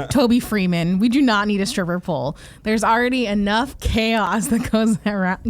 Toby Freeman. We do not need a stripper pole. There's already enough chaos that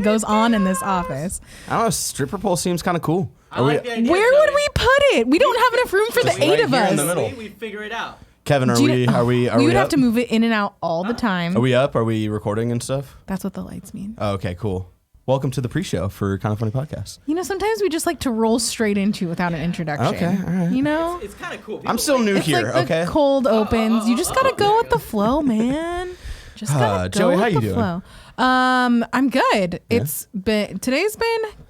goes on in this office. I don't know. Stripper pole seems kind of cool. Where would we put it? We don't have enough room for the 8 of us. In the middle. We figure it out. Kevin, are we We would up? have to move it in and out all the time. Are we up? Are we recording and stuff? That's what the lights mean. Oh, okay, cool. Welcome to the pre-show for Kind of Funny Podcast. You know, sometimes we just like to roll straight into without an introduction. Okay, all right. You know? It's kind of cool. I'm still new It's here, like the okay? cold opens. You just gotta go with the flow, man. Just gotta go Joey, with how you the doing? flow. I'm good. Today's been good. It's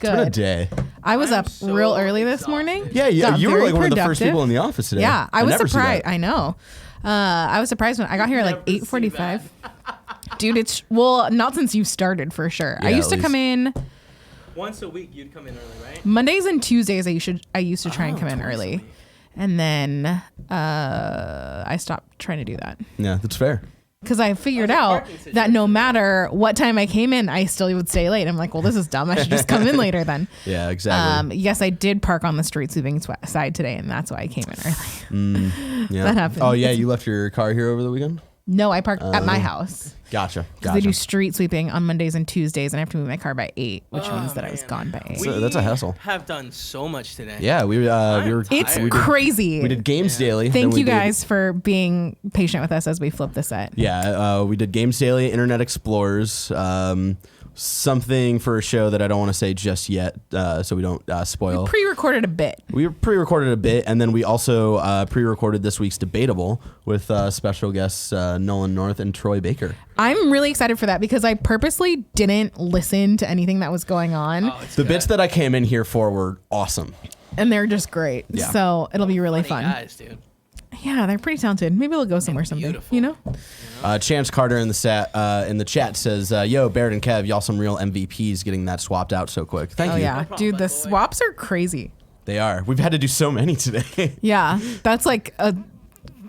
been a day. I was up real early this morning. Yeah, Got you were very like one of the first productive. people in the office today. Yeah, I was never see surprised. that. I know. I was surprised when I got here at like 8:45. Dude, not since you started for sure. Yeah, I used at to come in once a week. You'd come in early, right? Mondays and Tuesdays. I used to try and come in early, and then I stopped trying to do that Yeah, that's fair. because I figured out that no matter what time I came in, I still would stay late. I'm like, well, this is dumb. I should just come in later then. Yeah, exactly. Yes, I did park on the street sweeping side today, and that's why I came in early. Yeah. That happened. Oh, yeah, you left your car here over the weekend? No, I parked at my house. Gotcha. They do street sweeping on Mondays and Tuesdays, and I have to move my car by 8, which means that I was gone by 8. So that's a hassle. Have done so much today. Yeah, we were. It's we did- crazy. We did games daily. Thank then we you did- guys for being patient with us as we flip the set. Yeah, we did games daily, Internet Explorers, something for a show that I don't want to say just yet, so we don't spoil. Pre-recorded a bit. We pre-recorded a bit, and then we also pre-recorded this week's Debatable with special guests Nolan North and Troy Baker. I'm really excited for that because I purposely didn't listen to anything that was going on, The bits that I came in here for were awesome. and they're just great. Yeah. So it'll be really fun. Guys, dude. Yeah, they're pretty talented. Maybe they'll go somewhere someday. beautiful. You know? Chance Carter in the chat says, "Yo, Barrett and Kev, y'all some real MVPs getting that swapped out so quick. Thank Oh you. yeah, dude, the swaps are crazy. They are. We've had to do so many today. Yeah, that's like a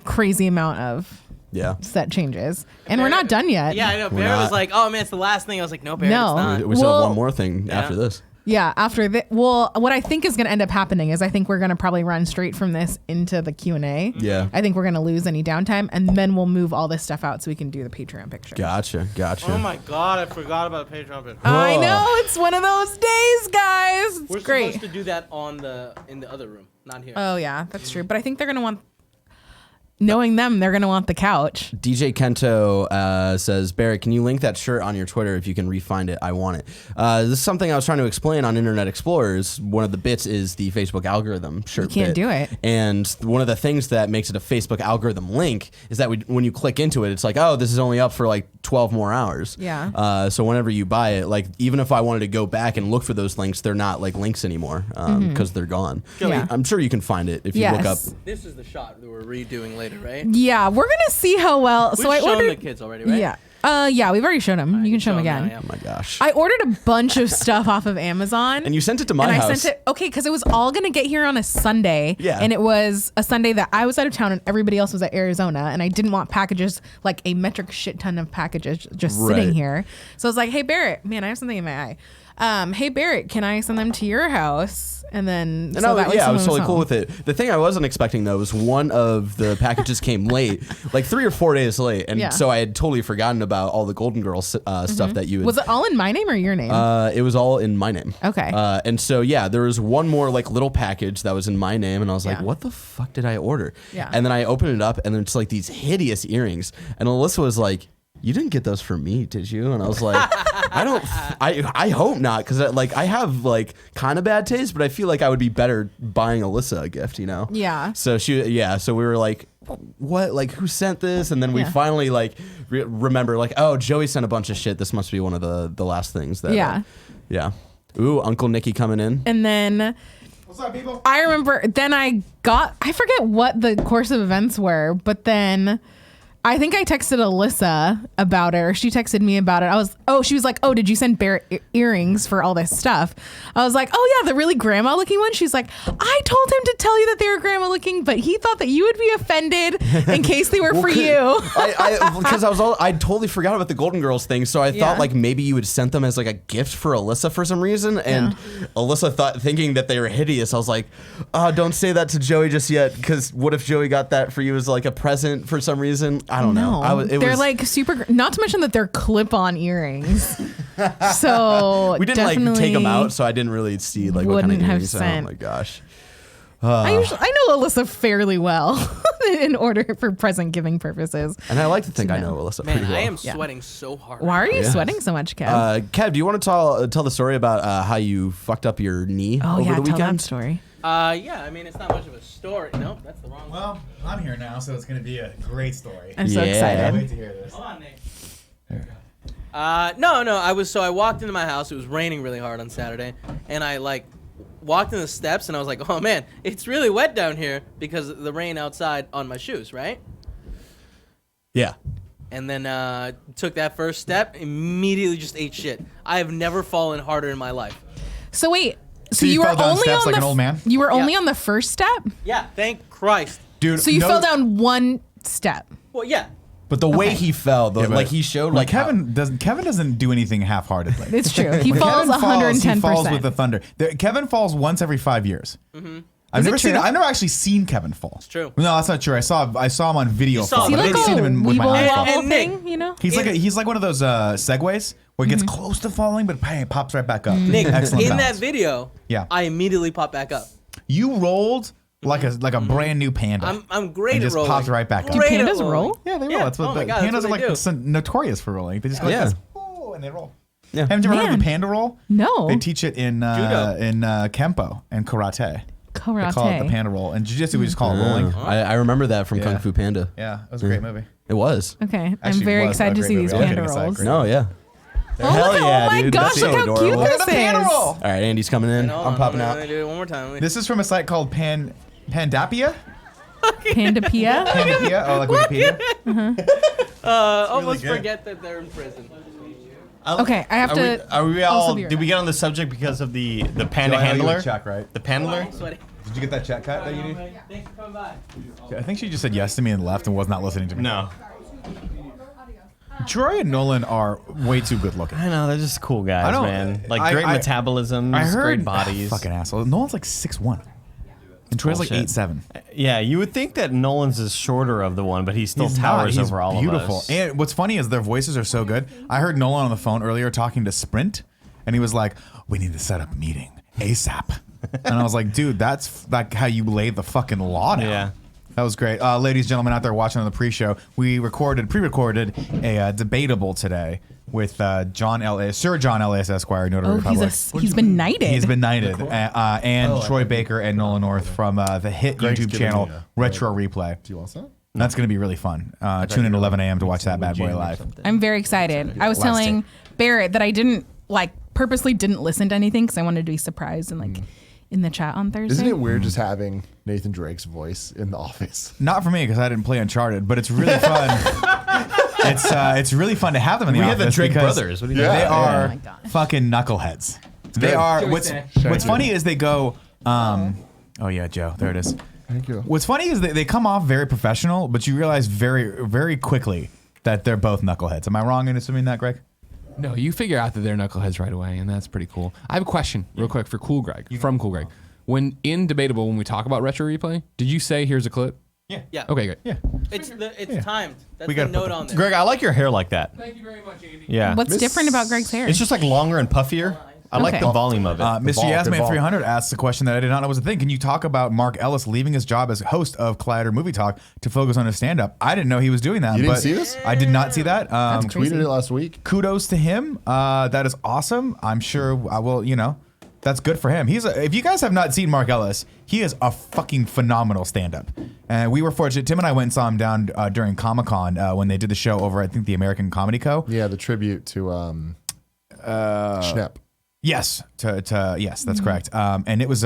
crazy amount of Yeah. set changes, and we're not done yet. Yeah, I know. We're Barrett was not. like, "Oh man, it's the last thing." I was like, "No, Barrett, No. it's not." We still have Well- one more thing after this. Yeah, after that, well, what I think is going to end up happening is I think we're going to probably run straight from this into the Q&A. Yeah. I think we're going to lose any downtime, and then we'll move all this stuff out so we can do the Patreon picture. Gotcha. Oh my god, I forgot about the Patreon picture. I Oh. know, it's one of those days, guys. It's We're great. supposed to do that in the other room, not here. Oh, yeah, that's true. But I think they're going to want, knowing them, they're going to want the couch. DJ Kento says, Barrett, can you link that shirt on your Twitter if you can re-find it? I want it. This is something I was trying to explain on Internet Explorers. One of the bits is the Facebook algorithm shirt You can't bit. do it. And one of the things that makes it a Facebook algorithm link is that when you click into it, it's like, oh, this is only up for like 12 more hours. Yeah. So whenever you buy it, like even if I wanted to go back and look for those links, they're not like links anymore because they're gone. Yeah. I'm sure you can find it if you look up. This is the shot that we're redoing later, right? Yeah, we're going to see how well. We've So I shown ordered. the kids already, right? Yeah. Yeah, we've already shown them. You can show them again. now, Oh my gosh. I ordered a bunch of stuff off of Amazon. And you sent it to my and house. I sent it, okay, because it was all going to get here on a Sunday. Yeah. And it was a Sunday that I was out of town and everybody else was at Arizona. And I didn't want packages, like a metric shit ton of packages just sitting Right. here. So I was like, hey, Barrett, man, I have something in my eye. Hey, Barrett, can I send them to your house? And then, And so that way I was someone totally home. cool with it. The thing I wasn't expecting though was one of the packages came late, like 3 or 4 days late, and Yeah. so I had totally forgotten about all the Golden Girls stuff that you had. Was it all in my name or your name? It was all in my name. Okay. And so yeah, there was one more like little package that was in my name, and I was like, Yeah. "What the fuck did I order?" Yeah. And then I opened it up, and it's like these hideous earrings, and Alyssa was like, "You didn't get those for me, did you?" And I was like, I hope not, because like I have like kind of bad taste, but I feel like I would be better buying Alyssa a gift, you know? Yeah. So so we were like, what? Like, who sent this? And then we Yeah. finally like remember like, oh, Joey sent a bunch of shit. This must be one of the last things that. Yeah. Yeah. Ooh, Uncle Nicky coming in. And then What's up, people? I remember then I forget what the course of events were, but then I think I texted Alyssa about it, or she texted me about it. She was like, oh, did you send Barrett earrings for all this stuff? I was like, oh yeah, the really grandma looking one. She's like, I told him to tell you that they were grandma looking, but he thought that you would be offended in case they were for you. Because I totally forgot about the Golden Girls thing, so I thought like maybe you had sent them as like a gift for Alyssa for some reason, and Alyssa thinking that they were hideous. I was like, don't say that to Joey just yet, because what if Joey got that for you as like a present for some reason? I don't know. They're like super. Not to mention that they're clip-on earrings. So we didn't like take them out, so I didn't really see like what kind of earrings. Oh my gosh. I know Alyssa fairly well in order for present giving purposes. And I like to think I know Alyssa pretty well. I am sweating so hard. Why are you sweating so much, Kev? Kev, do you want to tell the story about how you fucked up your knee over the weekend? Tell that story. Yeah, I mean, it's not much of a story. Nope, that's the wrong one. Well, I'm here now, so it's going to be a great story. I'm so I excited. can't wait to hear this. Hold on, Nick. No. I walked into my house. It was raining really hard on Saturday, and I like walked in the steps, and I was like, oh man, it's really wet down here because of the rain outside on my shoes, right? Yeah. And then took that first step, immediately just ate shit. I have never fallen harder in my life. So wait. So you you were fell down only steps on like the an old man? You were only on the first step? Yeah, thank Christ. Dude, So you fell down one step. Well, yeah. But the way he fell, though, Yeah, like he showed, like like Kevin doesn't do anything half-heartedly. It's true. He When falls Kevin 110%. He falls with the thunder. Kevin falls once every 5 years. Mm-hmm. I've Is it never seen. true? I've never actually seen Kevin fall. It's true. No, that's not true. I saw him on video You saw fall, him. but I Is he haven't like seen him with my eyes fall. wobble Nick, thing, you know? He's like one of those segways where it gets close to falling, but bang, it pops right back up. Nick, Excellent in balance. that video, Yeah. I immediately popped back up. You rolled like a brand new panda. I'm great and at just rolling. popped right back up. Do Great at pandas rolling. roll? Yeah, they roll. Yeah. That's what Oh my God, that's pandas what are they like do. notorious for rolling. They just go like this, oh, and they roll. Yeah. Haven't you ever heard of Man. the panda roll? No. They teach it in Judo. Kempo and karate. Karate. They call it the panda roll. And jiu-jitsu, we just call it rolling. I remember that from Yeah. Kung Fu Panda. Yeah, it was a great movie. It was. Okay. I'm Actually, very it was excited a to great see movie. these All panda kidding aside, rolls. great. No, yeah. Oh, Hell look, yeah, oh my dude. gosh, That's so look how adorable. cute Look this at the panda is. roll. All right, Andy's coming in. Hold I'm on, popping I'm out. gonna do it one more time. This is from a site called Pandapia. Pandapia? Pandapia? Oh, like Wikipedia? Almost good. forget that they're in prison. Okay, I have to. Are we also all? be right Did we back. get on the subject because of the panda Joey, I owe you a handler? check, right? The pandler? Sweaty. Did you get that check cut that you need? Thanks for coming by. I think she just said yes to me and left and was not listening to me. No. Troy and Nolan are way too good looking. I know they're just cool I guys, don't- man. Like I- great I- metabolisms, I heard great bodies. Fucking asshole. Nolan's like 6'1", and Troy's like Bullshit. 8'7". Yeah, you would think that Nolan's is shorter of the one, but he still He's towers not. He's over all beautiful. of us. And what's funny is their voices are so good. I heard Nolan on the phone earlier talking to Sprint, and he was like, "We need to set up a meeting ASAP." And I was like, "Dude, that's like how you lay the fucking law down." Yeah. That was great. Ladies and gentlemen out there watching on the pre-show, we pre-recorded a debatable today with Sir John Elias Esquire, Notary Oh, Republic. he's been knighted. He's been knighted. And Troy Baker and Nolan North from the hit Greg's YouTube giving channel me Retro Replay. Do you want some? That's going to be really fun. Tune in at 11 a.m. to watch that bad boy live. I'm very excited. I was Last telling Barrett that I didn't purposely didn't listen to anything because I wanted to be surprised and in the chat on Thursday. Isn't it weird just having Nathan Drake's voice in the office? Not for me because I didn't play Uncharted, but it's really fun. It's really fun to have them in the We office. have the Drake because brothers. What do you Yeah. think? They are Oh my gosh. fucking knuckleheads. They good. are. Joey What's Stack. funny is they go. Oh yeah, Joe. There it is. Thank you. What's funny is they come off very professional, but you realize very very quickly that they're both knuckleheads. Am I wrong in assuming that, Greg? No, you figure out that they're knuckleheads right away, and that's pretty cool. I have a question, real quick, for Cool Greg, from Cool Greg. When in Debatable, when we talk about Retro Replay, did you say here's a clip? Yeah. Okay, good. Yeah. It's timed. That's We the gotta put note that- on there. Greg, I like your hair like that. Thank you very much, Andy. Yeah. What's different about Greg's hair? It's just like longer and puffier. I like Okay. the volume of it. Mr. The ball. Yasman 300 asks a question that I did not know was a thing. Can you talk about Mark Ellis leaving his job as host of Collider Movie Talk to focus on his stand-up? I didn't know he was doing that. You didn't but see this? I did not see that. That's crazy. Tweeted it last week. Kudos to him. That is awesome. I'm sure I will. That's good for him. If you guys have not seen Mark Ellis, he is a fucking phenomenal stand-up. And we were fortunate. Tim and I went and saw him down during Comic-Con when they did the show over, I think, the American Comedy Co. Yeah, the tribute to Schnepp. Yes, yes, that's correct. And it was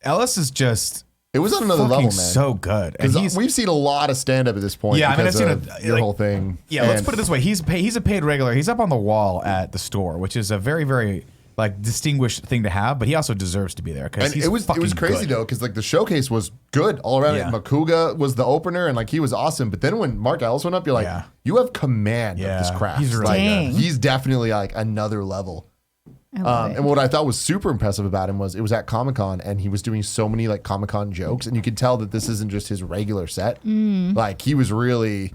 Ellis is just It was on another level, man. So good. And Because we've seen a lot of stand up at this point. Yeah, I mean, I've seen your whole thing. Yeah, let's put it this way: he's a paid regular. He's up on the wall at the store, which is a very, very like distinguished thing to have. But he also deserves to be there because And it was crazy though, because like the showcase was good all around. Yeah. Makuga was the opener, and like he was awesome. But then when Mark Ellis went up, you're like, you have command of this craft. He's really Dang. good. He's definitely like another level. I love it. And what I thought was super impressive about him was it was at Comic-Con and he was doing so many like Comic-Con jokes, and you could tell that this isn't just his regular set. Like he was really,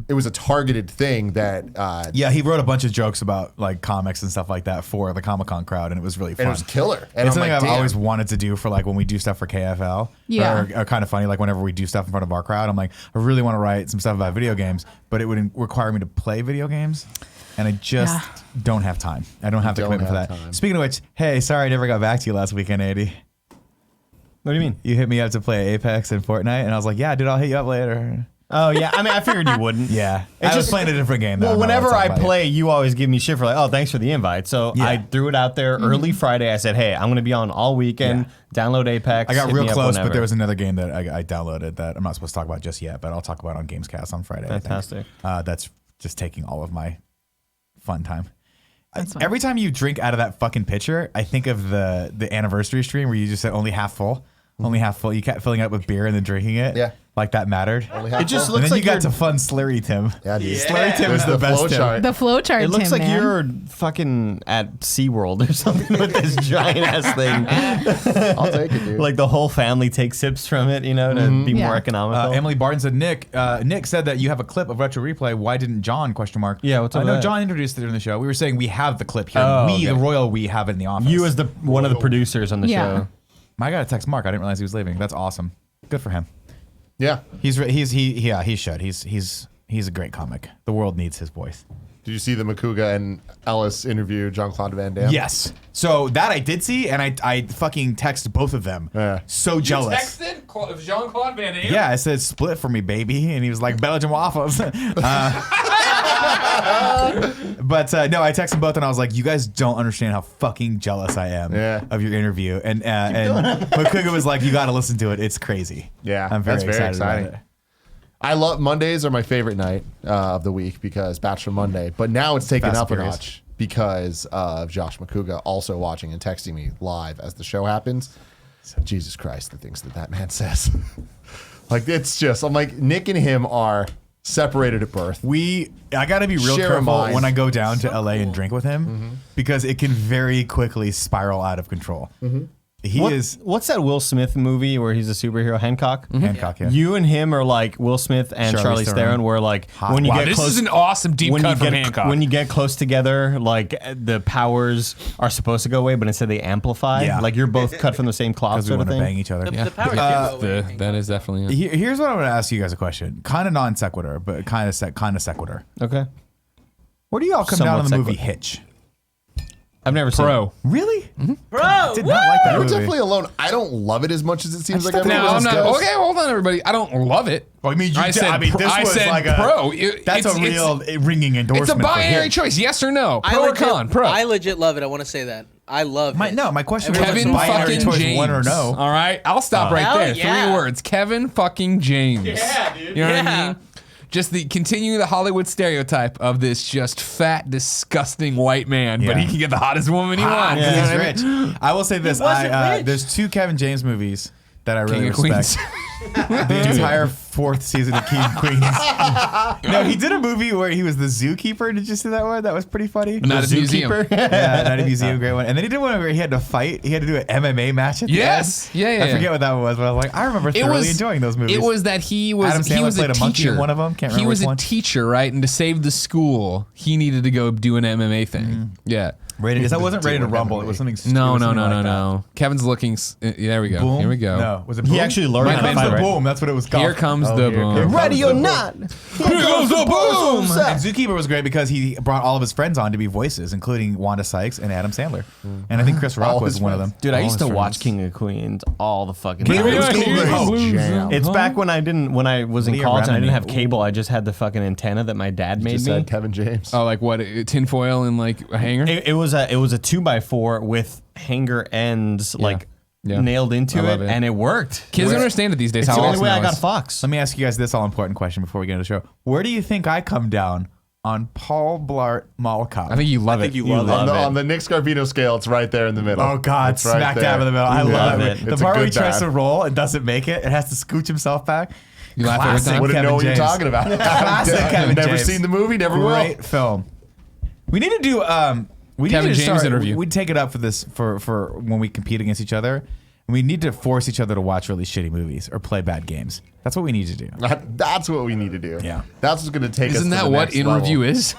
it was a targeted thing that Yeah, he wrote a bunch of jokes about like comics and stuff like that for the Comic-Con crowd, and it was really fun. and it was killer. And It's I'm something like, I've damn. always wanted to do for like when we do stuff for KFL. Yeah. Or kind of funny, like whenever we do stuff in front of our crowd, I'm like, I really want to write some stuff about video games, but it would require me to play video games. And I just don't have time. I don't have the commitment for that. time. Speaking of which, hey, sorry I never got back to you last weekend, 80. What do you mean? You hit me up to play Apex and Fortnite, and I was like, yeah, dude, I'll hit you up later. Oh yeah, I mean, I figured you wouldn't. Yeah. It's I was just- playing a different game, though. Well, I'm not allowed to whenever talk I about it. play, you always give me shit for like, oh, thanks for the invite. So Yeah. I threw it out there early Friday. I said, hey, I'm going to be on all weekend. Download Apex. I got hit real me up close, but whenever. there was another game that I downloaded that I'm not supposed to talk about just yet, but I'll talk about on Gamescast on Friday. I think. Fantastic. That's just taking all of my fun time. That's fine. Every time you drink out of that fucking pitcher, I think of the anniversary stream where you just said only half full. Only half full. You kept filling it up with beer and then drinking it. Yeah. Like that mattered. Only half It just full. And looks then like you got you're- to fun Slurry Tim. Yeah, dude. Slurry Tim is There's the best flow Tim. chart. The flow chart. It looks Tim, like man. you're fucking at SeaWorld or something with this giant ass thing. I'll take it, dude. Like the whole family takes sips from it, you know, to be Yeah. more economical. Emily Barton said, Nick said that you have a clip of Retro Replay. Why didn't John, question mark? Yeah, what's up I know with that? John introduced it in the show. We were saying we have the clip here. Oh, we, okay. the royal we, have it in the office. You as the one of the producers on the Yeah. show. I got to text Mark. I didn't realize he was leaving. That's awesome. Good for him. Yeah. He should. He's a great comic. The world needs his voice. Did you see the Makuga and Ellis interview Jean-Claude Van Damme? Yes. So that I did see, and I fucking texted both of them. Yeah. So jealous. Jean-Claude Van Damme? Yeah, I said split for me, baby, and he was like Belgian waffles. But no, I texted both, and I was like, "You guys don't understand how fucking jealous I am of your interview." And Makuga was like, "You got to listen to it. It's crazy." Yeah, I'm very that's very excited exciting. about it. I love Mondays are my favorite night of the week because Bachelor Monday, but now it's taken Fast up a and Furious. notch because of Josh Makuga also watching and texting me live as the show happens. Jesus Christ, the things that man says. Like it's just, I'm like, Nick and him are separated at birth. I got to be real Share a careful mind. when I go down to LA and drink with him because it can very quickly spiral out of control. What's that Will Smith movie where he's a superhero, Hancock? Hancock, yeah. You and him are like Will Smith and Charlize Charlize Theron. Theron, where like when you Wow, get this close, is an awesome deep when cut you from get Hancock. when you get close together, like the powers are supposed to go away, but instead they amplify. Yeah. Like you're both cut from the same cloth, Because we sort of want to thing. bang each other. The power can't go away. that is definitely Here's what I'm going to ask you guys a question. Kind of non sequitur, but kind of sequitur. Okay, Where do y'all come down on the Somewhat movie sequitur. Hitch? I've never seen. pro. Really? Bro, Did not like that You're movie. definitely alone. I don't love it as much as it seems like thought everyone No, else I'm not. does. Okay, hold on, everybody. I don't love it. Well, I mean, I said pro. That's a real ringing endorsement. It's a binary for Hitch. choice. Yes or no. I Pro or legit, con. Pro. I legit love it. I want to say that. I love it. My question Kevin was binary fucking choice, James. one or no. All right, I'll stop right Hell there. yeah. 3 words. Kevin fucking James. Yeah, dude. You know what I Yeah. mean? Just continuing the Hollywood stereotype of this just fat, disgusting white man, but Yeah. he can get the hottest woman he wants. Yeah, You know he's what I mean? rich. I will say this: wasn't rich. there's 2 Kevin James movies that I really King of respect. Queens. The entire 4th season of King of Queens. No, he did a movie where he was the zookeeper. Did you see that one? That was pretty funny. Not a museum. Yeah, Night at Museum, great one. And then he did one where he had to fight. He had to do an MMA match at the Yes. end. Yeah. I forget what that one was, but I was like, I remember thoroughly enjoying those movies. It was that he was Adam he Sandler was a played a monkey in teacher. one of them. Can't He remember was which a one. teacher, right? And to save the school, he needed to go do an MMA thing. Yeah. Rated. That wasn't Ready to Rumble. It was something. No, it was no, something no, like no, that. no. Kevin's looking. There we go. Boom? Here we go. No, was it Boom? He actually learned Might how to have Comes been the fight. Boom. That's what it was called. Here comes Oh, the here boom. comes Ready the or boom. not? Here goes the boom. And Zookeeper was great because he brought all of his friends on to be voices, including Wanda Sykes and Adam Sandler. And I think Chris Rock All was his one of friends. them. Dude, I All used to his watch friends. King of Queens all the fucking King of time. Queens was Here cool. goes Oh, the jam. boom. It's back when I was in Leah college and I didn't Remini. have cable. I just had the fucking antenna that my dad made Just me. said Kevin James. Oh, like what? Tinfoil and like a hanger? It was a 2x4 with hanger ends like nailed into I love it, it. and it worked. Kids don't understand it these days. It's How the only awesome way that I got was. Fox. Let me ask you guys this all important question before we get into the show. Where do you think I come down on Paul Blart Mall Cop? I think you love it. you love on, it. on the Nick Scarpino scale, it's right there in the middle. Oh God, It's right smack there. dab in the middle. I Yeah. love it. It's The a part where he good tries bad. to roll and doesn't make it, and has to scooch himself back. You laugh every Classic time. Wouldn't Kevin know what you're James. talking about. Classic Kevin Never James. seen the movie, never Great film. We need to do we Kevin need to James interview. We take it up for this for when we compete against each other. And we need to force each other to watch really shitty movies or play bad games. That's what we need to do. That's what we need to do. Yeah. That's what's going to take us Isn't to that the what next in level. review is?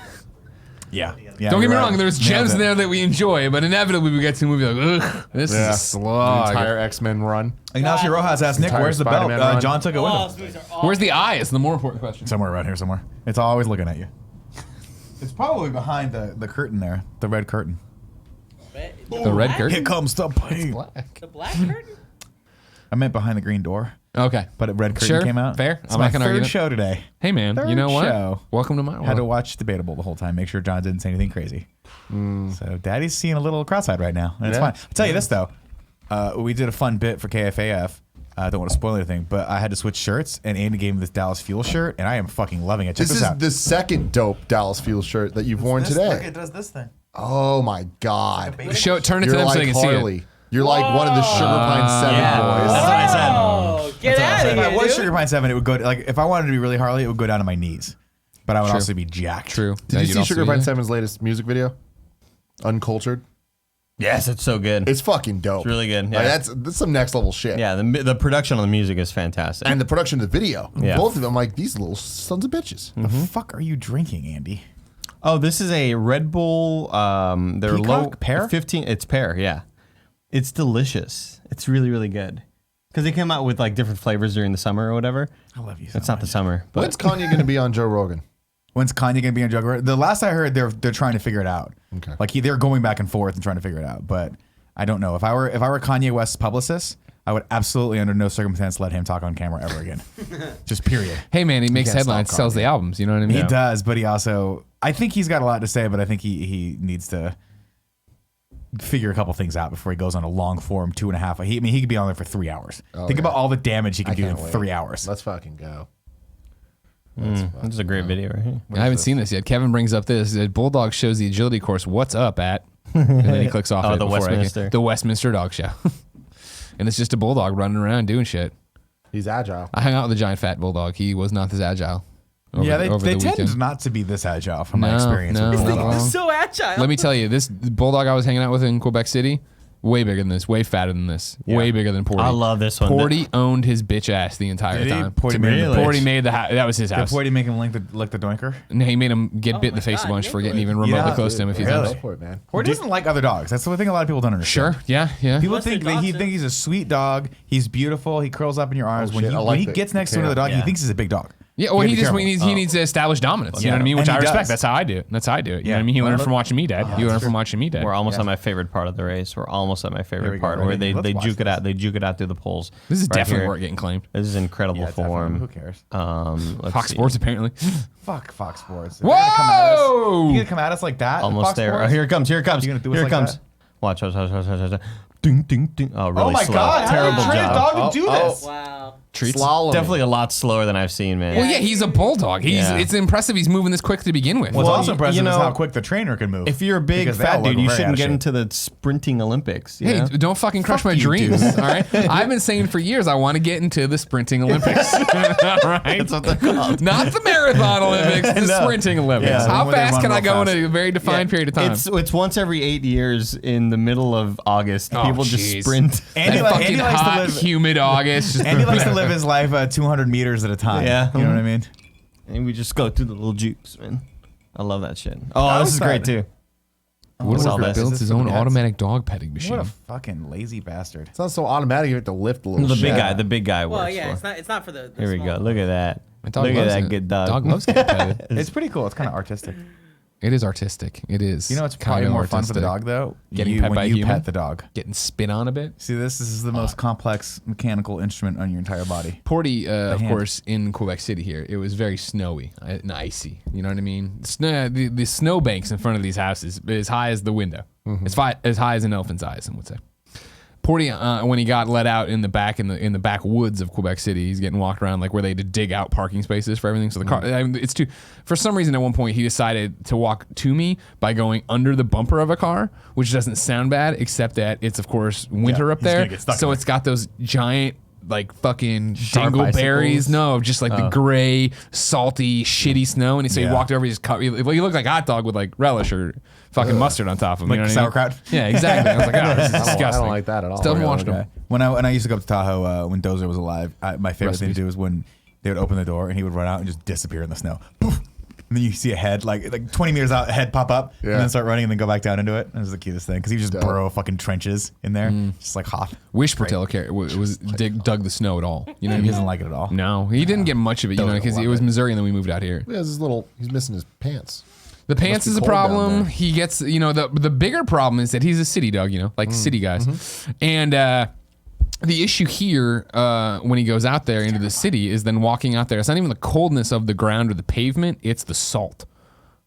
Yeah. Don't get me you're wrong. right. There's Nailed gems it. in there that we enjoy, but inevitably we get to a movie like, ugh, this Yeah. is a slog. The entire X-Men run. Ignacio Rojas asked Nick, Entire "Where's the belt?" Spider-Man run. John took it with Oh, him. those movies are awesome. Where's the eye? It's the more important question. Somewhere around here, somewhere. It's always looking at you. It's probably behind the curtain there, the red curtain. The red curtain? Here comes the pain. Black. The black curtain? I meant behind the green door, Okay. but a red curtain Sure, came out. fair. It's I'm my not gonna argue third that. show today. Hey, man. You Third know what? show. Welcome to my world. Had to watch Debatable the whole time, make sure John didn't say anything crazy. So Daddy's seeing a little cross-eyed right now, and it's Yeah. fine. I'll tell you this though, we did a fun bit for KFAF. I don't want to spoil anything, but I had to switch shirts, and Andy gave me this Dallas Fuel shirt, and I am fucking loving it. Check This this is out. the second dope Dallas Fuel shirt that you've worn today. does this thing. Oh my God. Show it. Turn it to You're them so they like can see it. Harley. You're like one of the Sugar Pine 7 boys. That's what I said. Oh, get out of If I here, was dude. Sugar Pine 7, it would go like if I wanted to be really Harley, it would go down to my knees, but I would True. also be jacked. True. Did you see Sugar Pine 7's latest music video? Uncultured. Yes, it's so good. It's fucking dope. It's really good, Like, yeah. that's some next level shit. Yeah, the production on the music is fantastic. And the production of the video. Yeah. Both of them, like, these little sons of bitches. The fuck are you drinking, Andy? Oh, this is a Red Bull. They're Peacock? low Pear? 15. It's pear. Yeah, it's delicious. It's really really good because they came out with like different flavors during the summer or whatever. I love you. So It's not the much. summer, but When's Kanye going to be on Joe Rogan? When's Kanye gonna be on Juggernaut? The last I heard, they're trying to figure it out. Okay. Like they're going back and forth and trying to figure it out. But I don't know. If I were Kanye West's publicist, I would absolutely under no circumstance let him talk on camera ever again. Just period. Hey, man, he makes can't headlines, stop sells Kanye. the albums. You know what I mean? He does, but he also, I think he's got a lot to say, but I think he needs to figure a couple things out before he goes on a long form 2.5. He could be on there for 3 hours. Think about all the damage he can do in can't wait. 3 hours. Let's fucking go. this is a great video right here. I haven't seen this yet. Kevin brings up this. Bulldog shows the agility course. What's up at? And then he clicks off Oh, it the before I can- Westminster. the Westminster Dog Show. And it's just a bulldog running around doing shit. He's agile. I hung out with a giant fat bulldog. He was not this agile. Over, Yeah, they over the tend weekend. not to be this agile from my No, experience. no. with Not bulldogs. wrong. So agile. Let me tell you, this bulldog I was hanging out with in Quebec City, way bigger than this, way fatter than this, way bigger than Porty. I love this one. Porty owned his bitch ass the entire Did he? time. Porty made the Really? Porty made the house. That was his Did house. Porty make him lick the doinker? No, he made him get bit in my the face God, a bunch for Nick getting was- even remotely Yeah, close to him a few really? times. Go for it, man. Porty doesn't like other dogs. That's the thing a lot of people don't understand. Sure, yeah, yeah. People What's think their that he dog think he's a sweet dog. He's beautiful. He curls up in your arms. Oh, when shit, he, I when like he the- gets next the to another tail. dog, he Yeah. thinks he's a big dog. Yeah, well, You he gotta just be he careful. needs to establish dominance. You know Yeah. what I mean? Which And I he respect. does. That's how I do it. That's how I do it. You know Yeah. what I mean? He learned Well, from watching me, Dad. You learned from watching me, Dad. We're almost at my favorite part of the race. We're almost at my we favorite go. part where Ready? they Let's watch juke it this. out. They juke it out through the poles. This is Right definitely here. worth getting claimed. This is incredible Yeah, definitely. form. Who cares? Let's Fox see. Sports apparently. Fuck Fox Sports. If you're gonna come at us- Whoa! You gonna come at us like that? Almost Fox there. Sports? Oh, here it comes. Here it comes. You gonna do us Here it like comes. that? Watch. Ding, ding, ding. Oh, really Oh my slow. God! Terrible How did you train a job. dog to do Oh, this? Wow. Treats. Slalom. Definitely a lot slower than I've seen, man. Well, yeah, he's a bulldog. Yeah. It's impressive. He's moving this quick to begin with. What's Well, also impressive you is know, how quick the trainer can move. If you're a big Because they fat all look dude, you very out shouldn't of get shape. into the sprinting Olympics. You Hey, know? don't fucking crush my you, dreams. dude. All right, I've been saying for years I want to get into the sprinting Olympics. All right, That's what they're called. not the marathon Olympics, the No. sprinting Olympics. Yeah. How When they fast run can I real go fast. in a very defined period of time? It's once every 8 years in the middle of August. Oh, People just jeez. sprint. Andy, That li- fucking Andy likes hot, to live. humid August. Just Andy likes to live his life 200 meters at a time. Yeah. You know what I mean? And we just go through the little jukes, man. I love that shit. Oh, How this is great exciting. too. What's all Woodworker this? builds Is his this own for the cats? automatic dog petting machine. What a fucking lazy bastard. It's not so automatic. You have to lift a little The shit. big guy. The big guy Well, works yeah, for. it's not for the Here we small go. Look at that. My dog Look at loves that it. good dog. Dog loves getting petted. It's pretty cool. It's kind of artistic. It is artistic. It is. You know what's kind probably of more fun for the artistic. dog though? Getting pet when by a you human? pet the dog. Getting spit on a bit. See, this is the most complex mechanical instrument on your entire body. Porty, of hand. course, in Quebec City here, it was very snowy and icy. You know what I mean? The snow banks in front of these houses is as high as the window. It's as high as an elephant's eye, some would say. Porty, when he got let out in the backwoods of Quebec City, he's getting walked around like where they had to dig out parking spaces for everything. So the car, I mean, it's too. For some reason, at one point, he decided to walk to me by going under the bumper of a car, which doesn't sound bad, except that it's of course winter up he's gonna there, get stuck so in it's got those giant. Like fucking Sharp dingleberries, icicles? no, just like the gray, salty, shitty snow. And so he walked over, he just cut. He looked like a hot dog with like relish or fucking mustard on top of him. Like you know what I mean? sauerkraut? Yeah, exactly. I was like, oh, this is disgusting. I don't like that at all. Still haven't Really? watched them. When I used to go up to Tahoe when Dozer was alive, my favorite thing to Recipes. do was when they would open the door and he would run out and just disappear in the snow. Poof. And then you see a head, like 20 meters out, a head pop up, and then start running and then go back down into it. That was the cutest thing because he would just burrow fucking trenches in there, just like hot. Wish Patel dug the snow at all. You know what I He mean? doesn't like it at all. No, he didn't get much of it, you know, because it was Missouri and then we moved out here. He has his he's missing his pants. The pants be is a cold down problem. there. He gets, you know, the bigger problem is that he's a city dog, you know, like city guys. And the issue here when he goes out there into the city is then walking out there. It's not even the coldness of the ground or the pavement, it's the salt.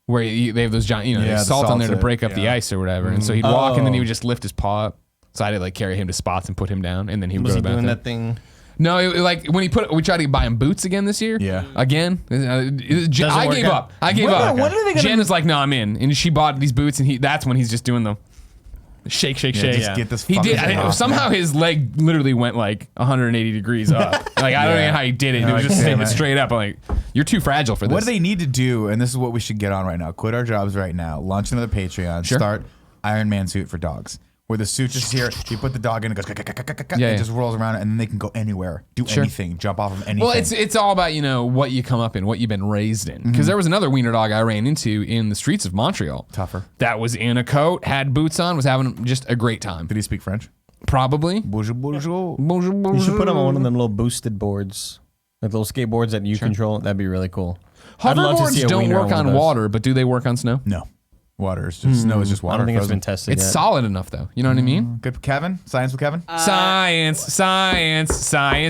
Where they have those giant, you know, Yeah, there's the salt on there to salt's break up the ice or whatever. And so he'd walk and then he would just lift his paw up. So I had to like carry him to spots and put him down, and then he would Was go he to the doing bathroom. that thing? No, like when we tried to buy him boots again this year. Yeah. Again. I work gave out. up. I gave up. when are they gonna- Jen is like, no, I'm in. And she bought these boots, and that's when he's just doing the shake, shake, shake. Just get this He fucking did. thing off, Somehow man. his leg literally went like 180 degrees up. Like I don't know how he did it. Yeah, It was like, just sitting damn it. straight up. I'm like, you're too fragile for this. What do they need to do? And this is what we should get on right now. Quit our jobs right now. Launch another Patreon. Sure. Start Iron Man suit for dogs. Where the suit just here, you put the dog in, it goes, Yeah. it just rolls around, and then they can go anywhere, do Sure. anything, jump off of anything. Well, it's all about, you know, what you come up in, what you've been raised in. Because there was another wiener dog I ran into in the streets of Montreal. Tougher. That was in a coat, had boots on, was having just a great time. Did he speak French? Probably. Bonjour, bonjour. You should put him on one of them little boosted boards, like little skateboards that you control. That'd be really cool. I'd love to see Hoverboards a don't wiener work one of on those. water, but do they work on snow? No. Water is just, snow is just water. I don't think it's frozen. been tested It's yet. solid enough, though. You know what I mean? Good. Kevin? Science with Kevin? Science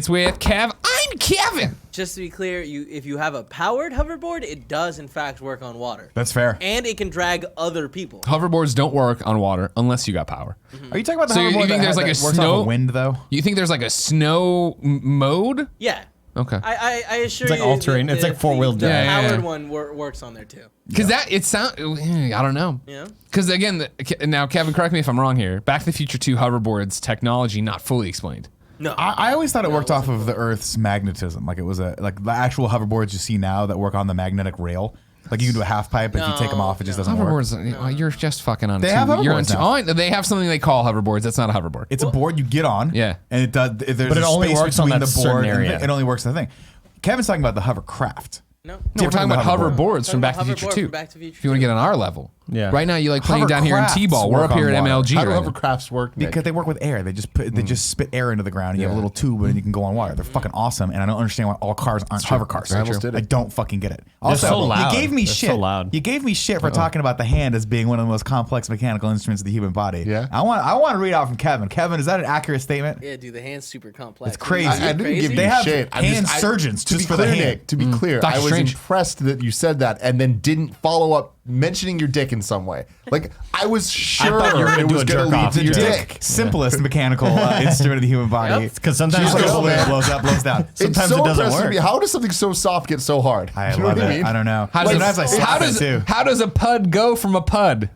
with Kev. I'm Kevin. Just to be clear, if you have a powered hoverboard, it does in fact work on water. That's fair. And it can drag other people. Hoverboards don't work on water unless you got power. Are you talking about the So you hoverboard think that there's like a that works snow- off of wind, though? You think there's like a snow mode? Yeah. Okay. I assure It's like you. all-terrain. It's like four-wheel The drive. Yeah, yeah, powered yeah. one works on there too. Because I don't know. Yeah. Because again, now Kevin, correct me if I'm wrong here. Back to the Future 2 hoverboards technology not fully explained. No. I always thought it worked off of the Earth's magnetism. Like it was like the actual hoverboards you see now that work on the magnetic rail. Like you can do a half pipe, but if you take them off, it just doesn't work. Hoverboards, you're just fucking on. They two- have you're on hoverboards two- now. oh, they have something they call hoverboards. That's not a hoverboard. It's a board you get on. Yeah. And it does. There's But it a only space works on between that the certain board and area. it only works on the thing. Kevin's talking about the hovercraft. No. No, we're talking about hoverboard. hoverboards from Talking Back about to the Future hoverboard 2. from Back to the Future If you want to 2. get on our level. Yeah. Right now, you like playing down here in Hovercrafts T-ball. We're work up here at on water. MLG How do right now. hovercrafts work, Nick? Because they work with air. They just spit air into the ground. And you have a little tube and you can go on water. They're fucking awesome. And I don't understand why all cars aren't hover cars. I almost did it. I don't fucking get it. Also, so loud. you gave me They're shit. so loud. You gave me shit for talking about the hand as being one of the most complex mechanical instruments of the human body. Yeah. I want to read out from Kevin. Kevin, is that an accurate statement? Yeah, dude, the hand's super complex. It's crazy. I didn't Crazy? give you They have shit. hand surgeons to just be for the clear, hand. Nick, to be clear, Doctor I was Strange. impressed that you said that and then didn't follow up mentioning your dick in some way. Like I was sure thought you were gonna it do was a going to jerk lead off to your joke. dick. Simplest mechanical instrument of the human body. Because sometimes She's it like, goes oh, man. blows up, blows down. Sometimes it's so it doesn't impressive to work. me. How does something so soft get so hard? I You know love what it. I mean? I don't know. How does, Sometimes I slap it too. how does a pud go from a pud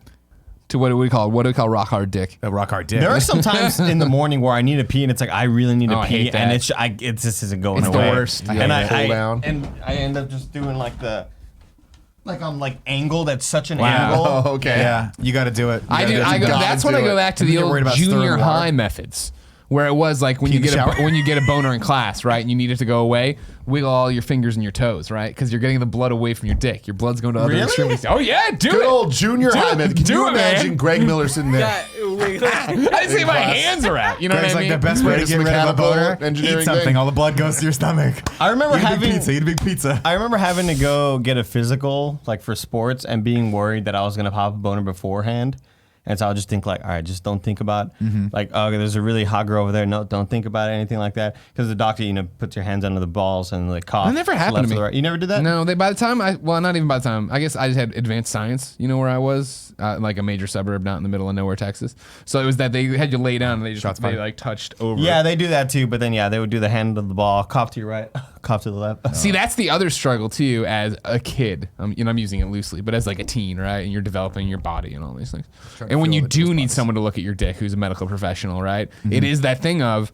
to what do we call rock hard dick? A rock hard dick. There are some times in the morning where I need to pee, and it's like I really need to Oh, I pee, hate and that. it just isn't going It's the away. worst. I And hate it. I Pull down. and I end up just doing like I'm like angled at such an Wow. angle. Oh, okay. Yeah, you got to do it. I You do. gotta I do go. it. That's when I go back to And the then you're worried old about junior stirring high water. methods, where it was like when Pee you in the get shower. when you get a boner in class, right? And you need it to go away. Wiggle all your fingers and your toes, right? Because you're getting the blood away from your dick. Your blood's going to other Really? extremities. Oh yeah, do Good it. old junior high method. Can do you it, man. imagine Greg Miller sitting there? I didn't say my hands are out. You know Greg's what I like mean? the best way to Greatest get rid of a mechanical boner. engineering Eat something. thing. All the blood goes to your stomach. I remember Eat a big having pizza. Eat a big pizza. I remember having to go get a physical, like for sports, and being worried that I was gonna pop a boner beforehand. And so I'll just think like, all right, just don't think about like, oh, there's a really hot girl over there. No, don't think about anything like that. Because the doctor, puts your hands under the balls and like cough. That never happened to me. Right. You never did that? No, by the time not even by the time. I guess I just had advanced science. You know where I was, like a major suburb, not in the middle of nowhere, Texas. So it was that they had you lay down and they just like touched over. Yeah, they do that too. But then they would do the hand of the ball, cough to your right, cough to the left. See, that's the other struggle too. As a kid, I'm using it loosely, but as like a teen, right, and you're developing your body and all these things. And when you do need someone to look at your dick, who's a medical professional, right? It is that thing of,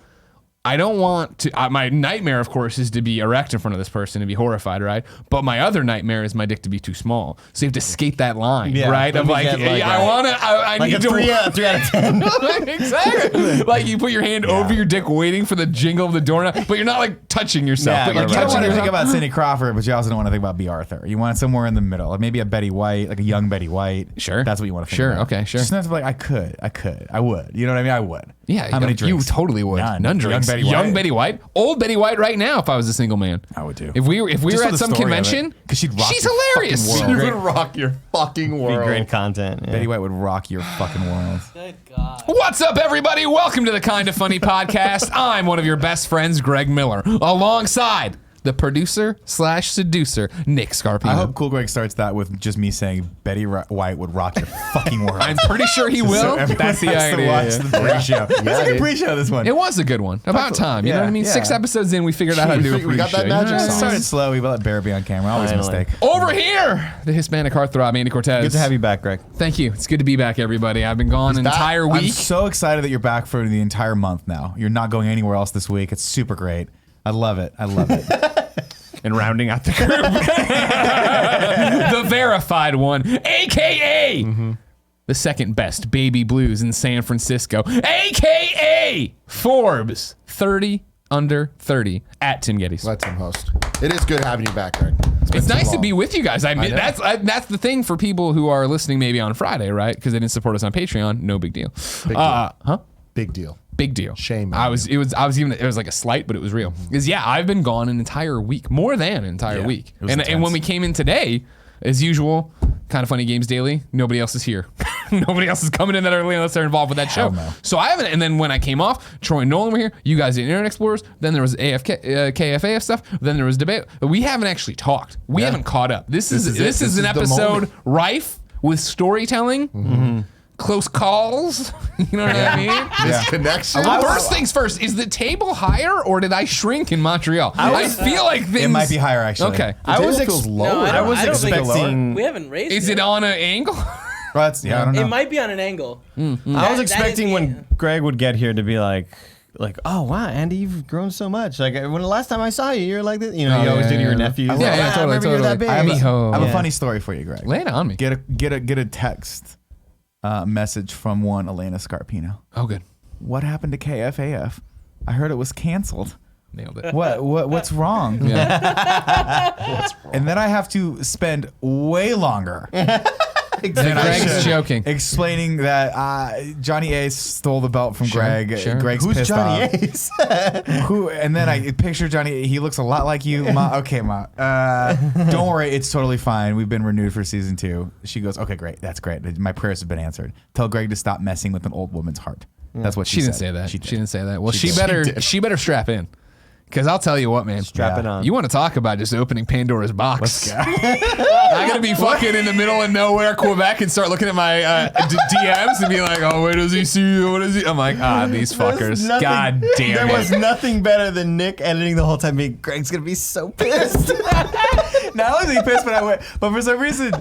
I don't want to. My nightmare, of course, is to be erect in front of this person and be horrified, right? But my other nightmare is my dick to be too small. So you have to skate that line, right? Of like, I like need a 3 out of 10. Exactly. Like you put your hand over your dick, waiting for the jingle of the doorknob, but you're not like touching yourself. Yeah, but you're you don't touching want to think yourself. about Cindy Crawford, but you also don't want to think about B. Arthur. You want somewhere in the middle, like maybe a Betty White, like a young Betty White. Sure, that's what you want to think. Sure, about. okay, sure. Just not to be like, I would. You know what I mean? I would. Yeah, How many you drinks? totally would. None drinks. Young Betty White, old Betty White. Right now, if I was a single man, I would too. If we were Just at for the some story of it, convention, 'cause she'd rock she's your hilarious. fucking She world. would rock your fucking Be world. great content. Yeah. Betty White would rock your fucking world. Good God. What's up, everybody? Welcome to the Kinda Funny podcast. I'm one of your best friends, Greg Miller, alongside the producer/seducer, Nick Scarpino. I hope Cool Greg starts that with just me saying Betty White would rock your fucking world. I'm pretty sure he will. everyone That's the has to idea. watch the pre-show. It's a good dude. pre-show, this one. It was a good one. About time. You know what I mean? yeah. 6 episodes in, we figured out how to do a We got pre-show. that You know magic what I'm It sauce. saying? started slow. We let Bear be on camera. Always a Finally. mistake. Over here, the Hispanic heartthrob, Andy Cortez. Good to have you back, Greg. Thank you. It's good to be back, everybody. I've been gone an back. entire I'm week. so excited that you're back for the entire month now. You're not going anywhere else this week. It's super great. I love it. And rounding out the group, the verified one, AKA the second best baby blues in San Francisco, AKA Forbes 30 under 30 at Tim Gettys. Let Tim host. It is good having you back, Greg. It's nice to be with you guys. I mean, know. that's the thing for people who are listening maybe on Friday, right? Because they didn't support us on Patreon. No big deal. Big deal. Big deal. Shame It on was like a slight, but it was real. Because I've been gone an entire week, more than an entire week. it was And intense. when we came in today, as usual, Kind of Funny Games Daily, nobody else is here. Nobody else is coming in that early unless they're involved with that show. no. So I haven't. And then when I came off, Troy and Nolan were here. You guys did Internet Explorers. Then there was KFAF stuff. Then there was debate. But we haven't actually talked. We haven't caught up. This is is it. This an is the episode moment. rife with storytelling. Close calls. You know what I mean? This connection. First things first, is the table higher or did I shrink in Montreal? I feel like things. It might be higher, actually. Okay. I was feels lower. No, I was I don't think it's expecting. We haven't raised Is it on an angle? Well, I don't know. It might be on an angle. I was That expecting is- when Greg would get here to be like, oh wow, Andy, you've grown so much. Like when the last time I saw you, you're like this. You know, you always did to your nephews. Yeah, Like, yeah, "Ah, totally, remember you're that big. I have, Mijo. I have Yeah. a funny story for you, Greg. Lay it on me. Get a text message from one Elena Scarpino. Oh, good. What happened to KFAF? I heard it was canceled. Nailed it. What's wrong? Yeah. And then I have to spend way longer than I Greg's should joking. explaining that Johnny Ace stole the belt from Greg. sure. Greg's Who's pissed Johnny off. Ace? Who? And then I picture Johnny. He looks a lot like you, Ma. Okay, Ma. Don't worry, it's totally fine. We've been renewed for season 2. She goes, okay, great. That's great. My prayers have been answered. Tell Greg to stop messing with an old woman's heart. That's what she She said. didn't say that. She did. didn't say that. Well, She she better strap in. Because I'll tell you what, man. Strap it on. You want to talk about just opening Pandora's box? I'm gonna be fucking in the middle of nowhere, Quebec, and start looking at my DMs and be like, "Oh, where does he see you? What is he?" I'm like, these fuckers. God damn There it. was nothing better than Nick editing the whole time. Being Greg's gonna be so pissed. Not only is he pissed, but for some reason.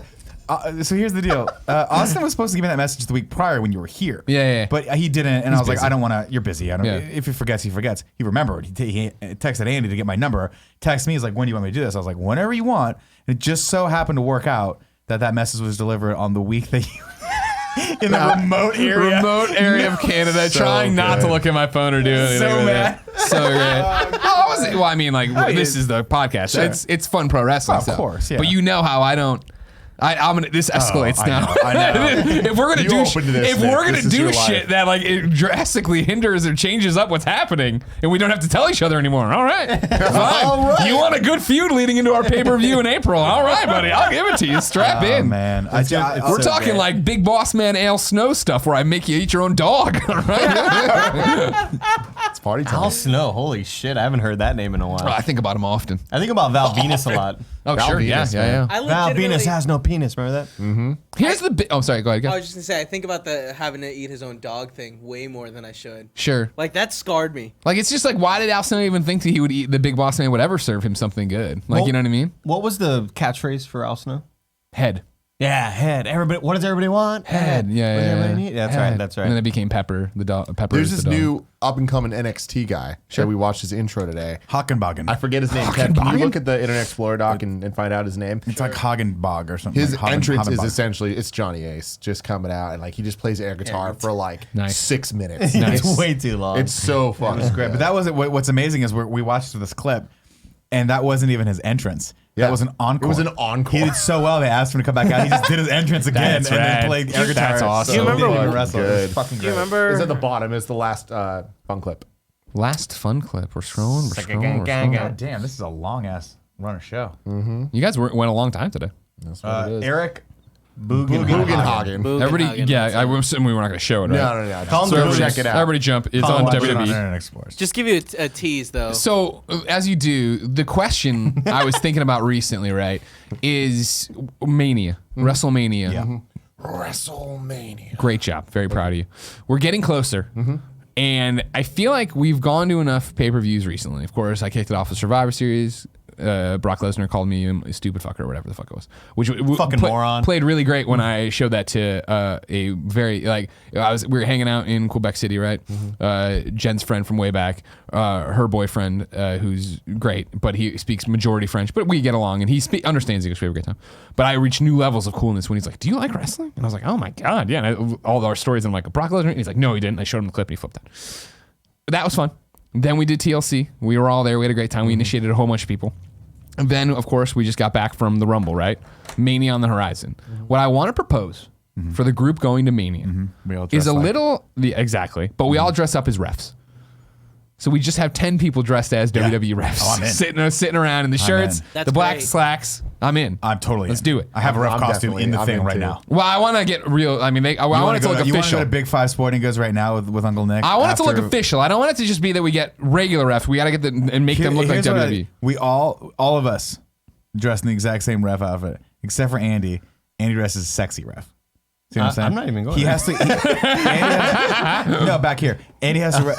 So here's the deal. Austin was supposed to give me that message the week prior when you were here. Yeah. But he didn't, and I was like, busy. I don't want to. You're busy. I don't. Yeah. If he forgets, he forgets. He remembered. He texted Andy to get my number. Texted me. He's like, when do you want me to do this? I was like, whenever you want. And it just so happened to work out that message was delivered on the week that you. In the remote area of Canada, So trying not to good. look at my phone or do anything. So with mad. it. So great. Well, I mean, like, this is the podcast. Sure. It's fun pro wrestling. Of so. course, yeah. But you know how I don't. This escalates now. I know. If we're gonna You do, opened this, if Nick. we're gonna This is do your shit life. that like it drastically hinders or changes up what's happening, and we don't have to tell each other anymore. All right, fine. All right. You want a good feud leading into our pay-per-view in April? All right, buddy, I'll give it to you. Strap Oh, in. man. We're talking like Big Boss Man Ale Snow stuff, where I make you eat your own dog. All right. It's party time. Al Snow, holy shit! I haven't heard that name in a while. I think about him often. I think about Val Venus a lot. Oh, Val sure, Venus, yeah. I Val legitimately- Venus has no penis. Remember that? Here's the. Oh, sorry. Go ahead. Go. I was just gonna say, I think about the having to eat his own dog thing way more than I should. Sure. Like that scarred me. Like it's just like, why did Al Snow even think that he would eat the Big Boss Man would ever serve him something good? Like, Well- you know what I mean? What was the catchphrase for Al Snow? Head. Yeah, head. Everybody. What does everybody want? Head. Yeah. What does yeah, everybody yeah. need? That's Head. right. That's right. And then it became Pepper, the dog. Pepper. There's is this the dog. new up and coming NXT guy that we watched his intro today. Hockenbogen. I forget his name. Ken, can you look at the Internet Explorer doc and find out his name? It's like Hagenbog or something. His like entrance is Hagenbog. essentially it's Johnny Ace just coming out and like he just plays air guitar for like Nice. 6 minutes. It's way too long. It's so fun. It's great. But that wasn't what's amazing is we watched this clip, and that wasn't even his entrance. Yeah. That was an encore. It was an encore. He did so well. They asked him to come back out. He just did his entrance again That's and rad. then played air guitar. That's awesome. Do you remember He when- wrestled. It was Good. fucking Do you great. remember? It's at the bottom. It's the last fun clip. Last fun clip. We're scrolling. We're like a scrolling. gang. God damn, this is a long ass runner show. You guys went a long time today. That's what it is. Eric Bugenhagen. Everybody, yeah, I was assuming we were not going to show it, right? No. Call him So the everybody Bruce. check it out. Everybody jump. It's Call on watch it WWE. on Internet Explorers. Just give you a tease though. So, as you do, the question I was thinking about recently, right, is Mania, WrestleMania. Yeah. WrestleMania. Great job. Very proud of you. We're getting closer. And I feel like we've gone to enough pay-per-views recently. Of course, I kicked it off with Survivor Series. Brock Lesnar called me a stupid fucker or whatever the fuck it was, which Fucking moron. played really great when I showed that to a very we were hanging out in Quebec City, right? Jen's friend from way back, her boyfriend, who's great, but he speaks majority French, but we get along and he understands English. We have a great time. But I reached new levels of coolness when he's like, "Do you like wrestling?" And I was like, "Oh my god, yeah!" And all our stories, and I'm like, "Brock Lesnar," and he's like, "No, he didn't." I showed him the clip and he flipped out. That was fun. Then we did TLC. We were all there. We had a great time. We initiated a whole bunch of people. And then, of course, we just got back from the Rumble, right? Mania on the horizon. What I want to propose for the group going to Mania We all dress is a like- little... exactly. But we all dress up as refs. So we just have 10 people dressed as WWE refs. Oh, I'm in. Sitting around in the shirts, in. That's the black great. slacks. I'm in. I'm totally Let's in. do it. I have a rough I'm costume definitely- in the I'm thing in right too. now. Well, I want to get real. I mean, I want it to look You want to official. go to Big Five Sporting Goods right now with Uncle Nick? I want it to look after- official. I don't want it to just be that we get regular refs. We got to get and make them look like Here's what WWE. we all of us dressed in the exact same ref outfit, except for Andy. Andy dresses as sexy ref. See what I'm saying? I'm not even going He there. has to. No, back here. Andy has to.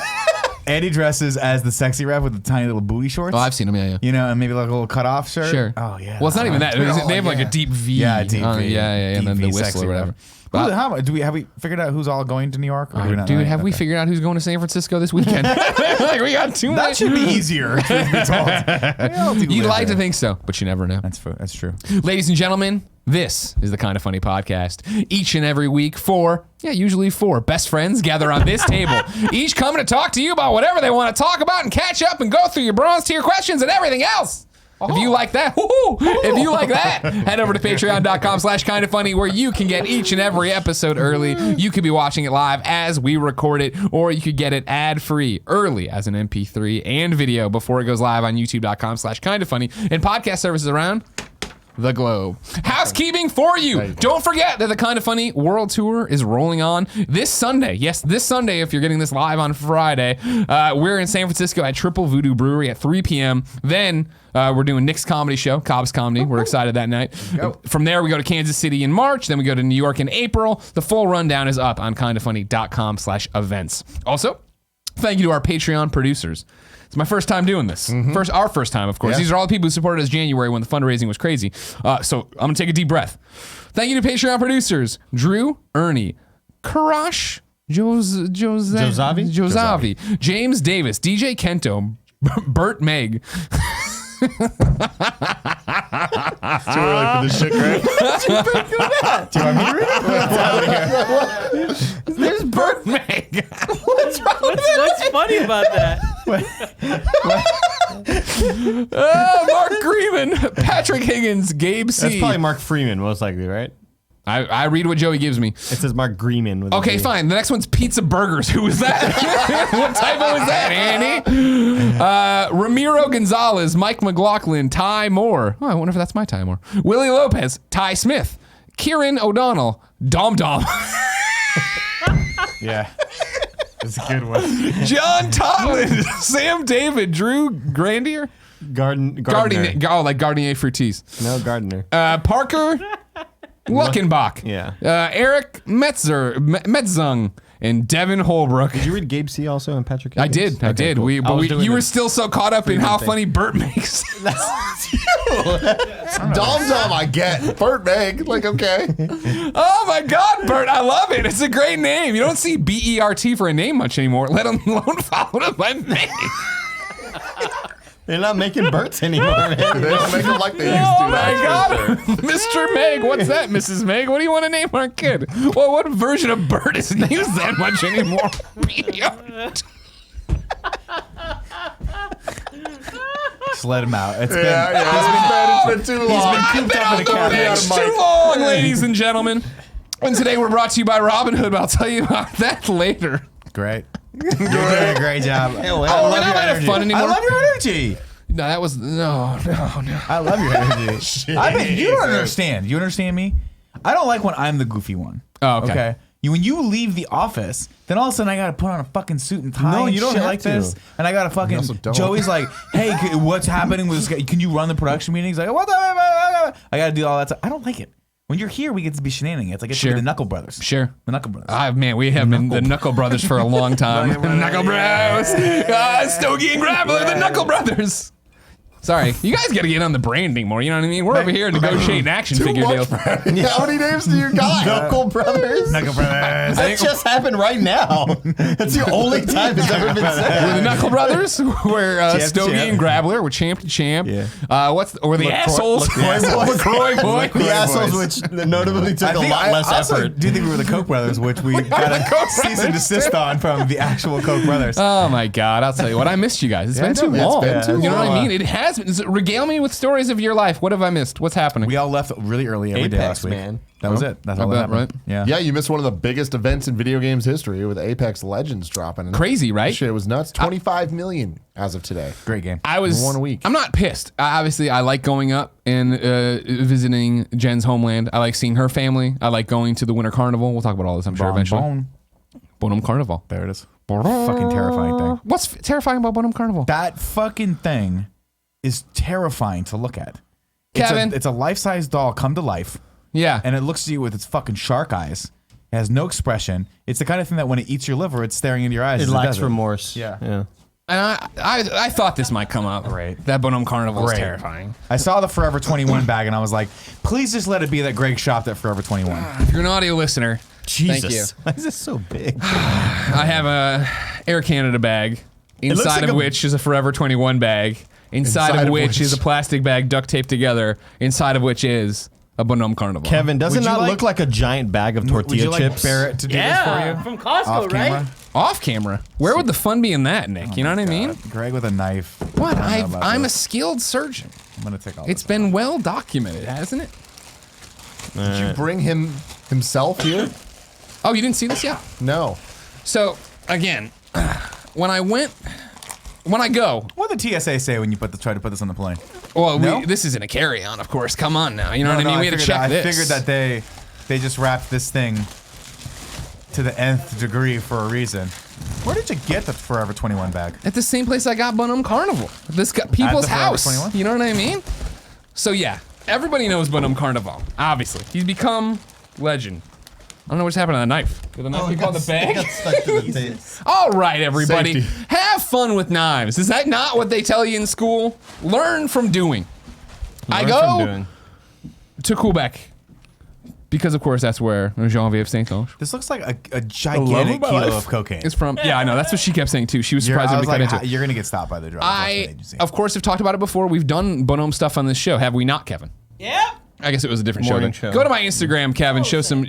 Andy dresses as the sexy ref with the tiny little booty shorts. Oh, I've seen them. Yeah, yeah. You know, and maybe like a little cutoff shirt. Sure. Oh yeah. Well, it's not even that. They have like a deep V. Yeah, deep V. Yeah, and then the Deep V, whistle sexy or whatever. ref. But- Have we figured out who's all going to New York? Or do we not Dude, know? have we Okay. figured out who's going to San Francisco this weekend? Like we got too That much. should be easier. Truth be told. You'd like to think so, but you never know. That's true. Ladies and gentlemen, this is the Kind of Funny podcast. Each and every week, usually four best friends gather on this table, each coming to talk to you about whatever they want to talk about and catch up and go through your bronze tier questions and everything else. If you like that, head over to patreon.com/kindafunny where you can get each and every episode early. You could be watching it live as we record it, or you could get it ad-free early as an MP3 and video before it goes live on youtube.com/kindafunny and podcast services around the globe. Housekeeping for you. Don't forget that the Kind of Funny World Tour is rolling on this Sunday. Yes, this Sunday, if you're getting this live on Friday. We're in San Francisco at Triple Voodoo Brewery at 3 p.m. Then we're doing Nick's comedy show, Cobb's Comedy. We're excited that night. From there, we go to Kansas City in March. Then we go to New York in April. The full rundown is up on kindafunny.com/events. Also, thank you to our Patreon producers. It's my first time doing this. Our first time, of course. Yeah. These are all the people who supported us January when the fundraising was crazy. So I'm going to take a deep breath. Thank you to Patreon producers, Drew, Ernie, Karash, Josavi, James Davis, DJ Kento, Bert Meg. Too early for this shit, Greg. There's Bert Meg. What's funny about that? Mark Greeman, Patrick Higgins, Gabe C. That's probably Mark Freeman, most likely, right? I read what Joey gives me. It says Mark Greeman. With a Okay, G. fine. The next one's Pizza Burgers. Who was that? What typo was that, Andy? Ramiro Gonzalez, Mike McLaughlin, Ty Moore. Oh, I wonder if that's my Ty Moore. Willie Lopez, Ty Smith, Kieran O'Donnell, Dom Dom. Yeah. It's a good one. John Totland, Sam David, Drew Grandier. Gardner. Oh, like Gardenier Fruities. No, Gardner. Parker Luckenbach. Yeah. Eric Metzung and Devin Holbrook. Did you read Gabe C. also and Patrick? I Higgins? did. I Okay, did. cool. You were still so caught up in how thing. funny Bert makes. Dom, I get. Bert Meg, like, okay. Oh my God, Bert! I love it. It's a great name. You don't see BERT for a name much anymore. Let alone followed up by Meg. They're not making Berts anymore, man. They don't make them like they used to. Oh my that's for God, Mr. Meg. What's that, Mrs. Meg? What do you want to name our kid? Well, what version of Bert isn't used that much anymore? BERT. Just let him out. It's sure. Yeah, it's been too long. I've been on the bench too long, ladies and gentlemen. And today we're brought to you by Robinhood. I'll tell you about that later. great. You're doing a great job. we're not having fun anymore. I love your energy. No, that was no. I love your energy. You don't understand. You understand me? I don't like when I'm the goofy one. Oh, okay. When you leave the office, then all of a sudden I gotta put on a fucking suit and tie. No, and you don't shit have like to. this, and I gotta fucking. also don't. Joey's like, "Hey, what's happening with this guy? Can you run the production meetings?" Like, what the? I gotta do all that stuff. I don't like it. When you're here, we get to be shenanigans. It's like it's Sure. the Knuckle Brothers. Sure. The Knuckle Brothers. Man, we have been the Knuckle Brothers for a long time. Knuckle Bros. Stogie and Grappler, the Knuckle Brothers. Sorry, you guys got to get on the branding more. You know what I mean? We're over here negotiating action figure deals. How many names do you got? Knuckle Brothers. Knuckle Brothers. That just happened right now. That's the only time it's ever been We're said. the Knuckle Brothers. We're Champ to Stogie champ. and Grappler. We're champ to champ. Yeah. We're the assholes. LaCroix boy. The assholes, which notably took a lot less I also effort. do think we were the Koch brothers, which we got a cease and desist on from the actual Koch brothers. Oh my God! I'll tell you what. I missed you guys. It's been too it's long. been too You know what I long. mean? It has been. Regale me with stories of your life. What have I missed? What's happening? We all left really early every day Apex, last week. man. That was it. That's all I that bet, happened. right? Yeah, you missed one of the biggest events in video games history with Apex Legends dropping. Crazy, right? Shit, it was nuts. 25 million as of today. Great game. I was One week. I'm not pissed. Obviously, I like going up and visiting Jen's homeland. I like seeing her family. I like going to the Winter Carnival. We'll talk about all this, I'm sure, eventually. Bonhomme Carnaval. There it is. Fucking terrifying thing. What's terrifying about Bonhomme Carnival? That fucking thing is terrifying to look at. Kevin. It's a life-size doll come to life, Yeah. and it looks at you with its fucking shark eyes. It has no expression. It's the kind of thing that when it eats your liver, it's staring into your eyes. It as lacks does it. remorse. Yeah. And I thought this might come up. Right. That Bonhomme Carnival is Right. terrifying. I saw the Forever 21 bag, and I was like, please just let it be that Greg shopped at Forever 21. If you're an audio listener, Jesus. thank you. Why is this so big? I have a Air Canada bag, looks inside like of a- which is a Forever 21 bag, inside of which is a plastic bag duct taped together, inside of which is a Bonhomme Carnival. Kevin, does Would it you not like- look like a giant bag of Would tortilla you like chips? Barrett to do this for you? from Costco, Off camera? Off camera. Where would the fun be in that, Nick? You know what I mean? Greg with a knife. What? I don't know about I'm a this. skilled surgeon. I'm gonna take all It's this. been well documented, hasn't it? Did you bring himself here? Oh, you didn't see this yet? No. So, again, when I go, What did the TSA say when you try to put this on the plane? well, No? this isn't a carry-on, of course. Come on now. You know what I No, mean? We had to check I this. figured that they just wrapped this thing to the nth degree for a reason. Where did you get the Forever 21 bag? At the same place I got Bonhomme Carnival. This got people's the Forever house. 21? You know what I mean? So yeah, everybody knows Bonhomme Carnaval. Obviously, he's become legend. I don't know what's happened to the knife. Did the knife become the bag? All right, everybody, Safety. have fun with knives. Is that not what they tell you in school? Learn from doing. I go to Quebec because, of course, that's where Geneviève Saint-Onge This looks like a gigantic kilo of cocaine. is from. Yeah, I know. That's what she kept saying too. She was surprised that we cut into it. You're gonna get stopped by the drug enforcement I, agency. of course, have talked about it before. We've done Bonhomme stuff on this show, have we not, Kevin? Yep. I guess it was a different Morning show. show. Go to my Instagram, Kevin. Show some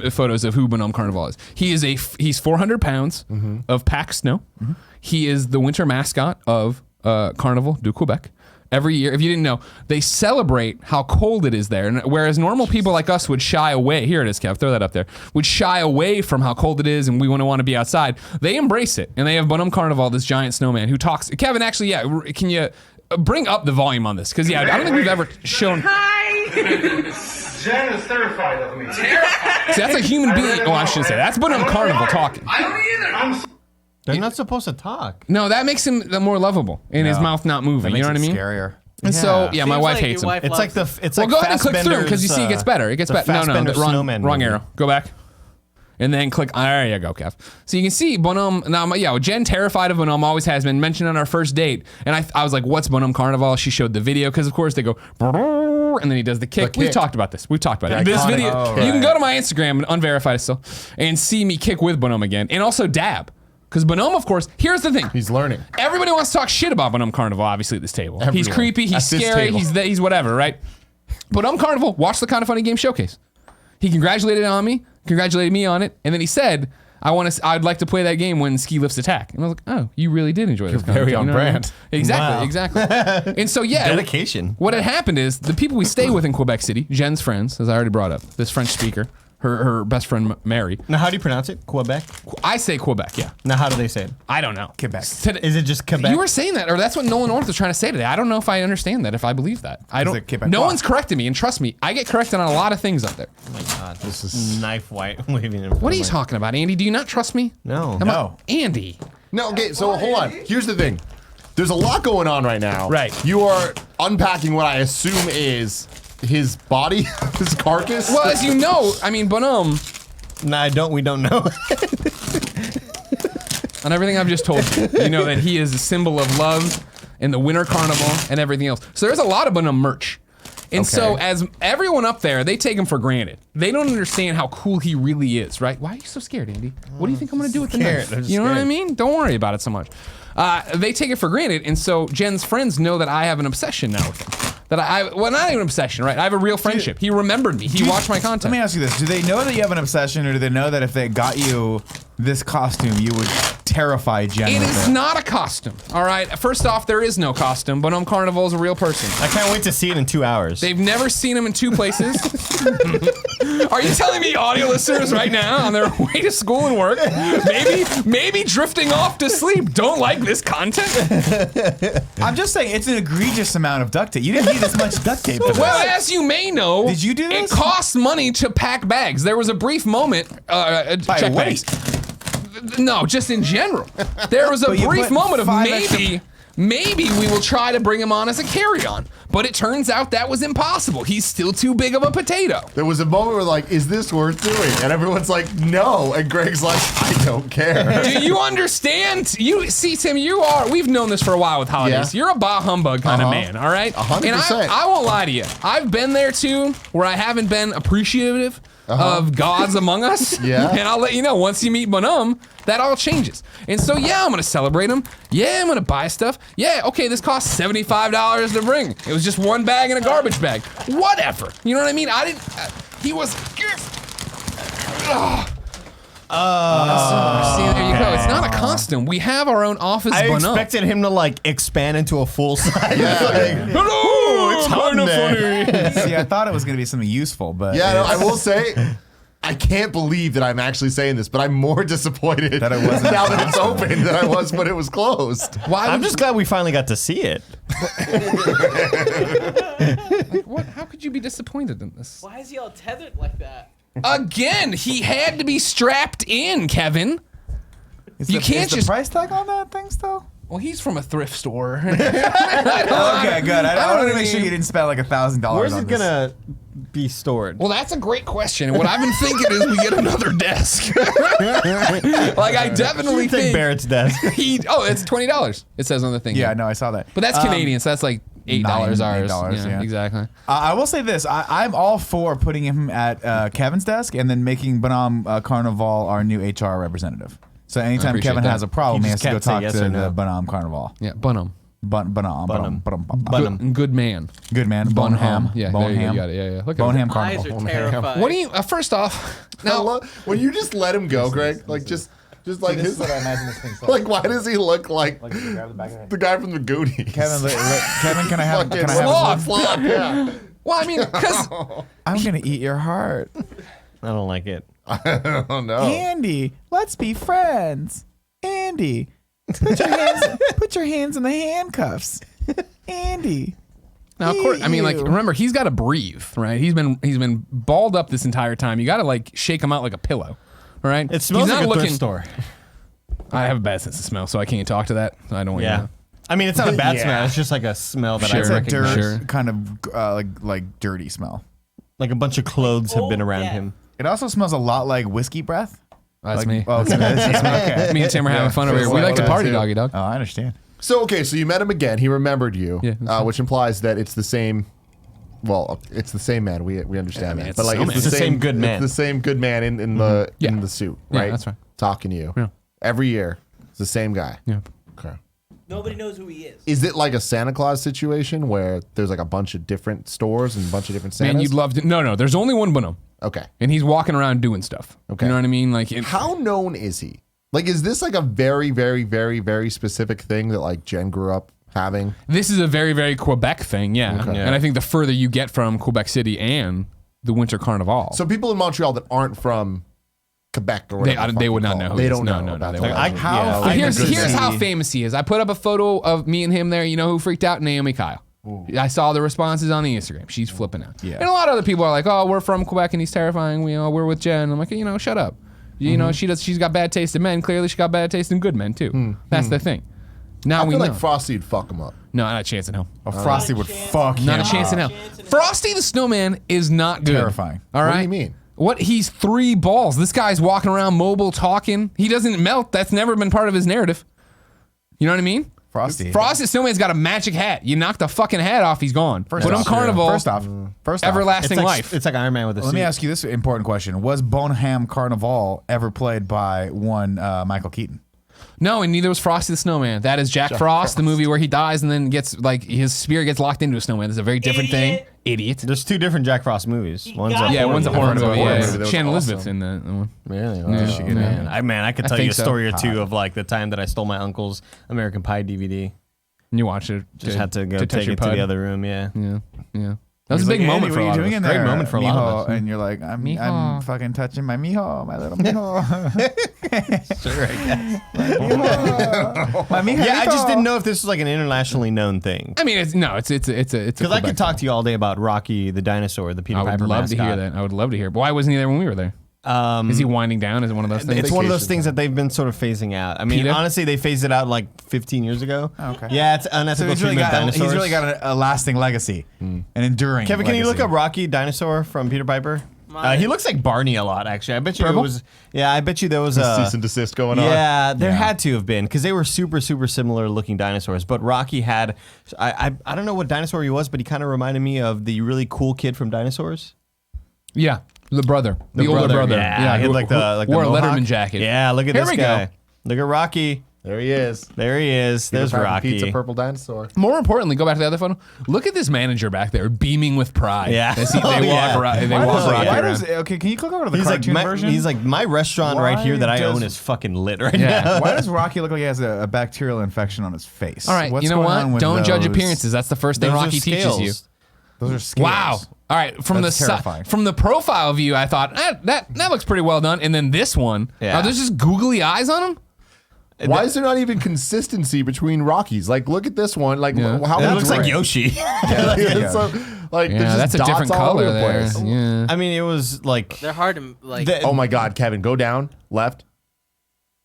photos of who Bonhomme Carnaval is. He's 400 pounds of packed snow. He is the winter mascot of Carnival du Quebec. every year. If you didn't know, they celebrate how cold it is there. And whereas normal people like us would shy away, here it is, Kev, throw that up there, would shy away from how cold it is and we want to be outside. They embrace it. And they have Bonhomme Carnaval, this giant snowman who talks. Kevin, actually, can you bring up the volume on this? Because, I don't think we've ever shown. Jen is terrified of me. See, that's a human being. Oh, I shouldn't say that. That's Bonhomme Carnaval talking. I don't either. They're not supposed to talk. No, that makes him more lovable and his mouth not moving. You know what I mean? Scarier. And so, my Seems wife like hates your him. wife It's loves like it. it's Well, like go ahead and click through him because you see it gets better. It gets better. No, Snowman wrong movie. arrow. Go back. And then click. There you go, Kev. So you can see Bonhomme. Now, Jen, terrified of Bonhomme, always has been mentioned on our first date. And I was like, what's Bonhomme Carnaval? She showed the video because, of course, they go, and then he does the kick. We've talked about this. We've talked about it. This iconic. video, Oh, you can go to my Instagram, unverified still, and see me kick with Bonhomme again. And also dab. Because Bonhomme, of course, here's the thing. He's learning. Everybody wants to talk shit about Bonhomme Carnaval, obviously, at this table. He's Everyone. creepy, he's At this scary, table. he's whatever, right? Bonhomme Carnaval, watch the Kind of Funny Game showcase. He congratulated me on it, and then he said, I'd like to play that game when ski lifts attack. And I was like, oh, you really did enjoy this. very on brand. Exactly. And so, Dedication. what had happened is the people we stay with in Quebec City, Jen's friends, as I already brought up, this French speaker, her best friend Mary. Now, how do you pronounce it? Quebec? I say Quebec, yeah. Now, how do they say it? I don't know. Quebec. Is it just Quebec? You were saying that, or that's what Nolan North was trying to say today. I don't know if I understand that, if I believe that. I don't. it Quebec? No one's correcting me, and trust me, I get corrected on a lot of things up there. Oh my God, this is knife white waving in front What are of you my- talking about, Andy? Do you not trust me? No. No. Andy. No, okay, so hold on. Here's the thing. There's a lot going on right now. Right. You are unpacking what I assume is his body, his carcass. Well, as you know, Bonhomme, No, we don't know. on everything I've just told you, you know that he is a symbol of love and the winter carnival and everything else. So there's a lot of Bonhomme merch. And so as everyone up there, they take him for granted. They don't understand how cool he really is, right? Why are you so scared, Andy? What do you think I'm going to do with the scared. knife? I'm just You know what I scared. mean? Don't worry about it so much. They take it for granted, and so Jen's friends know that I have an obsession now with him. Well, not even an obsession, right? I have a real friendship. He remembered me. He watched my content. Let me ask you this. Do they know that you have an obsession, or do they know that if they got you this costume, you would terrify Jen It with is not a costume, all right? First off, there is no costume. Bonhomme Carnaval is a real person. I can't wait to see it in 2 hours. They've never seen him in two places. Are you telling me audio listeners right now on their way to school and work, maybe drifting off to sleep, don't like this content? I'm just saying, it's an egregious amount of duct tape. You didn't need this much duct tape for this. Well, as you may know, Did you do this? It costs money to pack bags. There was a brief moment. Check weight. bags. No, just in general. There was a But you brief put moment of 5 maybe we will try to bring him on as a carry-on. But it turns out that was impossible. He's still too big of a potato. There was a moment where like, is this worth doing? And everyone's like, no. And Greg's like, I don't care. Do you understand? You see, Tim, we've known this for a while with holidays. Yeah. You're a bah humbug kind of man, all right? 100%. And I won't lie to you. I've been there too, where I haven't been appreciative of gods among us. Yeah. And I'll let you know, once you meet Bonhomme, that all changes. And so, yeah, I'm going to celebrate him. Yeah, I'm going to buy stuff. Yeah, okay, this costs $75 to bring. It was just one bag in a garbage bag. Whatever. You know what I mean? He was... See, there you go. It's not a costume. We have our own office I Bonhomme. expected him to like expand into a full size. Hello, it's hot in there. See, I thought it was going to be something useful, but Yeah, no, it's- I will say, I can't believe that I'm actually saying this, but I'm more disappointed That it wasn't now that it's open than I was when it was closed. Why I'm would just glad we finally got to see it. what? How could you be disappointed in this? Why is he all tethered like that? Again, he had to be strapped in, Kevin. You can't is the just. price tag on that thing still? Well, he's from a thrift store. Okay, good. I want to make sure mean- you didn't spend like $1,000 Where's on it this. gonna be stored? Well, that's a great question. What I've been thinking is we get another desk. Like I definitely Take think Barrett's desk. it's $20. It says on the thing. Yeah, no, I saw that. But that's Canadian, so that's like $8 ours. $8, yeah. Exactly. I will say this. I'm all for putting him at Kevin's desk and then making Bonhomme Carnaval our new HR representative. So anytime appreciate Kevin that. has a problem, He he just has to go can't talk say to yes or the no. Bonhomme Carnaval. Yeah, Bonhomme. Bonhomme. Good man. Good man. Bonhomme. Yeah, there you Bonhomme. got it. Yeah. Look at Bonhomme Eyes Carnaval. are terrifying. What do you? First off, Now, when you just let him go, Greg, like just Just like This his. is what I imagine this thing. Like, why does he look like Like you grab the back of the head. the guy from the Goonies? Kevin, can I have? Fucking Can I have? sloth, yeah. Well, I mean, because I'm gonna eat your heart, I don't like it. Oh no. Andy. Let's be friends, Andy. Put your hands in the handcuffs, Andy. now, of course, I mean, like, Ew. remember, he's got to breathe, right? He's been balled up this entire time. You got to like shake him out like a pillow, all right? It smells He's like not a thrift store. I have a bad sense of smell, so I can't talk to that. I don't want you to Yeah. know. I mean, it's not a bad Yeah. smell. It's just like a smell that Sure. I It's a recognize. dirt Sure. kind of like dirty smell. Like a bunch of clothes have been around Yeah. him. It also smells a lot like whiskey breath. That's Like- me. Oh, it's okay. Me and Tim are having fun over here. We like to party, doggy dog. Oh, I understand. So okay, so you met him again. He remembered you, Yeah, that's which implies that it's the same. Well, it's the same man. We understand that, it's but like so it's man. the same good man. It's the same good man in the Yeah. in the suit, Yeah, right? that's right. Talking to you Yeah. every year. It's the same guy. Yeah. Okay. Nobody knows who he is. Is it like a Santa Claus situation where there's like a bunch of different stores and a bunch of different Santas? Man, you'd love to. No, there's only one Bonhomme, Okay. and he's walking around doing stuff. Okay. You know what I mean? Like, How known is he? Like, is this like a very, very, very, very specific thing that like Jen grew up having? this is a very, very Quebec thing, yeah. Okay. And I think the further you get from Quebec City and the Winter Carnival, So people in Montreal that aren't from Quebec or whatever they would not know. who They he is. don't No, know. no, about they that. wouldn't. I- How? yeah, But I here's agree. how famous he is. I put up a photo of me and him there. You know who freaked out? Naomi Kyle. I saw the responses on the Instagram. She's flipping out. Yeah. And a lot of other people are like, "Oh, we're from Quebec and he's terrifying. We're with Jen." I'm like, shut up. You know, she's got bad taste in men. Clearly, she got bad taste in good men too. That's the thing. Now I we feel know. like Frosty would fuck him up. No, not a chance in hell. A Frosty would fuck Not him a chance in up. hell. Frosty the Snowman is not good. Terrifying. All What right. do you mean? What? He's 3 balls. This guy's walking around mobile, talking. He doesn't melt. That's never been part of his narrative. You know what I mean? Frosty. Frosty the Snowman's got a magic hat. You knock the fucking hat off, he's gone. First Put him off, Carnival. First off, everlasting life. It's like Iron Man with a Let suit. me ask you this important question: was Bonhomme Carnaval ever played by one Michael Keaton? No, and neither was Frosty the Snowman. That is Jack Frost, the movie where he dies and then gets like his spirit gets locked into a snowman. That's a very different thing. Idiot. There's 2 different Jack Frost movies. One's got a it. Yeah, one's a horror One's a movie. horror Yeah, movie. That was Shannon awesome. Elizabeth's in that one. Really? Yeah. Man, I could tell you think a so. story or two of like the time that I stole my uncle's American Pie DVD. And you watched it. Just had to go touch take your it to pud. the other room. Yeah. Yeah. That was a big moment for a what lot are of you doing us. in Great there? moment for a lot of mijo? us. And you're like, I'm Mijo. fucking touching my mijo, my little mijo. Sure, I guess. My mijo. Yeah, I just didn't know if this was like an internationally known thing. I mean, it's a Because I could talk to you all day about Rocky the dinosaur, the Peter I would Piper love mascot. to hear that. I would love to hear. But why wasn't he there when we were there? Is he winding down? Is it one of those things? It's one of those Vacation things that they've been sort of phasing out. I mean, PETA? honestly, they phased it out like 15 years ago. Okay. Yeah, it's So unethical he's really treatment got of dinosaurs. he's really got a lasting legacy, an enduring. Kevin, can you look legacy. up Rocky Dinosaur from Peter Piper? He looks like Barney a lot, actually. I bet you Purple? it was. Yeah, I bet you there was a Cease and desist going on. Yeah, there had to have been because they were super, super similar looking dinosaurs. But Rocky had, I don't know what dinosaur he was, but he kind of reminded me of the really cool kid from Dinosaurs. Yeah, the brother, the older brother. Yeah, he had who- like the who wore a mohawk. Letterman jacket. Yeah, look at Here this we guy. go. Look at Rocky. There he is. There he is. There's Peter Piper, Rocky. Pizza purple dinosaur. More importantly, go back to the other photo. Look at this manager back there, beaming with pride. Yeah. As they Oh, walk yeah. around. They Why walk does, Rocky why around. does, okay, can you click over to the He's like, cartoon version? he's like, my restaurant right here that I Why own does- is fucking lit right Yeah. now. Why does Rocky look like he has a bacterial infection on his face? All right, What's you know going on what? with Don't judge those- appearances. That's the first thing Those are Rocky teaches scales. you. Those are scales. Wow. All right, from That's the terrifying. from the profile view, I thought that looks pretty well done. And then this one, Yeah. there's just googly eyes on him. Why is there not even consistency between Rockies? Like, look at this one. Like, Yeah. how It much looks like red? Yoshi. It's so- like, Yeah, there's just that's a dots different all over color the there. place. Yeah. I mean, it was like. They're hard to like. the- Oh my God, Kevin, go down, left,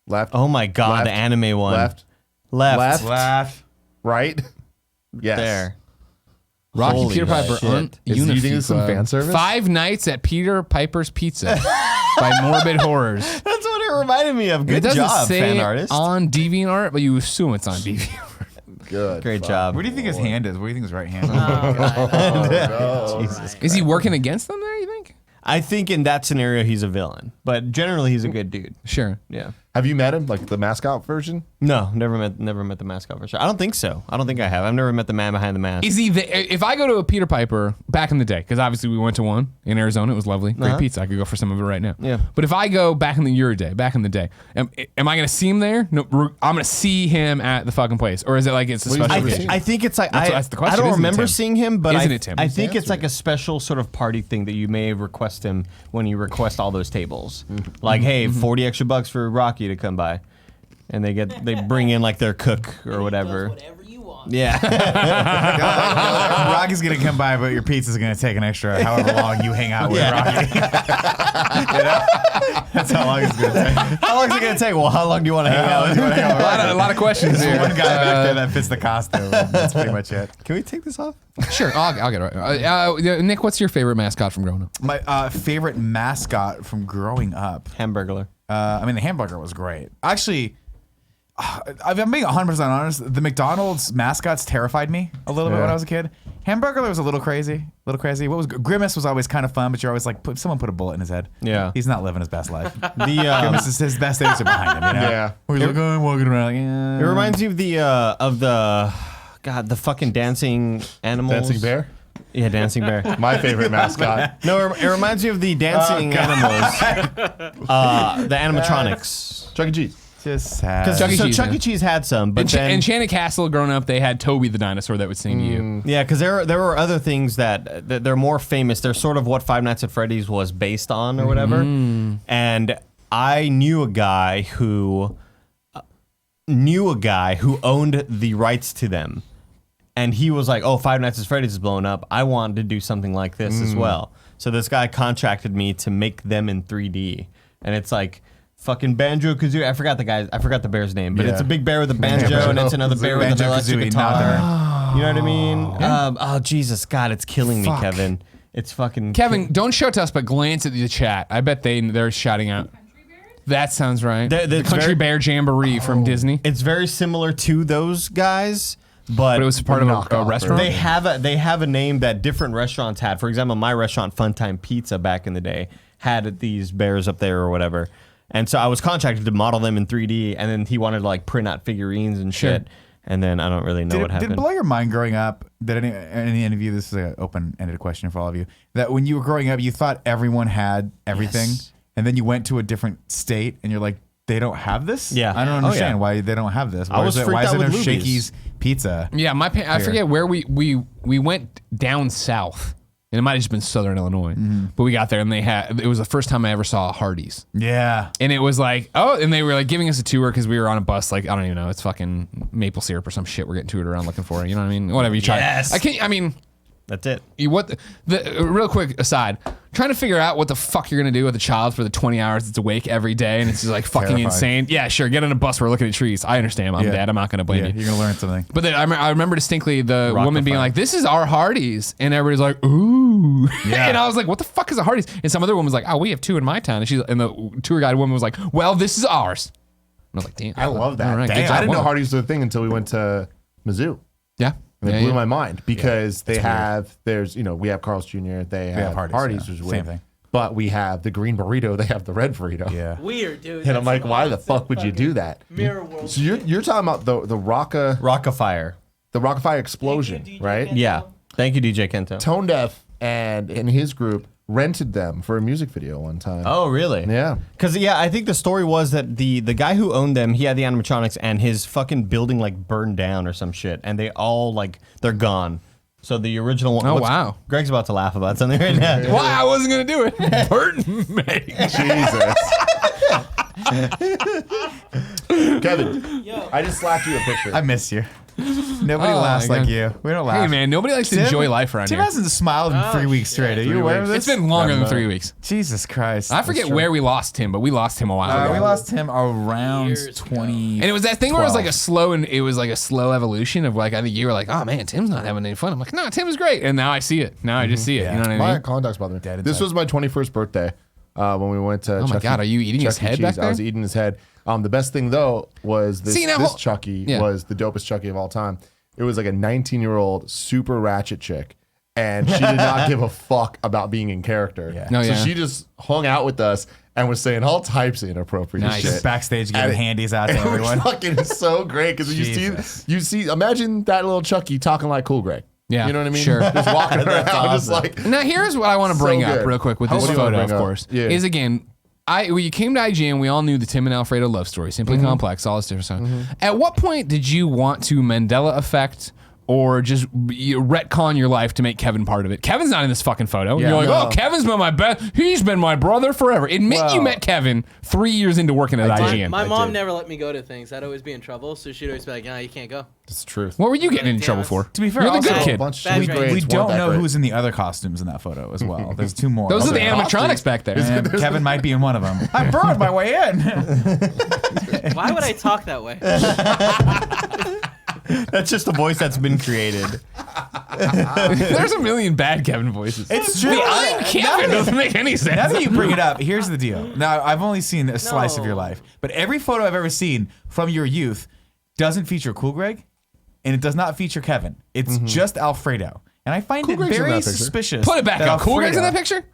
left, oh my god, Left. the anime one. left, Left. left, right. Yes. There. Rocky Holy Peter Piper shit. on Is- you think this is some Unifi fan service? 5 Nights at Peter Piper's Pizza by Morbid Horrors. That's what it reminded me of. It Good doesn't job, say fan artist. on DeviantArt, but you assume it's on DeviantArt. Good. Great fuck. job. Where do you think his hand is? Where do you think his right hand is? Jesus. Is he working against them there, you think? I think in that scenario, he's a villain. But generally, he's a good dude. Sure. Yeah. Have you met him, like the mascot version? No, never met the mascot for sure. I don't think so. I don't think I have. I've never met the man behind the mask. Is he if I go to a Peter Piper back in the day, because obviously we went to one in Arizona, it was lovely, great pizza. I could go for some of it right now. Yeah. But if I go back in the day, am I going to see him there? No, I'm going to see him at the fucking place, or is it like it's a special? I think it's like That's the question, I don't isn't it, remember Tim? seeing him, but Isn't it, Tim? I think it's like a special sort of party thing that you may request him when you request all those tables. Like, hey, $40 for Rocky to come by. And they bring in like their cook or whatever. Whatever you want. Yeah. Rocky's gonna come by, but your pizza's gonna take an extra however long you hang out with Rocky. You know? That's how long it's gonna take. How long is it gonna take? Well, how long do you want to hang out? a lot of questions There's here. one guy back there that fits the costume. That's pretty much it. Can we take this off? Sure, I'll get it right. Nick, what's your favorite mascot from growing up? My favorite mascot from growing up. Hamburglar. I mean, the hamburger was great. Actually, if I'm being 100% honest, the McDonald's mascots terrified me a little bit when I was a kid. Hamburglar was a little crazy. What was Grimace was always kind of fun, but you're always like, someone put a bullet in his head. Yeah. He's not living his best life. The Grimace is his best days are behind him. You know? Yeah. We're walking around like, yeah. it reminds you of the fucking dancing animals. Dancing bear? Yeah, dancing bear. My favorite mascot. No, it reminds you of the dancing animals. The animatronics. Chuck E. Cheese. Just sad. Chuck E. So Cheese, Chuck yeah. E. Cheese had some, but then Enchanted Castle, growing up, they had Toby the dinosaur that would sing to you. yeah, because there were other things that they're more famous. They're sort of what Five Nights at Freddy's was based on or whatever. And I knew a guy who owned the rights to them, and he was like, "Oh, Five Nights at Freddy's is blowing up. I wanted to do something like this as well." So this guy contracted me to make them in 3D, and it's like. Fucking Banjo-Kazooie. I forgot the bear's name, but it's a big bear with a banjo, and it's another bear with an electric Banjo-Kazooie, guitar. You know what I mean? Oh, Jesus, God, it's killing me, Kevin. It's fucking... Kevin, don't show it to us, but glance at the chat. I bet they're shouting out. That sounds right. The Country Bear Jamboree from Disney. It's very similar to those guys, but it was part of a restaurant? They have a name that different restaurants had. For example, my restaurant, Funtime Pizza, back in the day, had these bears up there or whatever. And so I was contracted to model them in 3D, and then he wanted to like print out figurines and shit. And then I don't really know what happened. Did it blow your mind growing up that any of you, this is an open-ended question for all of you, that when you were growing up, you thought everyone had everything, and then you went to a different state, and you're like, they don't have this? Yeah. I don't understand why they don't have this. I was freaked why is out there with no movies. Shakey's Pizza? Yeah, I forget where we went down south. And it might have just been Southern Illinois. But we got there and it was the first time I ever saw Hardee's. Yeah. And it was like, and they were like giving us a tour because we were on a bus, like, I don't even know, it's fucking maple syrup or some shit we're getting toured around looking for. You know what I mean? Whatever you try. Yes. That's it. Real quick aside, trying to figure out what the fuck you're gonna do with a child for the 20 hours it's awake every day and it's just like fucking insane. Yeah, sure, get on a bus, we're looking at trees. I understand, I'm dad, I'm not gonna blame you. You're going to learn something. But then I remember distinctly the woman being like, "This is our Hardee's," and everybody's like, "Ooh," and I was like, "What the fuck is a Hardee's?" And some other woman was like, "Oh, we have two in my town," and the tour guide woman was like, "Well, this is ours." And I was like, "Damn, I love that. All right, good Damn, job, I didn't know woman. Hardee's was a thing until we went to Mizzou. Yeah, And it yeah, blew yeah. my mind because we have Carl's Jr., they have Hardee's, which is same weird. thing. But we have the green burrito, they have the red burrito. Yeah. Weird, dude. And I'm like, why the fuck would you do that? Mirror world. So you're talking about the Rockafire. the Rockafire explosion, Thank you, DJ right? Kento. Yeah. Thank you, DJ Kento. Tone Deaf and his group rented them for a music video one time. Oh, really? Yeah. Because, I think the story was that the guy who owned them, he had the animatronics, and his fucking building, like, burned down or some shit, and they all, like, they're gone. So the original one... Oh, wow. Greg's about to laugh about something right now. Why I wasn't gonna do it? Burton May. Jesus. Kevin, Yo. I just slapped you a picture. I miss you. Nobody Oh, laughs my like God. you. We don't laugh. Hey man, nobody likes to enjoy life around Tim here. hasn't smiled in 3 weeks straight. Are you aware of this? It's been longer than 3 weeks. Jesus Christ. I forget where we lost Tim, but we lost him a while ago. We lost him around Years ago. 20. And it was that thing where it was like a slow evolution of like, I think you were like, oh man, Tim's not having any fun. I'm like, no, Tim is great. And now I see it. Now I just see it. You know what I My mean? contacts bother me. Dead This inside. was my 21st birthday when we went to Oh my Chuck God, are you eating his Chuck E. head back Cheese. I was there? eating his head. The best thing though was this, See, now this hold- Chucky Yeah. was the dopest Chucky of all time. It was like a 19-year-old super ratchet chick, and she did not give a fuck about being in character. Yeah. No, so yeah. she just hung out with us and was saying all types of inappropriate Nice. shit. Just backstage giving And handies out to It was everyone. fucking so great because you see, imagine that little Chucky talking like Cool Greg. Yeah, You know what I mean? sure. Just walking around, just like. Now here's what I want to So bring up good. real quick with What this do you wanna photo, of bring up? course, Yeah. is again, when you came to IGN, we all knew the Tim and Alfredo love story, simply complex, all this different stuff. At what point did you want to Mandela effect or just retcon your life to make Kevin part of it? Kevin's not in this fucking photo. Yeah. You're like, No. oh, Kevin's been my best. He's been my brother forever. Admit you Well- met Kevin 3 years into working at IGN. My I mom did. never let me go to things. I'd always be in trouble, so she'd always be like, "Nah, you can't go." It's the truth. What were you getting into Damn, trouble it's- for? To be fair, you're the also, good A kid. bunch Bad of grades. grades We weren't don't that know great. who's in the other costumes in that photo as well. There's two more. Those are the Okay. animatronics back there. And Kevin might be in one of them. I burned my way in. Why would I talk that way? That's just a voice that's been created. There's a million bad Kevin voices. It's true. The I'm Kevin doesn't make any sense. Now that you bring it up, here's the deal. Now, I've only seen a slice of your No. life, but every photo I've ever seen from your youth doesn't feature Cool Greg, and it does not feature Kevin. It's just Alfredo. And I find Cool it Greg's in very that picture. suspicious. Put it back that up. Cool Greg's in that Alfredo- picture?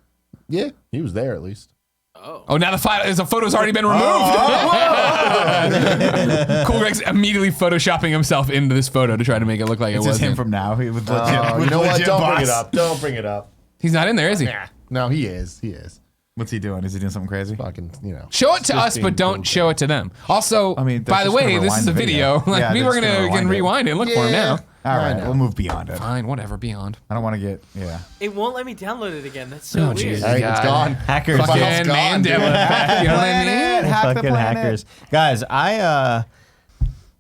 Yeah, he was there at least. Oh, now the photo's already been removed. Cool Greg's immediately photoshopping himself into this photo to try to make it look like It's it just was him him. from now. He would You know what? Don't bring it up. Don't bring it up. He's not in there, is he? No, he is. He is. What's he doing? Is he doing something crazy? Fucking, Show it to Just us, being but don't cool. show it to them. Also, I mean, by the way, this is a video. Like, Yeah, we they're were just gonna gonna rewind it. rewind it and look for him now. All right, know. we'll move beyond it. Fine, whatever. Beyond. I don't want to get, yeah. It won't let me download it again. That's so Oh, weird. Jesus. Hey, it's God. gone. Hackers. Fucking file's gone, dude. Mandela effect. You know what I mean? Hack the Fucking planet. hackers. Guys,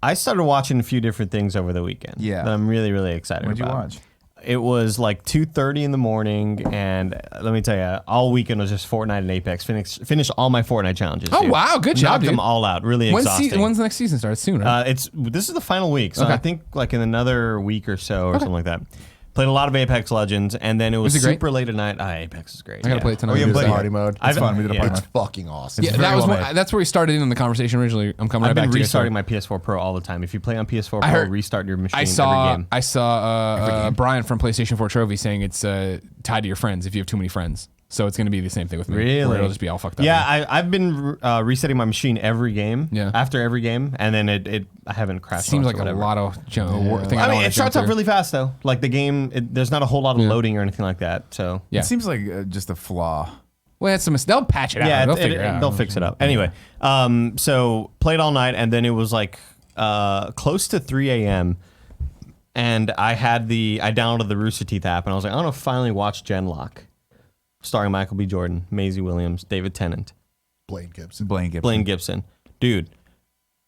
I started watching a few different things over the weekend. Yeah. That I'm really, really excited What'd you about. watch? It was like 2:30 in the morning, and let me tell you, all weekend was just Fortnite and Apex. Finish all my Fortnite challenges. Oh, dude. wow, good job, Knocked them dude. all out. Really exhausting. When's the next season start? Soon, right? This is the final week, so Okay. I think like in another week or so or something like that. Played a lot of Apex Legends, and then it was Was it great? super late at night. Apex is great. I gotta yeah. play it tonight. Oh, yeah, It's but the party mode. It's fun. We did a yeah. party It's mode. fucking awesome. Yeah, very that was well one, made. that's where we started in the conversation originally. I'm coming I've right been back to you. restarting my PS4 Pro all the time. If you play on PS4 I Pro, heard- restart your machine I saw every game. I saw Brian from PlayStation 4 Trophy saying it's tied to your friends if you have too many friends. So it's going to be the same thing with me. Really? Where it'll just be all fucked up. Yeah, I've been resetting my machine every game. Yeah. After every game, and then I haven't crashed. Seems once like or a whatever. lot of thing. I don't mean, wanna it starts jump off through. really fast though. Like the game, there's not a whole lot of loading or anything like that. So Yeah. It seems like just a flaw. Well, that's they'll patch it out. yeah, They'll figure it out. they'll fix it up. Anyway, so played all night, and then it was like close to 3 a.m. And I downloaded the Rooster Teeth app, and I was like, I want to finally watch Genlock, starring Michael B. Jordan, Maisie Williams, David Tennant, Blaine Gibson. Blaine Gibson. Blaine Gibson. Dude,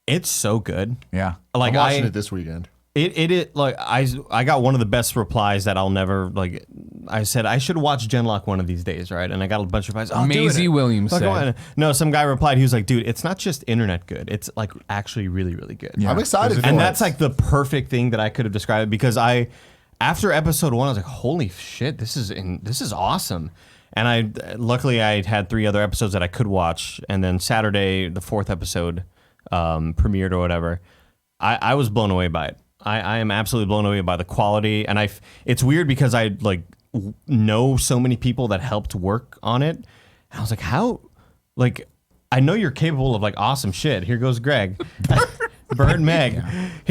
it's so good. Yeah. Like I'm watching it this weekend. It like I got one of the best replies that I'll never like. I said I should watch Genlock one of these days, right? And I got a bunch of replies. Oh, Maisie Williams Like, said. no, some guy replied. He was like, "Dude, it's not just internet good. It's like actually really, really good." Yeah. I'm excited for And it. that's like the perfect thing that I could have described because after episode 1, I was like, "Holy shit, this is awesome." And luckily I had 3 other episodes that I could watch, and then Saturday the 4th episode premiered or whatever. I was blown away by it. I am absolutely blown away by the quality, and it's weird because I like know so many people that helped work on it. And I was like, how? Like, I know you're capable of like awesome shit. Here goes Greg. Bird Meg.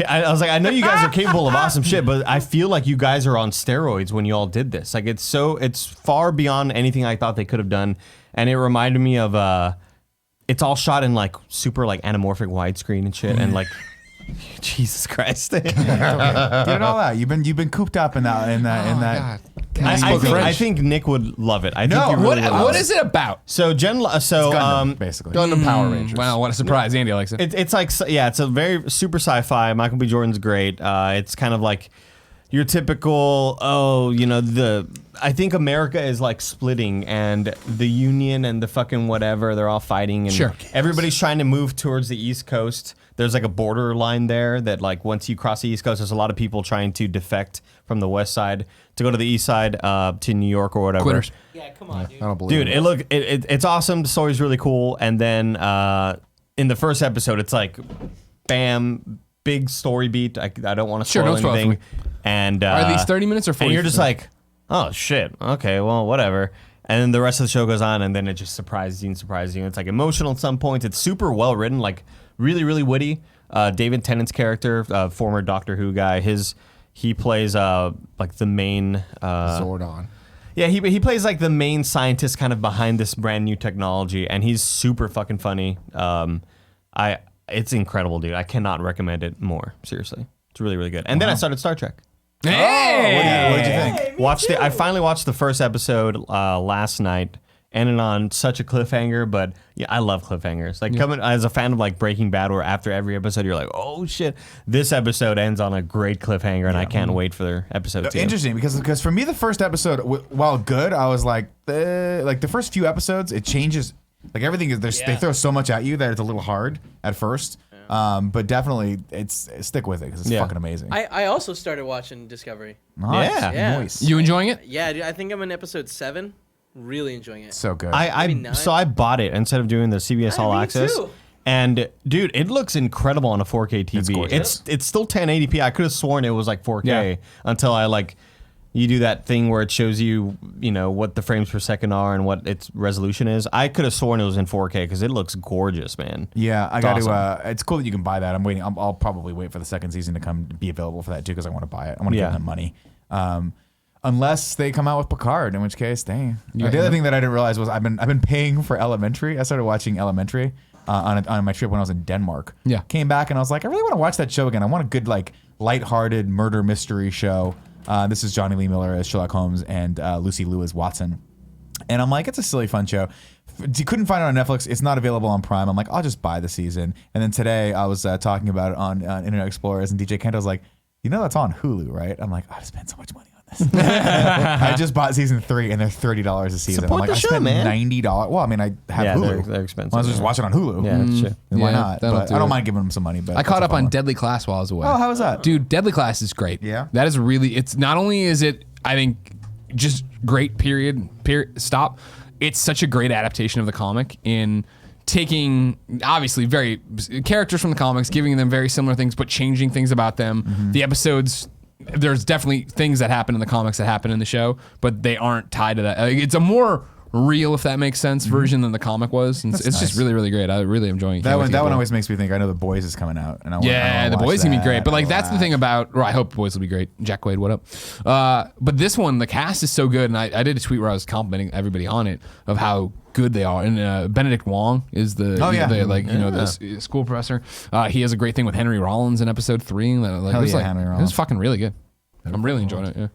I was like, I know you guys are capable of awesome shit, but I feel like you guys are on steroids when you all did this. Like it's far beyond anything I thought they could have done. And it reminded me of it's all shot in like super like anamorphic widescreen and shit. And like Jesus Christ. Get it all out. You've been cooped up in that. I think Nick would love it. I think he really would love What it. is it about? So Gundam, basically. Gundam Power Rangers. Wow, what a surprise. Andy likes it. It's like it's a very super sci-fi. Michael B. Jordan's great. It's kind of like your typical I think America is like splitting, and the Union and the fucking whatever, they're all fighting, and Sure. everybody's trying to move towards the East Coast. There's like a border line there that like once you cross the East Coast, there's a lot of people trying to defect from the West Side to go to the East Side to New York or whatever. Quitters. Yeah, come on, dude. I don't believe Dude, it's awesome. The story's really cool. And then in the first episode, it's like, bam, big story beat. I don't want to Sure, spoil don't spoil it for anything. me. And Are these 30 minutes or 40? and you're just like, oh shit, okay, well, whatever. And then the rest of the show goes on, and then it just surprises you. It's like emotional at some points. It's super well written, like really, really witty. David Tennant's character, former Doctor Who guy, he plays like the main Zordon. Yeah, he plays like the main scientist kind of behind this brand new technology, and he's super fucking funny. It's incredible, dude. I cannot recommend it more. Seriously, it's really, really good. And then I started Star Trek. Hey! What did you think? I finally watched the first episode last night. Ended on such a cliffhanger, but yeah, I love cliffhangers. Like coming as a fan of like Breaking Bad, where after every episode you're like, oh shit, this episode ends on a great cliffhanger, and I can't wait for their episode 2. Interesting, because for me the first episode, while good, I was like the first few episodes, it changes. Like everything is they throw so much at you that it's a little hard at first. But definitely, stick with it because it's fucking amazing. I also started watching Discovery. Nice. Yeah. Nice. You enjoying it? Yeah, dude, I think I'm in episode 7. Really enjoying it. So good. I bought it instead of doing the CBS All me Access. too. And dude, it looks incredible on a 4K TV. gorgeous. It's still 1080p. I could have sworn it was like 4K until you do that thing where it shows you, what the frames per second are and what its resolution is. I could have sworn it was in 4K because it looks gorgeous, man. Yeah, I It's got awesome. to. It's cool that you can buy that. I'm waiting. I'll probably wait for the second season to be available for that too because I want to buy it. I want to give them money. Unless they come out with Picard, in which case, dang. The other thing that I didn't realize was I've been paying for Elementary. I started watching Elementary on my trip when I was in Denmark. Yeah. Came back and I was like, I really want to watch that show again. I want a good lighthearted murder mystery show. This is Johnny Lee Miller as Sherlock Holmes and Lucy Liu as Watson. And I'm like, it's a silly, fun show. You couldn't find it on Netflix. It's not available on Prime. I'm like, I'll just buy the season. And then today I was talking about it on Internet Explorers, and DJ Kento was like, that's on Hulu, right? I'm like, I spent so much money on this. I just bought season 3, and they're $30 a season. Support I'm like, the I show, spent man. $90. Well, I mean, I have Yeah, Hulu. they're expensive, Might as well just yeah. watch it on Hulu. Yeah, that's true. And why Yeah, not? that'll But do I don't it. mind giving them some money. But I caught that's a up fun on one. Deadly Class while I was away. Oh, how was that? Dude, Deadly Class is great. Yeah? That is really, it's not only is it, I think, just great, period, stop. It's such a great adaptation of the comic in taking, obviously, characters from the comics, giving them very similar things, but changing things about them. Mm-hmm. The episodes, there's definitely things that happen in the comics that happen in the show, but they aren't tied to that. It's a more real, if that makes sense, version than the comic was. And it's nice. just really, really great. I really enjoying it. That one Can't wait to always makes me think. I know The Boys is coming out, and I yeah, want The Boys gonna be great. But that's the thing about. about. I hope Boys will be great. Jack Quaid, what up? But this one, the cast is so good, and I did a tweet where I was complimenting everybody on it of how good they are. And Benedict Wong is the the school professor. He has a great thing with Henry Rollins in episode 3. Henry It Rollins. was fucking really good. I'm really enjoying it. Yeah.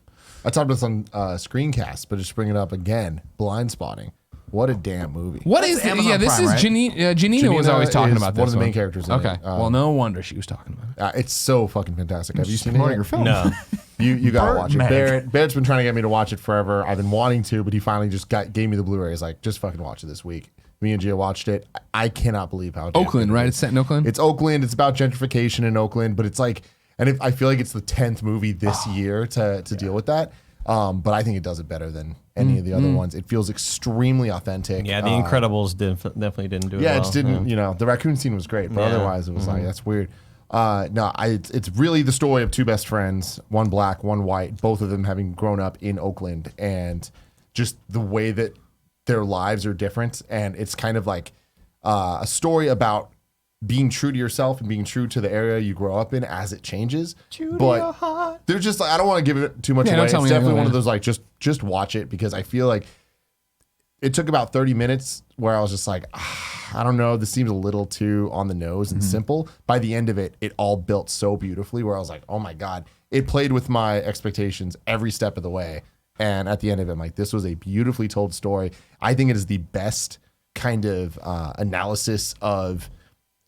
I talked about this on Screencast, but just bring it up again. Blind Spotting. What a damn movie. What is That's Amazon this Prime, is right? Janina was Janina always talking is about this one of the main characters in Okay, it. well, no wonder she was talking about it. It's so fucking fantastic. Have you seen it? Promoting yet? your film. No. You gotta Burt watch it. Meg. Barrett's been trying to get me to watch it forever. I've been wanting to, but he finally just gave me the Blu-ray. He's like, just fucking watch it this week. Me and Gia watched it. I cannot believe how damn Oakland, good it right? is. It's set in Oakland. It's Oakland. It's about gentrification in Oakland, but it's like, I feel like it's the 10th movie this year to deal with that. But I think it does it better than any of the other ones. It feels extremely authentic. Yeah, The Incredibles definitely didn't do it Yeah, well. it just didn't. The raccoon scene was great, but Yeah. otherwise it was like that's weird. It's really the story of two best friends, one black, one white, both of them having grown up in Oakland, and just the way that their lives are different. And it's kind of like a story about being true to yourself and being true to the area you grow up in as it changes. But they're just I don't want to give it too much Yeah, away. don't It's tell me definitely anything, one of man. those like just watch it, because I feel like it took about 30 minutes where I was just like, I don't know, this seems a little too on the nose and simple. By the end of it, it all built so beautifully where I was like, oh my God, it played with my expectations every step of the way. And at the end of it, I'm like, this was a beautifully told story. I think it is the best kind of analysis of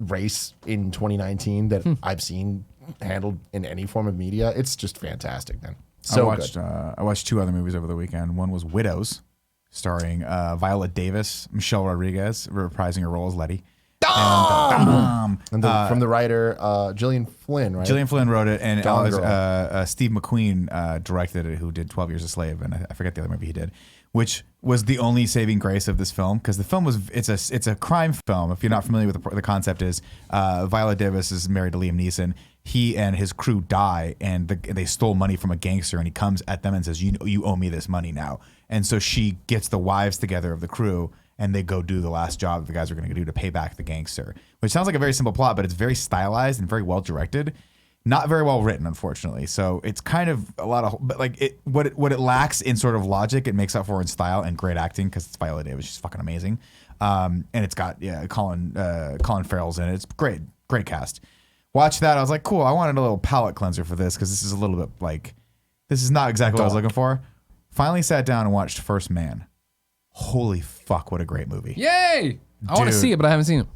race in 2019 that I've seen handled in any form of media. It's just fantastic, man. So good. I watched 2 other movies over the weekend. One was Widows, starring Viola Davis, Michelle Rodriguez reprising her role as Letty. And from the writer Gillian Flynn, right? Gillian Flynn wrote it, and Gone Steve McQueen directed it, who did 12 Years a Slave, and I forget the other movie he did, which was the only saving grace of this film, because the film it's a crime film. If you're not familiar with the concept, is Viola Davis is married to Liam Neeson. he and his crew die, and they stole money from a gangster, and he comes at them and says, you owe me this money now. And so she gets the wives together of the crew, and they go do the last job the guys are going to do to pay back the gangster, which sounds like a very simple plot, but it's very stylized and very well directed. Not very well written, unfortunately. So it's kind of a lot of, but like what it lacks in sort of logic, it makes up for in style and great acting, because it's Viola Davis. She's fucking amazing. And it's got Colin Farrell's in it. It's great cast. Watch that. I was like, cool. I wanted a little palate cleanser for this, because this is a little bit like, this is not exactly what I was looking for. Finally sat down and watched First Man. Holy fuck, what a great movie. Yay! I want to see it, but I haven't seen it.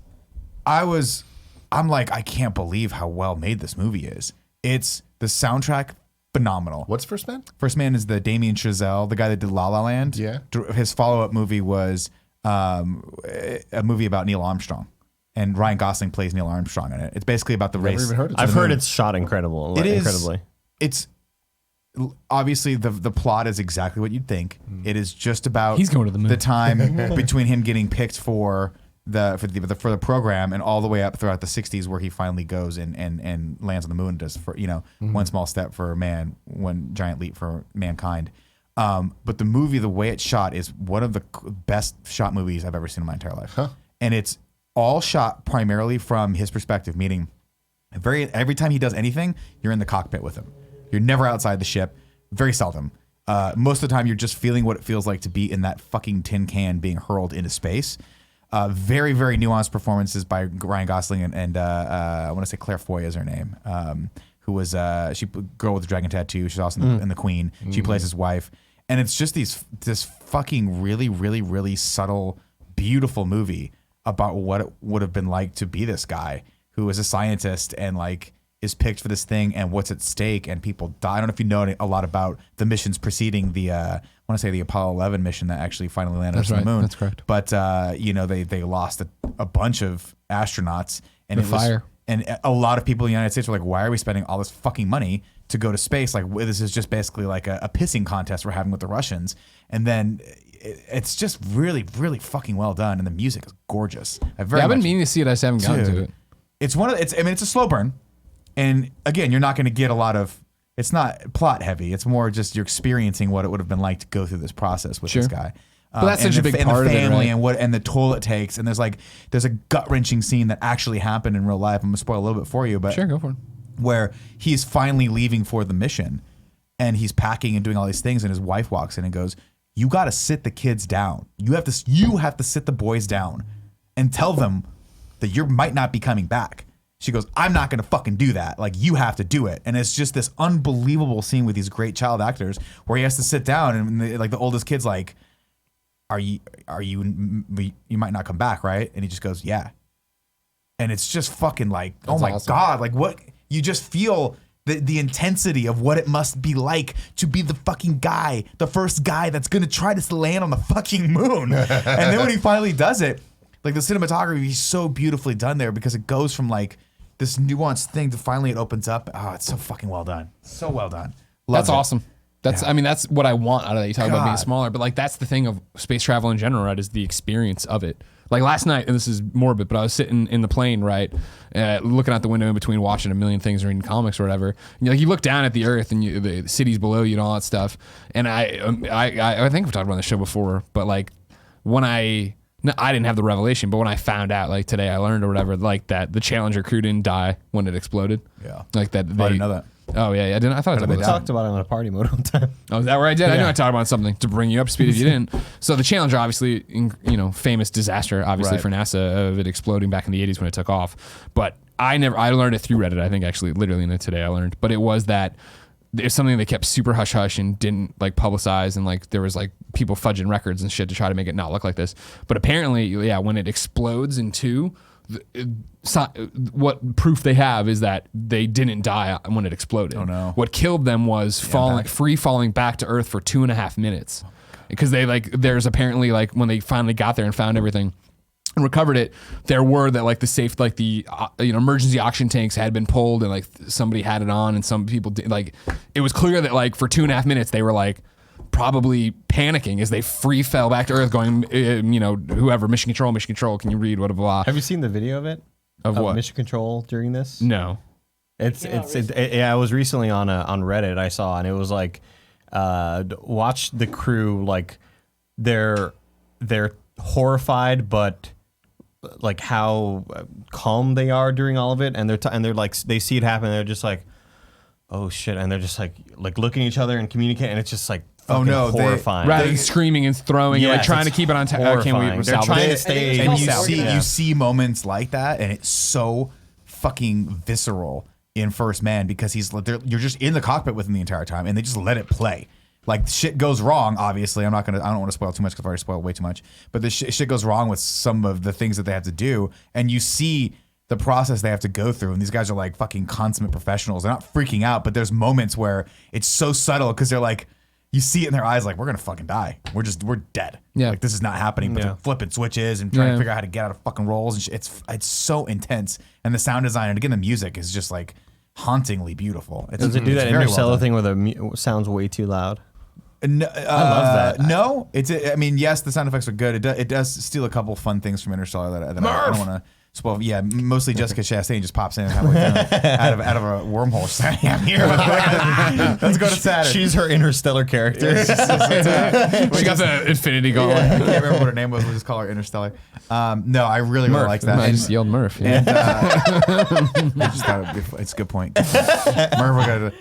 I'm like, I can't believe how well made this movie is. It's the soundtrack, phenomenal. What's First Man? First Man is the Damien Chazelle, the guy that did La La Land. Yeah. His follow-up movie was a movie about Neil Armstrong. And Ryan Gosling plays Neil Armstrong in it. It's basically about the race. Never even heard it. I've heard it's shot incredible. It is. Incredibly. It's obviously the plot is exactly what you'd think. It is just about He's going to the moon. the time between him getting picked for the program and all the way up throughout the 60s, where he finally goes and lands on the moon and does one small step for man, one giant leap for mankind. But the movie, the way it's shot, is one of the best shot movies I've ever seen in my entire life. And it's all shot primarily from his perspective, meaning every time he does anything, you're in the cockpit with him. You're never outside the ship. Very seldom. Most of the time, you're just feeling what it feels like to be in that fucking tin can being hurled into space. Very, very nuanced performances by Ryan Gosling and I want to say Claire Foy is her name, who was she girl with the dragon tattoo. She's also in the Queen. She plays his wife, and it's just this fucking really, really, really subtle, beautiful movie about what it would have been like to be this guy who is a scientist and like is picked for this thing and what's at stake, and people die. I don't know if you know a lot about the missions preceding the I want to say the Apollo 11 mission that actually finally landed on the moon. That's correct. But they lost a bunch of astronauts, and The fire. And a lot of people in the United States were like, why are we spending all this fucking money to go to space? Like, this is just basically like a pissing contest we're having with the Russians. And then it's just really, really fucking well done, and the music is gorgeous. I've been meaning to see it. I just haven't gotten to it. It's it's a slow burn. And again, you're not going to get a lot of, it's not plot heavy. It's more just you're experiencing what it would have been like to go through this process with this guy. But that's such a big part of it, family right? and the toll it takes. And there's a gut wrenching scene that actually happened in real life. I'm going to spoil a little bit for you, but Sure, go for it. where he's finally leaving for the mission and he's packing and doing all these things. And his wife walks in and goes, you got to sit the kids down. You have to sit the boys down and tell them that you might not be coming back. She goes, I'm not going to fucking do that. Like, you have to do it. And it's just this unbelievable scene with these great child actors where he has to sit down and the oldest kid's like, you might not come back, right? And he just goes, yeah. And it's just fucking like, oh my awesome. God. Like, what? You just feel the intensity of what it must be like to be the fucking guy, the first guy that's going to try to land on the fucking moon. And then when he finally does it, like, the cinematography is so beautifully done there, because it goes from like this nuanced thing to finally it opens up. Oh, it's so fucking well done. So well done. That's Loved it. awesome. That's what I want out of that. You talk about being God. smaller, but like that's the thing of space travel in general, right? Is the experience of it. Like last night, and this is morbid, but I was sitting in the plane, right, looking out the window in between watching a million things or reading comics or whatever. And you look down at the earth and the cities below you and all that stuff. And I think we've talked about this show before, but like when I didn't have the revelation, but when I found out, like today I learned or whatever, like that the Challenger crew didn't die when it exploded. Yeah. Like that. I didn't know that. Oh yeah, I didn't. I thought I We talked talked about it on a party mode one time. Oh, is that where I did? I knew Yeah. I talked about something to bring you up to speed if you didn't. So the Challenger, obviously, famous disaster, obviously, Right. for NASA of it exploding back in the 80s when it took off. But I learned it through Reddit, I think, actually, literally in it today I learned. But it was that it's something they kept super hush hush and didn't like publicize, and like there was like people fudging records and shit to try to make it not look like this. But apparently, yeah, when it explodes in two, what proof they have is that they didn't die when it exploded. Oh, no. What killed them was free falling back to Earth for 2.5 minutes, because there's apparently like when they finally got there and found everything and recovered it, there were that like the emergency oxygen tanks had been pulled and like somebody had it on, and some people did, like it was clear that like for 2.5 minutes they were like probably panicking as they free fell back to Earth, going, whoever, mission control, can you read what blah blah. Have you seen the video of it? Of what? Mission Control during this? No. I was recently on Reddit. I saw, and it was like, watch the crew, like they're horrified, but like how calm they are during all of it, and they're like, they see it happen, and they're just like, oh shit, and they're just like looking at each other and communicating, and it's just like, oh no, horrifying. Rather than screaming and throwing, like trying to keep it on. Can't we? They're trying to stay. And you see moments like that, and it's so fucking visceral in First Man because you're just in the cockpit with him the entire time, and they just let it play. Like shit goes wrong. Obviously, I don't want to spoil too much because I've already spoiled way too much. But the shit goes wrong with some of the things that they have to do, and you see the process they have to go through. And these guys are like fucking consummate professionals. They're not freaking out, but there's moments where it's so subtle because they're like, you see it in their eyes, like we're gonna fucking die. We're dead. Yeah, like this is not happening. But they're flipping switches and trying to figure out how to get out of fucking roles. And it's so intense. And the sound design and again the music is just like hauntingly beautiful. Does it do that Interstellar thing where the sound's way too loud? No, I love that. No, I mean, yes, the sound effects are good. It does steal a couple fun things from Interstellar that I don't want to spoil. Yeah, mostly Jessica Chastain just pops in out of a wormhole. I'm here. Let's go to Saturn. She's her Interstellar character. She got the Infinity Gauntlet. I can't remember what her name was. We'll just call her Interstellar. No, I really like that. I just yelled Murph. Yeah. And, I just thought it's a good point. Murph,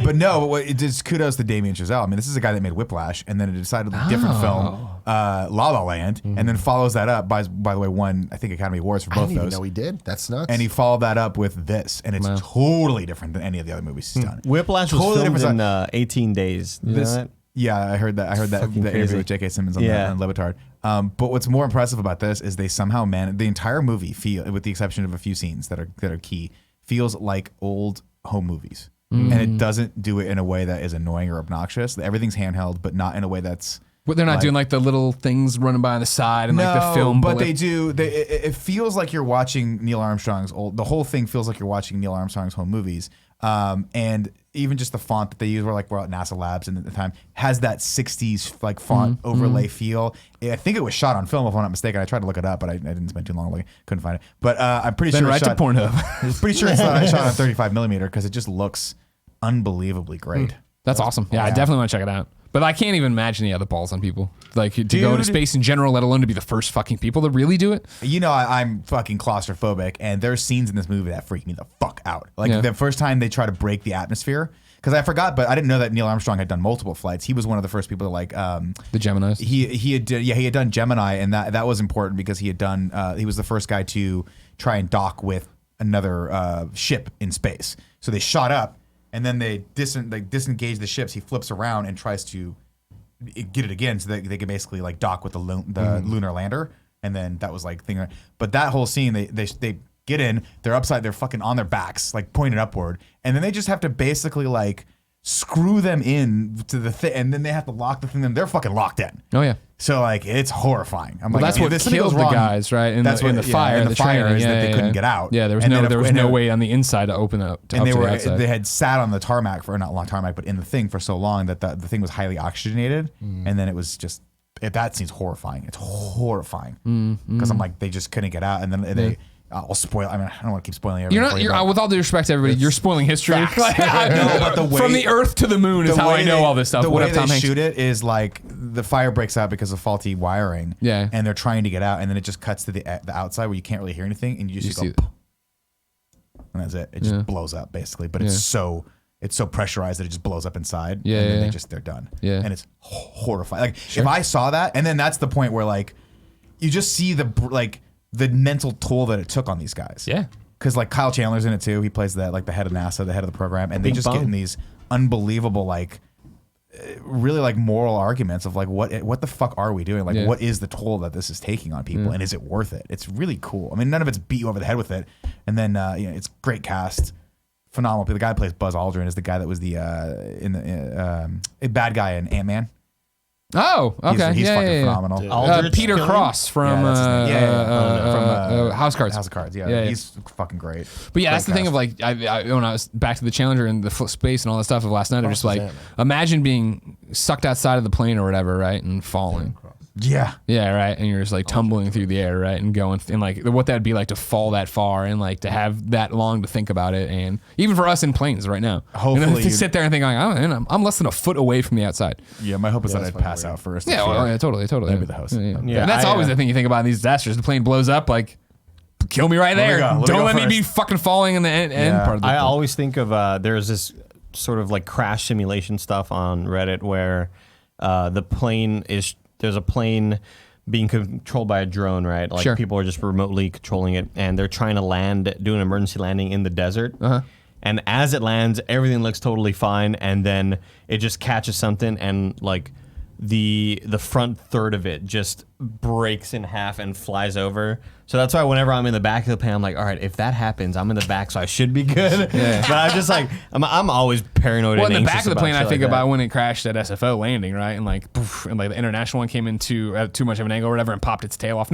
but no, it just kudos to Damien Chazelle. I mean, this is a guy that made Whiplash and then decided a different film, La La Land, and then follows that up by the way, won I think Academy Awards for both I didn't those. even know he did. That's nuts. And he followed that up with this, and it's totally different than any of the other movies he's done. Whiplash was filmed in 18 days. You know that? Yeah, I heard that. The interview with J.K. Simmons on Levitard. But what's more impressive about this is they somehow the entire movie with the exception of a few scenes that are key, feels like old home movies, and it doesn't do it in a way that is annoying or obnoxious. Everything's handheld, but not in a way that's. But they're not doing like the little things running by on the side and like the film. But they do. It feels like you're watching Neil Armstrong's old. The whole thing feels like you're watching Neil Armstrong's home movies. And even just the font that they use, we're at NASA labs, and at the time has that '60s like font overlay feel. I think it was shot on film, if I'm not mistaken. I tried to look it up, but I didn't spend too long. Couldn't find it. But I'm pretty sure. Right to Pornhub. I'm pretty sure it's shot on 35 millimeter because it just looks unbelievably great. That's awesome. Yeah, I definitely want to check it out. But I can't even imagine the other balls on people. Like to go into space in general, let alone to be the first fucking people to really do it. You know, I'm fucking claustrophobic, and there's scenes in this movie that freak me the fuck out. Like the first time they try to break the atmosphere, because I forgot, but I didn't know that Neil Armstrong had done multiple flights. He was one of the first people to the Geminis. He had done Gemini, and that was important because he had done. He was the first guy to try and dock with another ship in space. So they shot up. And then they disengage the ships. He flips around and tries to get it again, so that they can basically like dock with the lunar lander. And then that was like thing. But that whole scene, they get in, they're fucking on their backs, like pointed upward, and then they just have to basically like screw them in to the thing, and then they have to lock the thing. Then they're fucking locked in. Oh yeah. So like it's horrifying. I'm well, like, that's what killed the guys, right? In the fire, the fire is that they couldn't get out. Yeah, there was no way on the inside to open up. And they had sat on the tarmac for not long tarmac, but in the thing for so long that the thing was highly oxygenated, and then it was just that scene's horrifying. It's horrifying because I'm like they just couldn't get out, and then they. I'll spoil. I mean, I don't want to keep spoiling everything. You're with all due respect to everybody, you're spoiling history. I know, but the way, from the Earth to the moon is how I know all this stuff. The way they shoot it is like the fire breaks out because of faulty wiring. Yeah, and they're trying to get out, and then it just cuts to the outside where you can't really hear anything, and you just go, and that's it. It just blows up basically. But it's so pressurized that it just blows up inside. Yeah, and then they're done. Yeah, and it's horrifying. Like if I saw that, and then that's the point where like you just see the mental toll that it took on these guys. Yeah. Because like Kyle Chandler's in it too. He plays the head of NASA, the head of the program, and they just get in these unbelievable really like moral arguments of like what the fuck are we doing? Like what is the toll that this is taking on people, and is it worth it? It's really cool. I mean, none of it's beat you over the head with it, and then it's great cast, phenomenal. The guy who plays Buzz Aldrin is the guy that was the bad guy in Ant-Man. Oh, okay. He's fucking phenomenal. Peter Cross from House Cards. House of Cards. Yeah, he's fucking great. But yeah, that's the thing of like when I was back to the Challenger and the space and all that stuff of last night. I'm just like, imagine being sucked outside of the plane or whatever, right, and falling. Yeah. Yeah, right. And you're just like tumbling through the air, right, and going and like what that'd be like to fall that far and like to have that long to think about it, and even for us in planes right now, Hopefully to you- sit there and think, I'm less than a foot away from the outside. Yeah, my hope is that that's I'd fucking pass weird. out first. Yeah, well, yeah, totally. That'd be the host. Yeah. Yeah, And that's I, always the thing you think about in these disasters. The plane blows up, like kill me right Let me there. go. Let me Don't go let me be first. fucking falling in the end Yeah. part of the I plane. always think of there's this sort of like crash simulation stuff on Reddit where there's a plane being controlled by a drone, right? Like Sure. people are just remotely controlling it, and they're trying to do an emergency landing in the desert. Uh-huh. And as it lands, everything looks totally fine, and then it just catches something, and like the front third of it just breaks in half and flies over. So that's why whenever I'm in the back of the plane, I'm like, all right, if that happens, I'm in the back, so I should be good. But I'm just like, I'm always paranoid. Well, and in the back anxious of the plane, about I shit think like about that. when it crashed at SFO landing, right? And like, poof, and like the international one came into too much of an angle or whatever and popped its tail off.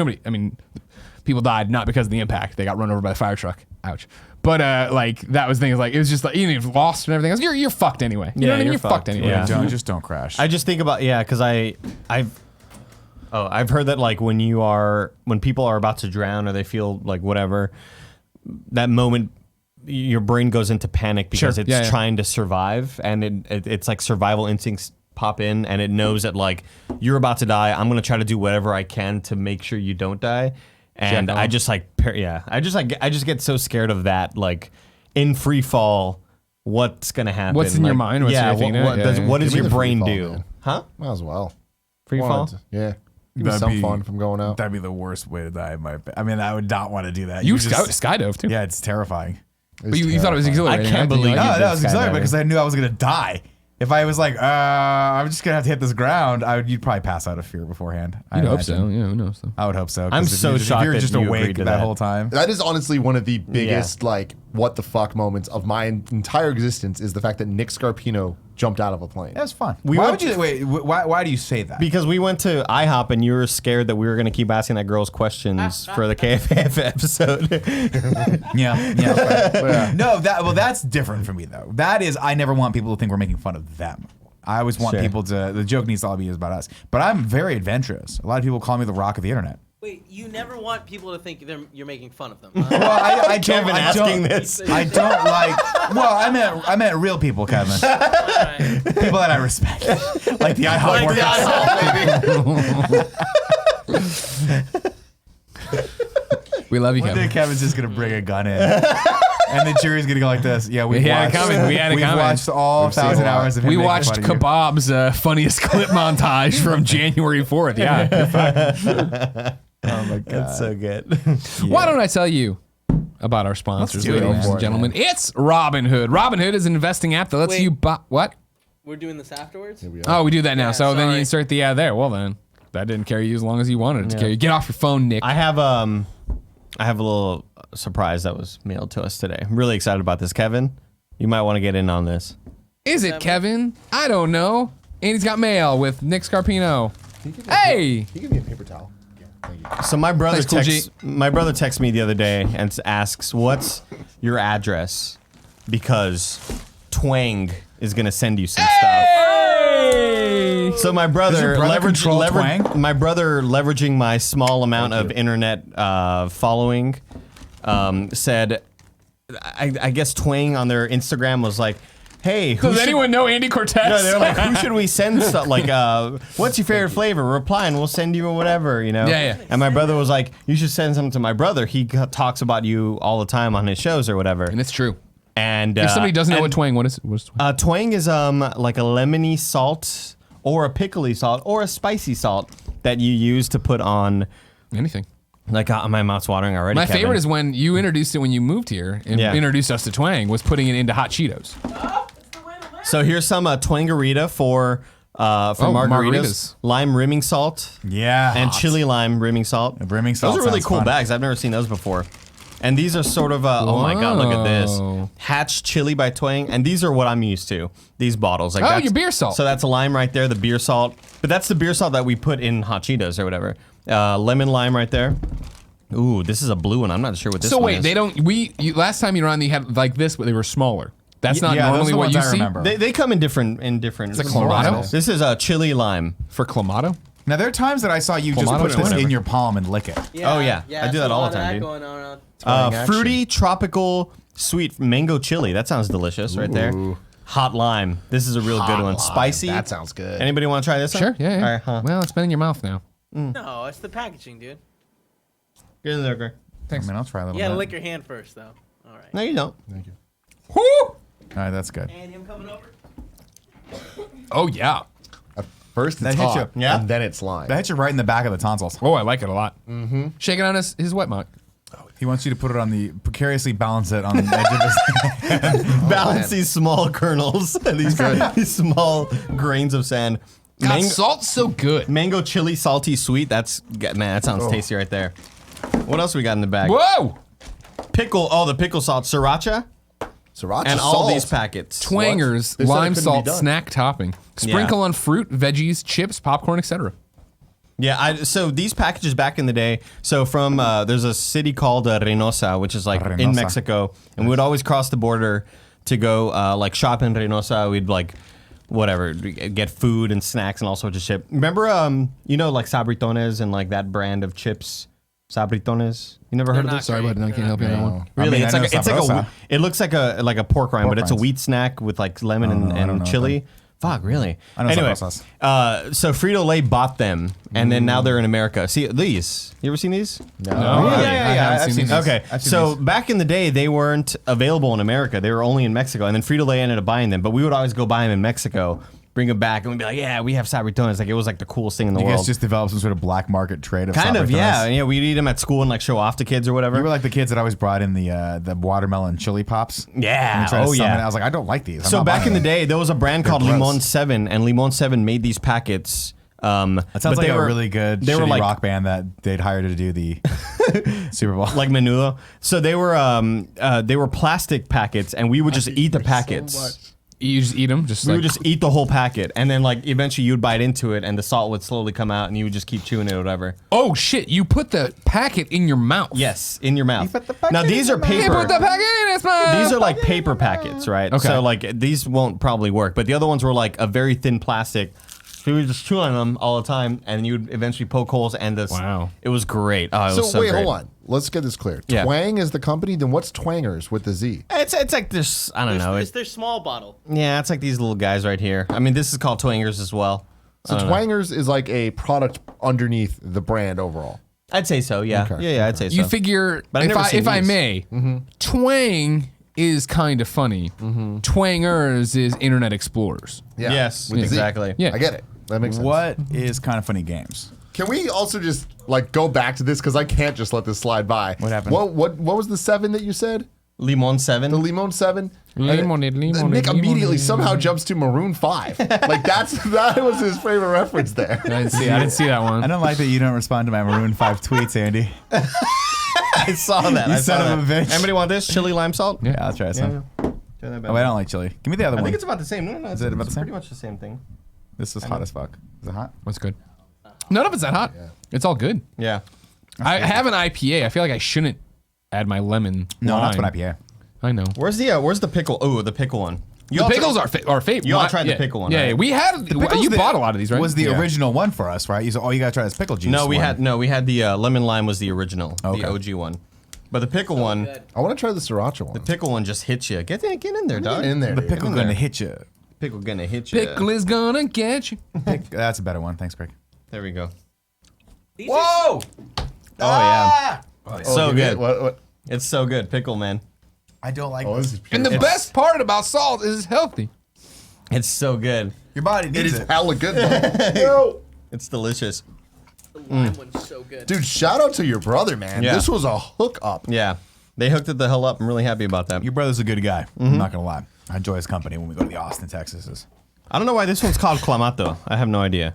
People died not because of the impact. They got run over by the fire truck. Ouch. But like that was the thing. Is like it was just like even if you lost and everything else, you're fucked anyway. You know what I mean? you're You're fucked fucked. anyway. Yeah. Don't crash. I just think about because I've heard that like when people are about to drown or they feel like whatever, that moment your brain goes into panic because Sure. it's Yeah, yeah. trying to survive, and it's like survival instincts pop in, and it knows that like you're about to die. I'm gonna try to do whatever I can to make sure you don't die. And Check I on. just like I just get so scared of that, like in free fall. What's gonna happen? What's in your mind? What's your thinking? what does Yeah. what Give does me your the free brain fall, do? man. Huh? Might as well. Free fall? Yeah. Give me That'd some be- fun from going out. That'd be the worst way to die. I mean, I would not want to do that. You just- skydove too. Yeah, it's terrifying. But you thought it was exhilarating. I can't right? believe Like, you No, did that was exciting skydiving. because I knew I was gonna die. If I was like, I'm just gonna have to hit this ground, you'd probably pass out of fear beforehand. You'd hope so. Yeah, who knows? So. I would hope so. 'cause I'm if so you're just, shocked If you're that just you awake agreed to that that. whole time. That is honestly one of the biggest, like, what the fuck moments of my entire existence is the fact that Nick Scarpino jumped out of a plane. That's fun. We Why went would you wait? Why do you say that? Because we went to IHOP and you were scared that we were going to keep asking that girl's questions for the KFF episode. Yeah. No, that's different for me though. That is, I never want people to think we're making fun of them. I always want Sure. people to. The joke needs to all be about us. But I'm very adventurous. A lot of people call me the rock of the internet. Wait, you never want people to think you're making fun of them. Well, I don't. Kevin I asking don't, this. I don't like. Well, I meant real people, Kevin. Alright. People that I respect, like the IHOP workers. We love you, One day Kevin. Kevin's just gonna bring a gun in, and the jury's gonna go like this. Yeah, We had it coming. We had it we've coming. watched all We've seen 1,000 a lot. hours of him. We making watched fun of you. Kebab's funniest clip montage from January 4th. Yeah. you're fine. Oh my god. That's so good. Why don't I tell you about our sponsors, do it. ladies Go for and it, gentlemen? It's Robinhood. Robinhood is an investing app that lets Wait. you buy. What? We're doing this afterwards? Here we are. Oh, we do that now. Yeah, so then you sorry. insert the ad there. Well, then that didn't carry you as long as you wanted it to carry. Get off your phone, Nick. I have a little surprise that was mailed to us today. I'm really excited about this, Kevin. You might want to get in on this. Is it Kevin? I don't know. And he's got mail with Nick Scarpino. Hey! Can you give me a paper towel? Yeah, thank you. So my brother Thanks, Cool texts me the other day and asks, "What's your address?" Because Twang is gonna send you some stuff. So my brother, brother control Twang? my brother leveraging my small amount of internet following, said, I guess Twang on their Instagram was like, "Hey, who Does should-" anyone know Andy Cortez? No, they're like, who should we send stuff? Like, what's your favorite flavor? Reply and we'll send you whatever, you know? Yeah, yeah. And my brother was like, you should send something to my brother. He talks about you all the time on his shows or whatever. And it's true. And If somebody doesn't know and, what Twang, what is Twang? Twang is like a lemony salt or a pickly salt or a spicy salt that you use to put on. Anything. Like, my mouth's watering already. My Kevin. favorite is when you introduced it when you moved here and Yeah. introduced us to Twang, was putting it into hot Cheetos. So here's some Twangarita for margaritas. margaritas. Lime rimming salt. Yeah. And chili lime rimming salt. Rimming salt Those are really sounds cool fun. bags. I've never seen those before. And these are sort of oh my god, look at this. Whoa. Hatch chili by Twang. And these are what I'm used to. These bottles. Like Oh, that's- your beer salt. So that's a lime right there, the beer salt. But that's the beer salt that we put in hot Cheetos or whatever. Lemon lime right there. Ooh, this is a blue one. I'm not sure what this So one wait, is. they don't. Last time you were on, you had like this, but they were smaller. That's not yeah, those normally are the what ones you I see remember. They come in different. It's a Clamato? This is a chili lime. for Clamato. Now there are times that I saw you just Clamato put or this whatever. in your palm and lick it. Oh, yeah. I do so that a all lot the of time, that dude. going on. Twang Fruity, action. tropical, sweet mango chili. That sounds delicious right there. Ooh. Hot lime. This is a real good one. lime. Spicy. That sounds good. Anybody want to try this one? Sure, yeah. All right, huh? Well, it's been in your mouth now. No, it's the packaging, dude. Get in there, Greg. I mean, I'll try a little You gotta bit. lick your hand first, though. All right. No, you don't. Thank you. Woo! All right, that's good. And him coming over. Oh yeah. First That it's hit hot, you. Yeah. and then it's lime. That hits you right in the back of the tonsils. Oh, I like it a lot. Mm-hmm. Shake it on his wet mug. He wants you to put it on the precariously balance it on the edge of his hand. Balance these small kernels, these small grains of sand. God, salt's so good. Mango chili, salty, sweet. Man, that sounds tasty right there. What else we got in the bag? Whoa! Pickle. Oh, the pickle salt, sriracha, Sriracha and all salt. these packets. Twangers, They said it lime couldn't be salt done. snack topping. Sprinkle Yeah. on fruit, veggies, chips, popcorn, etc. Yeah, so these packages back in the day, so from, there's a city called Reynosa, which is like in Reynosa. Mexico, and we would always cross the border to go like shop in Reynosa. We'd like, whatever, get food and snacks and all sorts of shit. Remember, you know, like Sabritones and like that brand of chips? Sabritones? You never heard of not this? Sorry, buddy, I can't help you on that one. Really, I mean, it's I know like it's like Sabrosa. it looks like a pork rind, but it's a rinds. wheat snack with like lemon I don't and know chili. Fuck, really? I know Anyway, Sabrosas. so Frito-Lay bought them, and then now they're in America. See these? You ever seen these? No. Oh, yeah, I yeah, haven't I've seen these. Okay, I've seen so these. back in the day, they weren't available in America. They were only in Mexico, and then Frito-Lay ended up buying them. But we would always go buy them in Mexico, bring them back, and we'd be like, "Yeah, we have Sabritones." Like it was like the coolest thing in the You world. guys just developed some sort of black market trade of Kind of, Sabritones. yeah. Yeah, we'd eat them at school and like show off to kids or whatever. You were like the kids that always brought in the watermelon chili pops. Yeah. And you tried to Oh, summon yeah. it. I was like, I don't like these. I'm So not back buying in the them. day, there was a brand called gross. Limon 7, and Limon 7 made these packets. That sounds but like they a were- really good they were shitty like- rock band that they'd hired to do the Super Bowl. like Menudo. So they were plastic packets, and we would just eat the packets. You just eat them, just We like would just eat the whole packet, and then like eventually you'd bite into it, and the salt would slowly come out, and you would just keep chewing it or whatever. oh shit! You put the packet in your mouth. Yes, in your mouth. put the packet Now in these your are mouth. You paper. put the packet in his mouth. These are like paper packets, right? Okay. So like these won't probably work, but the other ones were like a very thin plastic. So we would just chew on them all the time, and you would eventually poke holes. And Wow. it was great. Oh, it So, was so wait, great. hold on. Let's get this clear. Yeah. Twang is the company. Then what's Twangers with the Z? It's like this. I don't know. It's their small bottle. Yeah, it's like these little guys right here. I mean, this is called Twangers as well. So Twangers is like a product underneath the brand overall. I'd say so. Yeah. Okay. Yeah. I'd say so. You figure, But I've never seen if I these. may, twang is kind of funny. Twangers is Internet Explorers. Yeah. Yes, with the Z. exactly. Yeah. I get it. That makes sense. What is kind of funny games? Can we also just like go back to this because I can't just let this slide by? What happened? What was the 7 that you said? Limon 7. The Limon 7. Lemonade, lemonade, Nick immediately lemonade. somehow jumps to Maroon 5. Like that was his favorite reference there. I didn't see that one. I don't like that you don't respond to my Maroon 5 tweets, Andy. I saw that. You I saw son of that. a bitch. Anybody want this? Chili lime salt? Yeah, I'll try some. Oh, I don't like chili. Give me the other I one. think it's about the same. No, Is it about the same? pretty much the same thing. This is hot as fuck. Is it hot? What's good? None of it's that hot. It's all good. Yeah. I have an IPA. I feel like I shouldn't add my lemon. No, lime. that's what IPA. I know. Where's the pickle? Oh, the pickle one. The pickles are our favorite. You all tried the pickle one, Yeah, right? yeah, we had. Pickles You that bought a lot of these, right? Was the Yeah. original one for us, right? You said, oh, you gotta try this pickle juice. No, we one. had the lemon lime was the original, Okay. the OG one. But the pickle one, Good. I want to try the Sriracha one. the pickle one just hits you. Get in there, dog. in there. The dude. pickle in gonna there. hit you. Pickle gonna hit you. Pickle is gonna get you. That's a better one. Thanks, Greg. There we go. These are Oh yeah, Oh, so give me good. it. What? It's so good, pickle man. I don't like Oh, this is pure. And the It's- best part about salt is it's healthy. It's so good. Your body It needs is it. hella good, though. It's delicious. the lime one's so good. Dude, shout out to your brother, man. Yeah. This was a hookup. Yeah, they hooked it the hell up. I'm really happy about that. Your brother's a good guy. I'm not gonna lie. I enjoy his company when we go to the Austin, Texas. I don't know why this one's called Clamato. I have no idea.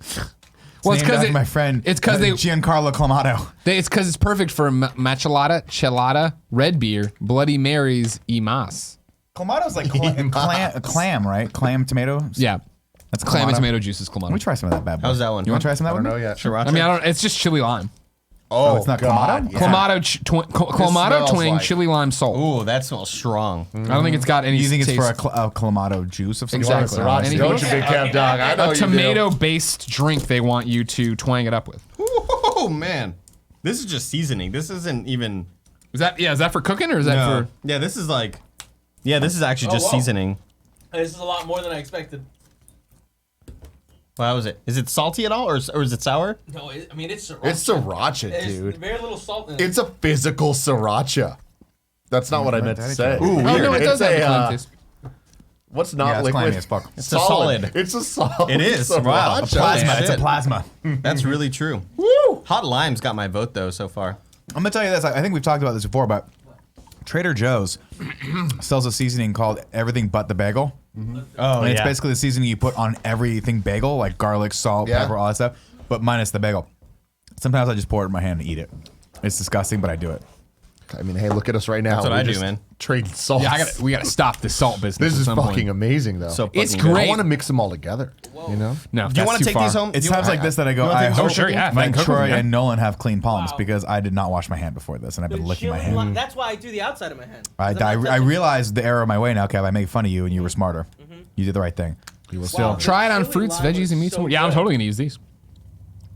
Well, it's named because after my friend. It's because Giancarlo Clamato. It's because it's perfect for chelada, red beer, Bloody Marys, y mas. Clamato's like clam, right? Clam tomato. Yeah, That's clam and Clamato. tomato juice is Let me clamato. try some of that bad boy. How's that one? You want to try some of I that don't one? know yet. Sriracha? I mean, I don't. It's just chili lime. Oh, it's not God, Clamato? yeah. Clamato smells twang, like- chili lime salt. Ooh, that smells strong. I don't think it's got any. You think it's taste. for a Clamato juice of some Exactly. sort? Anything Don't you, big cap dog? I know a you do. tomato-based drink they want you to twang it up with. Oh man, this is just seasoning. This isn't even. Is that for cooking or is that for? Yeah, this is like. Yeah, this is actually just whoa. seasoning. This is a lot more than I expected. Wow, is it? Is it salty at all, or is it sour? No, I mean it's sriracha. It's sriracha, There's dude. very little salt in it. It's a physical sriracha. That's not what I meant to say. Ooh, Oh no, it does It's have a, a clean taste. What's Yeah, not it's liquid? clammy as fuck. It's a solid. It's a solid. It is. Wow. sriracha. Plasma. Yeah, It's a shit. plasma. That's really true. Hot lime's got my vote though so far. I'm gonna tell you this. I think we've talked about this before, but Trader Joe's sells a seasoning called Everything But the Bagel. Oh And it's basically the seasoning you put on everything bagel, like garlic, salt, Yeah. pepper, all that stuff, but minus the bagel. Sometimes I just pour it in my hand and eat it. It's disgusting, but I do it. I mean, hey, look at us right now. That's what We I do, just man. Trading salt. Yeah, we gotta stop the salt business. This at is some fucking point. amazing, though. So It's fucking good. great. I want to mix them all together. You know? No, Do you want to take these home? It's Do you- times like this that I go, You wanna I take these hope home? sure, yeah, if I can Mike, cook with Troy, them, yeah. and Nolan have clean palms Wow. because I did not wash my hand before this, and I've been licking my hand. That's why I do the outside of my hand. I realized the error of my way now, Kev. I made fun of you, and you were smarter. You did the right thing. You will still. Try it on Chili fruits, lime veggies, was and meats. so Yeah, I'm good. totally gonna use these.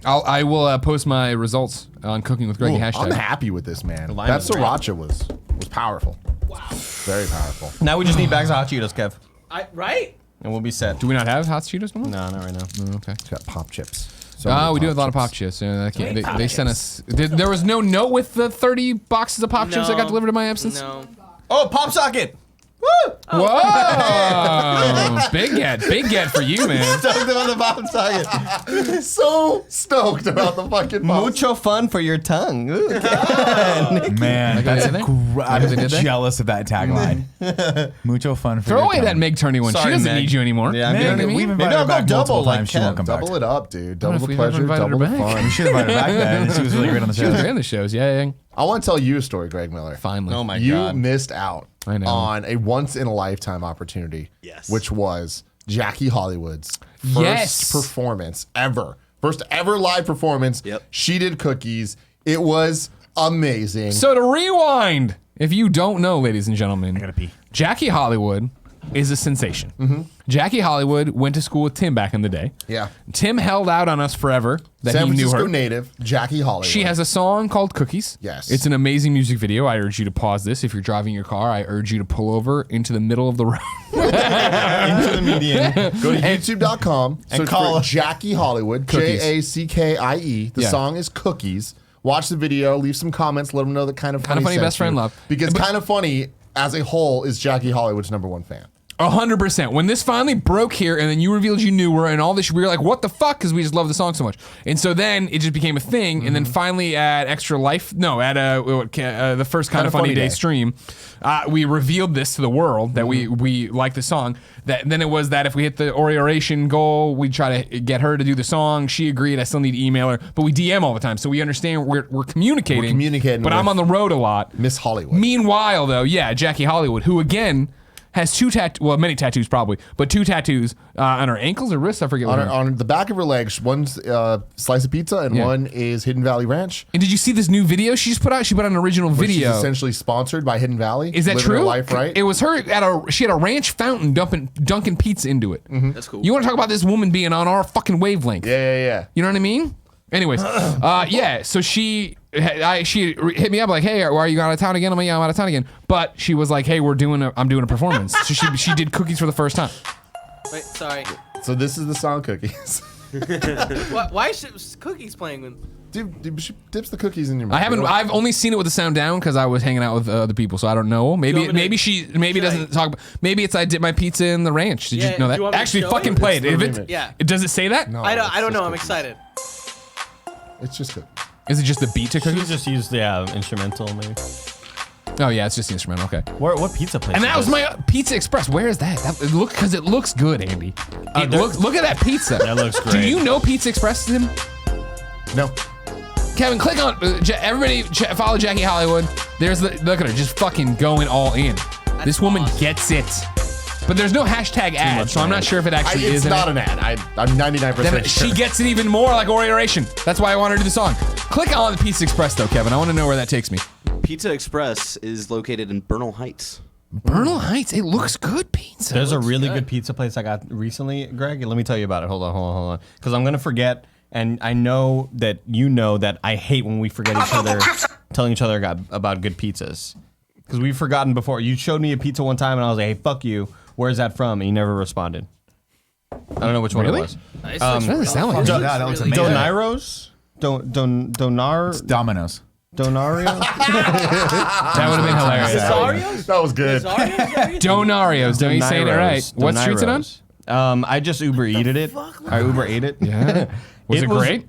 I will post my results on Cooking with Greggy Ooh, hashtag. I'm happy with this, man. lime That is great. sriracha was powerful. Wow. Very powerful. Now we just need bags of hot Cheetos, Kev, Right? and we'll be set. Do we not have hot Cheetos no more? No, not right now. Okay. It's got pop chips. So many We do have a lot of chips. pop chips. Yeah, I can't, Wait, pop they sent us. There was no note with the 30 boxes of pop chips that got delivered in my absence. No. Oh, pop socket! Woo! Whoa! big get for you, man. Stoked about the pop socket. So stoked about the fucking pop. Mucho fun for your tongue. Ooh, Man, Like that's I did there? I'm Like I did there? jealous of that tagline. Mucho fun for Throw your away tongue. that Meg Turney one. Sorry, she doesn't Meg. need you anymore. Yeah, Man, You know what I mean? we've Maybe invited I'll her go back multiple double like times. She won't Kev. come back. Double it up, dude. don't know Double if the we've ever pleasure, invited her double the back. fun. We should have invited her back then. She was really great on the She was show. great in the shows. Yeah. I want to tell you a story, Greg Miller. Finally. Oh my You god. missed out I know. on a once in a lifetime opportunity. Yes. Which was Jackie Hollywood's first Yes. performance ever. First ever live performance. Yep. She did cookies. It was amazing. So to rewind, if you don't know, ladies and gentlemen, I gotta pee. Jackie Hollywood is a sensation. Jackie Hollywood went to school with Tim back in the day. yeah. Tim held out on us forever that San he knew Francisco her. native, Jackie Hollywood. She has a song called Cookies. Yes. It's an amazing music video. I urge you to pause this. If you're driving your car, I urge you to pull over into the middle of the road. Into the median. Go to youtube.com and search call- for Jackie Hollywood, Cookies. Jackie. The Yeah. song is Cookies. Watch the video, leave some comments, let them know that Kind of Funny Funny sent Best Friend you. Love. Because But- Kind of Funny as a whole is Jackie Hollywood's #1 fan. 100%. When this finally broke here, and then you revealed you knew her, and all this, we were like, "What the fuck?" Because we just love the song so much. And so then it just became a thing. And then finally at Extra Life, no, at the first Kind of Funny Day stream, we revealed this to the world that we like the song. That then it was that if we hit the oration goal, we try to get her to do the song. She agreed. I still need to email her, but we DM all the time, so we understand we're communicating. We're communicating but I'm with on the road a lot. Miss Hollywood. Meanwhile, though, yeah, Jackie Hollywood, who again has many tattoos probably, but 2 tattoos on her ankles or wrists. I forget. on the back of her legs, one's slice of pizza and Yeah. one is Hidden Valley Ranch. And did you see this new video she just put out? She put out an original Which video. is essentially sponsored by Hidden Valley. Is that Living her true? life, right? It was her she had a ranch fountain dunking pizza into it. That's cool. You want to talk about this woman being on our fucking wavelength? yeah. You know what I mean? Anyways, yeah. So she hit me up like, "Hey, are you out of town again?" I'm like, "Yeah, I'm out of town again." But she was like, "Hey, I'm doing a performance." So she did cookies for the first time. Wait, sorry. So this is the song Cookies. Why is Cookies playing when... Dude, she dips the cookies in your mouth. I've only seen it with the sound down because I was hanging out with other people, so I don't know. Maybe want me to- she doesn't talk. Maybe it's I dip my pizza in the ranch. Did Yeah, you know do that? you want me to Actually, show fucking you? play It's it. the If remix. Yeah. does it say that? No, I it's don't just know. I'm cookies. excited. It's just cookies. Is it just the beat to She cookies? just used instrumental maybe. Oh yeah, it's just the instrumental. Okay. What pizza place? And is that was this? my Pizza Express. Where is that? Because it looks good, Andy. Look at that pizza. That looks Do great. you know Pizza Express, Tim? No. Kevin, click on everybody. Follow Jackie Hollywood. Look at her, just fucking going all in. This woman gets it. But there's no hashtag ad, so I'm not sure if it actually It's is. not an ad. I'm 99% Then sure. she gets it even more like oration. That's why I wanted to do the song. Click on the Pizza Express though, Kevin. I want to know where that takes me. Pizza Express is located in Bernal Heights. Bernal Heights. It looks good pizza. There's a really good pizza place I got recently, Greg. Let me tell you about it. Hold on. Because I'm going to forget. And I know that you know that I hate when we forget each other, telling each other about good pizzas. Because we've forgotten before. You showed me a pizza one time and I was like, hey, fuck you. Where's that from? And you never responded. I don't know which one it was. Nice. doesn't sound like it. that looks amazing. Donairos? It's Domino's. Donario? That would have been hilarious. Cesario's? That was good. Donarios. Don't you saying it right? What street's it on? I just Uber Eated it. I Uber ate it. Yeah. Was it great?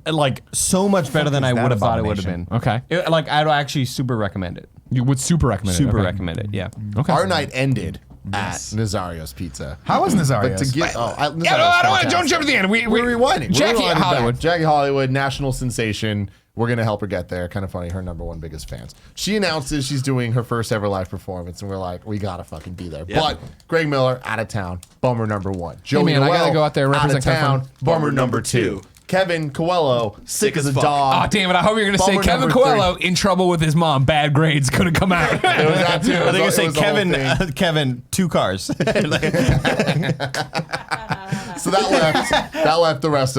Like so much better than I that would have thought it would have abomination? been. Okay. Like I'd actually super recommend it. You would super recommend it. Super Okay. recommend it. Yeah. Okay. Our night ended at Nazario's Pizza. How was But Nazario's? to get Yeah, no, I don't want to. Don't jump to the end. We're rewinding. Jackie We're rewinding Hollywood. back. Jackie Hollywood, national sensation. We're gonna help her get there. Kind of funny. Her number one biggest fans. She announces she's doing her first ever live performance, and we're like, we gotta fucking be there. Yeah. But Greg Miller out of town. Bummer number one. Joey man, I gotta Noel, go out there and out of represent town. California. Bummer number two. Kevin Coelho, sick as a fuck. dog. Oh, damn it. I hope you're going to say Bummer Kevin number Coelho in trouble with his mom. Bad grades couldn't come out. It was that too. I think you say It was the whole Kevin. thing. Kevin, 2 cars. So that left the rest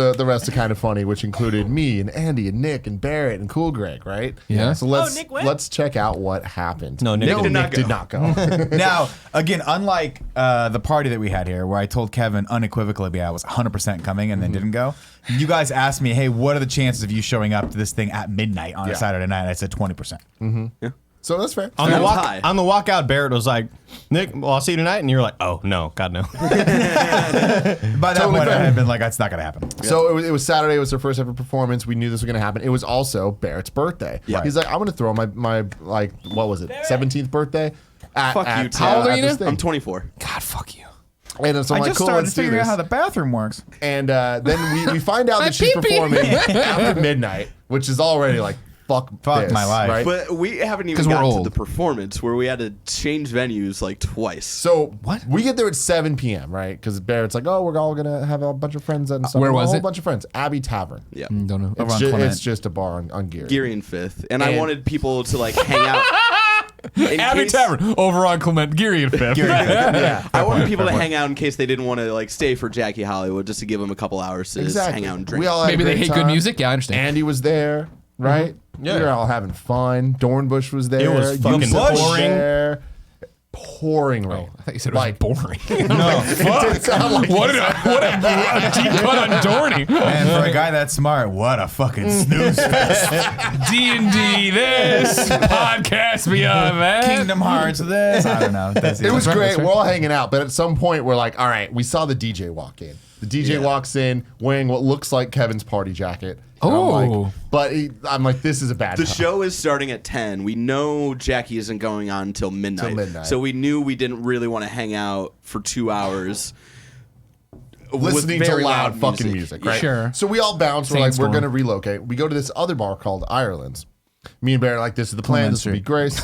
of kind of funny, which included me and Andy and Nick and Barrett and Cool Greg, right? Yeah. So Nick went? let's check out what happened. No, Nick Did not go. Now, again, unlike the party that we had here, where I told Kevin unequivocally I was 100% coming and then didn't go, you guys asked me, hey, what are the chances of you showing up to this thing at midnight on a Saturday night? And I said 20%. So that's fair. on the high. walk out, Barrett was like, Nick, well, I'll see you tonight. And you're like, oh, no, God, no. By that point, I had been like, that's not going to happen. So it was Saturday. It was her first ever performance. We knew this was going to happen. It was also Barrett's birthday. Yeah. He's like, I'm going to throw my like, what was it, 17th birthday? Fuck you, Tim. How old are you this now? thing. I'm 24. God, fuck you. And so I'm I like, just cool, started let's do figuring out this. how the bathroom works. And then we find out that she's pee-pee. performing after midnight, which is already like, fuck this, my life. Right? But we haven't even 'Cause we're got to old. the performance where we had to change venues like twice. So we get there at 7 p.m., right? Because Barrett's like, oh, we're all going to have a bunch of friends. And where was a whole it? bunch of friends. Abbey Tavern. Yeah. Don't know. Over on Clement. It's just a bar on Geary. Geary and Fifth. And I And- wanted people to like hang out. In Abbey case- Tavern over on Clement Geary and Fifth. Yeah. I wanted people to hang out in case they didn't want to like stay for Jackie Hollywood, just to give them a couple hours to just Exactly. hang out and drink. We all had Maybe a they great hate good time. music. Yeah, I understand. Andy was there, right? Yeah. We were all having fun. Dornbush was there. It was fucking Yusuf was pouring. there. Pouring rain. I thought you said it was Like- boring. No. It did sound like what a deep cut on Dorney. And for a guy that smart, what a fucking snooze fest. D&D this, podcast beyond that. Kingdom Hearts this. I don't know. It was right, great. that's right. We're all hanging out, but at some point we're like, all right, we saw the DJ walk in. The DJ walks in wearing what looks like Kevin's party jacket. And Oh. I'm like, this is a bad The time. show is starting at 10. We know Jackie isn't going on until midnight. Till midnight. So we knew we didn't really want to hang out for 2 hours. listening with to very loud fucking music, right? Sure. So we all bounce. We're like, Saints we're going. going to relocate. We go to this other bar called Ireland's. Me and Barry are like, this is the plan. Clement This will be Street. Grace.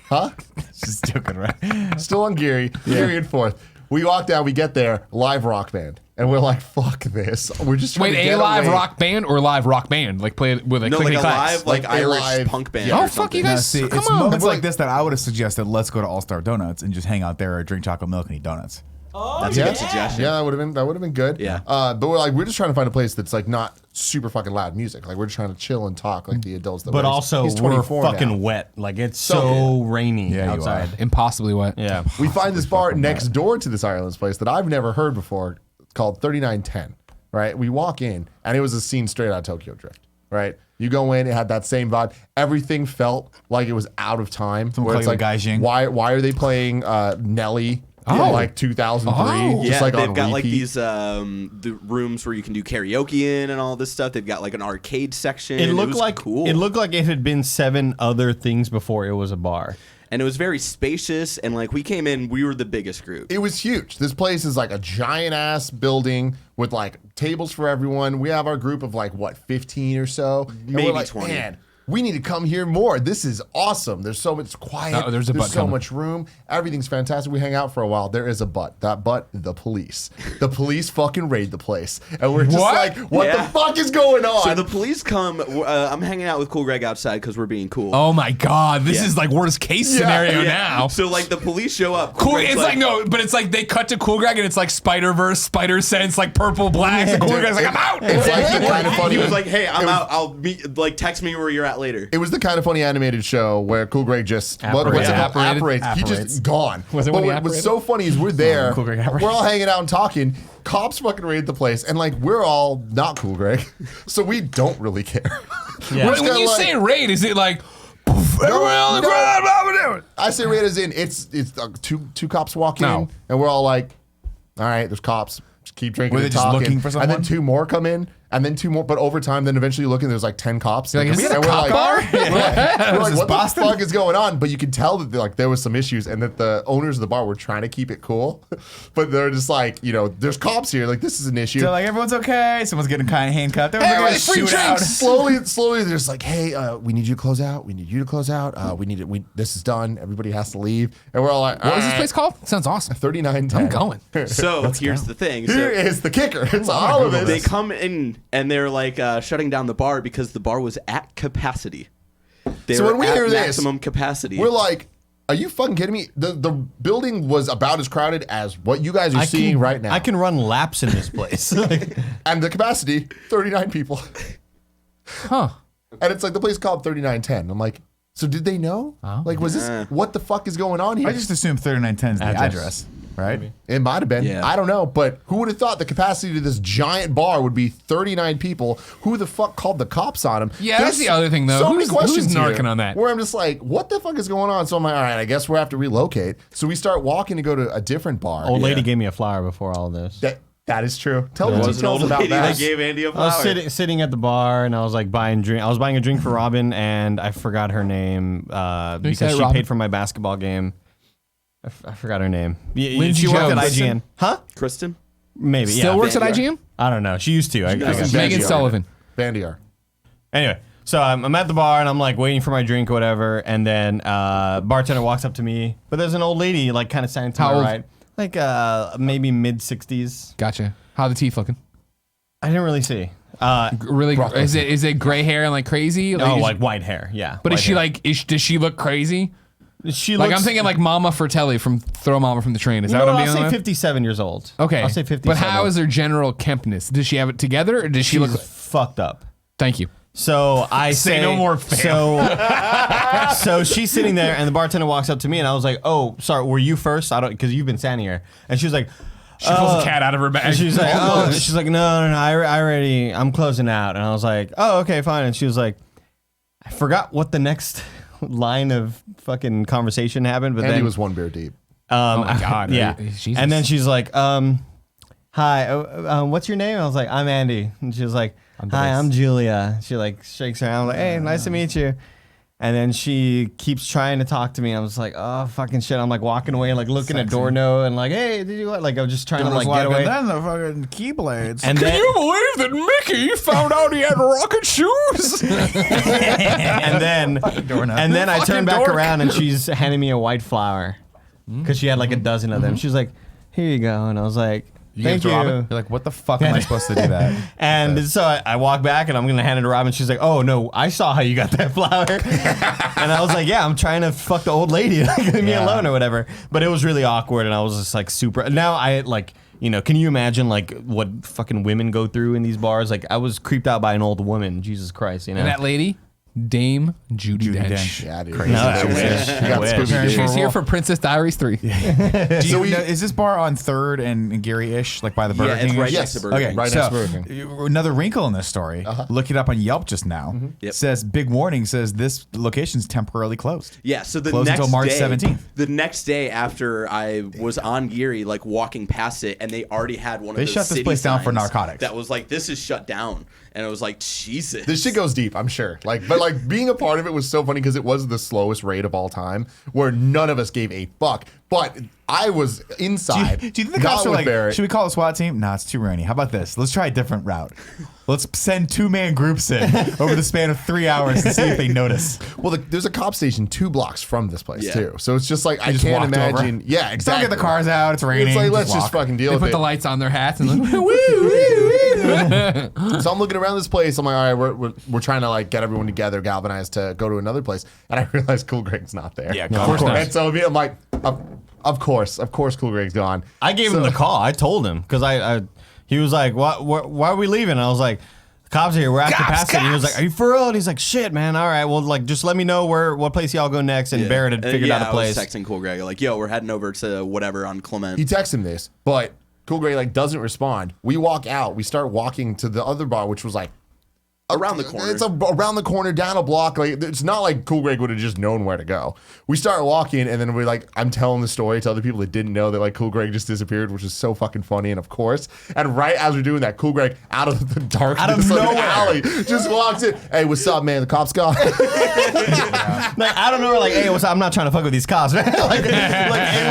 Huh? Just joking, right? Still on Geary. Geary and Fourth. We walk down. We get there. Live rock band. And we're like, fuck this. We're just trying Wait, to a get live away. rock band or live rock band? Like play it with a No, like clickety a clacks? live, like Like a Irish live- punk band. yeah. or Oh, fuck you something. No, guys. see, Come it's on. moments We're like like- this that I would have suggested let's go to All Star Donuts and just hang out there or drink chocolate milk and eat donuts. That's a good suggestion. Yeah, that would have been good. Yeah. But we're just trying to find a place that's like not super fucking loud music. Like we're just trying to chill and talk like the adults that But we're. also, He's we're 24 now. fucking wet. Like, it's So so rainy Yeah, you outside. Impossibly wet. Yeah. We find this bar next door to this Ireland's place that I've never heard before. It's called 3910. Right? We walk in and it was a scene straight out of Tokyo Drift. Right? You go in, it had that same vibe. Everything felt like it was out of time. Someone Where it's call like, you a Gaijin? why are they playing Nelly in Oh. like 2003? Oh. Just Yeah, like they've on got like repeat? these the rooms where you can do karaoke in and all this stuff. They've got like an arcade section. It looked was like cool. It looked like it had been 7 other things before it was a bar. and it was very spacious. And like we came in, we were the biggest group. It was huge. This place is like a giant ass building with like tables for everyone. We have our group of like what 15 or so. And Maybe we're like, 20. Man, we need to come here more. This is awesome. There's so much quiet. Oh, there's a butt so coming. much room. Everything's fantastic. We hang out for a while. There is a butt. That butt, the police. The police fucking raid the place. And we're just What? like, what the fuck is going on? So the police come. I'm hanging out with Cool Greg outside because we're being cool. Oh my God, this is like worst case scenario now. So like the police show up. Cool. Greg's It's like no, but it's like they cut to Cool Greg and it's like Spider-Verse, Spider Sense, like purple black. And Cool Greg's like, I'm out. It's like the kind of funny. He was like, "Hey, I'm out. I'll meet. Like, text me where you're at later." It was the kind of funny animated show where Cool Greg just what's it called? Apparates. He just gone. Was it but when he what was apparated? so funny is we're there. Cool Greg apparates. We're all hanging out and talking. Cops fucking raid the place, and like we're all not Cool Greg, so we don't really care. Yeah. We're just When kinda you like, say raid, is it like everyone on the no. ground? Blah, blah, blah. I say raid as in it's two cops walk in, No. and we're all like, all right, there's cops. Just keep drinking. Were they and just talking. looking for And someone? then 2 more come in, and then 2 more. But over time, then eventually you look and there's like 10 cops. You're like, is And this a we're cop like, bar? We're like, this what Boston? the fuck is going on? But you can tell that like there was some issues, and that the owners of the bar were trying to keep it cool, but they're just like, there's cops here. Like this is an issue. So like everyone's okay. Someone's getting kind of handcuffed. Everyone's Hey, gonna free shoot out. drinks. Slowly, they're just like, hey, we need you to close out. We need you to close out. This is done. Everybody has to leave. And we're all like, What was this place called? Sounds awesome. 3910. I'm going. So here's the thing. So Here is the kicker. It's all of it. they come in and they're like shutting down the bar because the bar was at capacity. They So were when we at hear this, maximum capacity. We're like, are you fucking kidding me? The building was about as crowded as what you guys are seeing right now. I can run laps in this place. And the capacity, 39 people. Huh. And it's like the place called 3910. I'm like, so did they know? Like, was this, what the fuck is going on here? I just assumed 3910 is the Address. address, right? It might have been. Yeah. I don't know. But who would have thought the capacity to this giant bar would be 39 people? Who the fuck called the cops on him? Yeah, that's the other thing, though. So many Who's questions narking here on that? Where I'm just like, what the fuck is going on? So I'm like, all right, I guess we have to relocate. So we start walking to go to a different bar. Old lady gave me a flower before all this. That is true. Tell It the was an details old about lady that. that gave Andy a I flower. was sitting at the bar and I was like buying drink. I was buying a drink for Robin and I forgot her name because say she Robin? paid for my basketball game. I forgot her name. Lindsay She worked at Jones. IGN. Huh? Kristen. Maybe. Still yeah. works at Vanguard. IGN? I don't know. She used to. I guess. Megan Sullivan. Bandier. Anyway, so I'm at the bar and I'm like waiting for my drink or whatever, and then bartender walks up to me, but there's an old lady like kind of standing to How my old? right, like maybe mid 60s. Gotcha. How are the teeth looking? I didn't really see. Really? Is it gray hair and like crazy? Oh, is- like white hair. Yeah. But is white she hair. like? Does she look crazy? She Like looks, I'm thinking like Mama Fratelli from Throw Mama from the Train. Is that what I'm I'll dealing say with? 57 years old. Okay. I'll say 57. But how is her general kempness? Does she have it together or does she She's look? fucked up. Thank you. So I Say say no more, fam. So she's sitting there, and the bartender walks up to me, and I was like, "Oh, sorry, were you first? I don't because you've been standing here." And she was like, She pulls a cat out of her bag. and she's like, "Oh," she's like, no, I'm closing out." And I was like, "Oh, okay, fine." And she was like, "I forgot what the next line of fucking conversation happened, but Andy then was 1 beer deep. Oh my God. yeah." Jesus. And then she's like, "Hi, what's your name?" I was like, "I'm Andy." And she was like, "Hi, I'm Julia." She like shakes her hand. I'm like, "Hey, nice to meet you." And then she keeps trying to talk to me. I was like, "Oh, fucking shit." I'm like walking away, like looking at Dorno and like, "Hey, did you what?" Like I was just trying to like get away. And then the fucking keyblades. And Can then, you believe that Mickey found out he had rocket shoes? and then I Fucking turned back dork. around and she's handing me a white flower because she had like a dozen of them. She was like, "Here you go," and I was like, "Thank you." You're like, what the fuck am I supposed to do that? And so I walk back and I'm gonna hand it to Robin. She's like, "Oh no, I saw how you got that flower." And I was like, "Yeah, I'm trying to fuck the old lady, leave me alone or whatever." But it was really awkward, and I was just like super. Now I like, can you imagine like what fucking women go through in these bars? Like I was creeped out by an old woman. Jesus Christ, And that lady, Dame Judi Dench. Dench. Yeah, dude. No, I wish. You got I wish. Scooby-Doo. She's here for Princess Diaries 3. Do you know, is this bar on 3rd and Gary-ish, like by the Burger Yeah, King? it's right Yes. next to Burger Okay, King. Right so next to Burger another wrinkle in this story. Look it up on Yelp just now. Yep. Says big warning. Says this location's temporarily closed. Yeah, so the Closed next until March day, 17th. The next day after I was on Geary, like walking past it, and they already had one of They those shut this city place down for signs narcotics. That was like, "This is shut down," and it was like, Jesus. This shit goes deep, I'm sure. But being a part of it was so funny because it was the slowest raid of all time, where none of us gave a fuck. But I was inside. Do you think the not cops are with like, Barrett. should we call the SWAT team? Nah, it's too rainy. How about this? Let's try a different route. Let's send 2-man groups in over the span of 3 hours to see if they notice. Well, there's a cop station 2 blocks from this place too, so it's just like I just can't walked over. imagine. Yeah, exactly. Don't get the cars out. It's raining. It's like let's walk. just fucking deal They with put it. the lights on their hats and like, So I'm looking around this place. I'm like, all right, we're trying to like get everyone together, galvanize to go to another place, and I realize Cool Greg's not there. Yeah, of course not. And so I'm like, of course, Cool Greg's gone. I gave him the call. I told him because he was like, why are we leaving? And I was like, the cops are here. We're at capacity. He was like, are you for real? And he's like, shit, man. All right. Well, like, just let me know what place y'all go next. And Barrett had figured out a place. I was texting Cool Greg like, yo, we're heading over to whatever on Clement. He texts him this, but Cool Greg like doesn't respond. We walk out. We start walking to the other bar, which was like around the corner. It's around the corner, down a block. Like it's not like Cool Greg would have just known where to go. We start walking, and then I'm telling the story to other people that didn't know that like Cool Greg just disappeared, which is so fucking funny. And of course, and right as we're doing that, Cool Greg out of the darkness Out of of the nowhere. alley just walks in. Hey, what's up, man? The cops gone. Like, I don't know. Like, hey, what's up? I'm not trying to fuck with these cops, man. It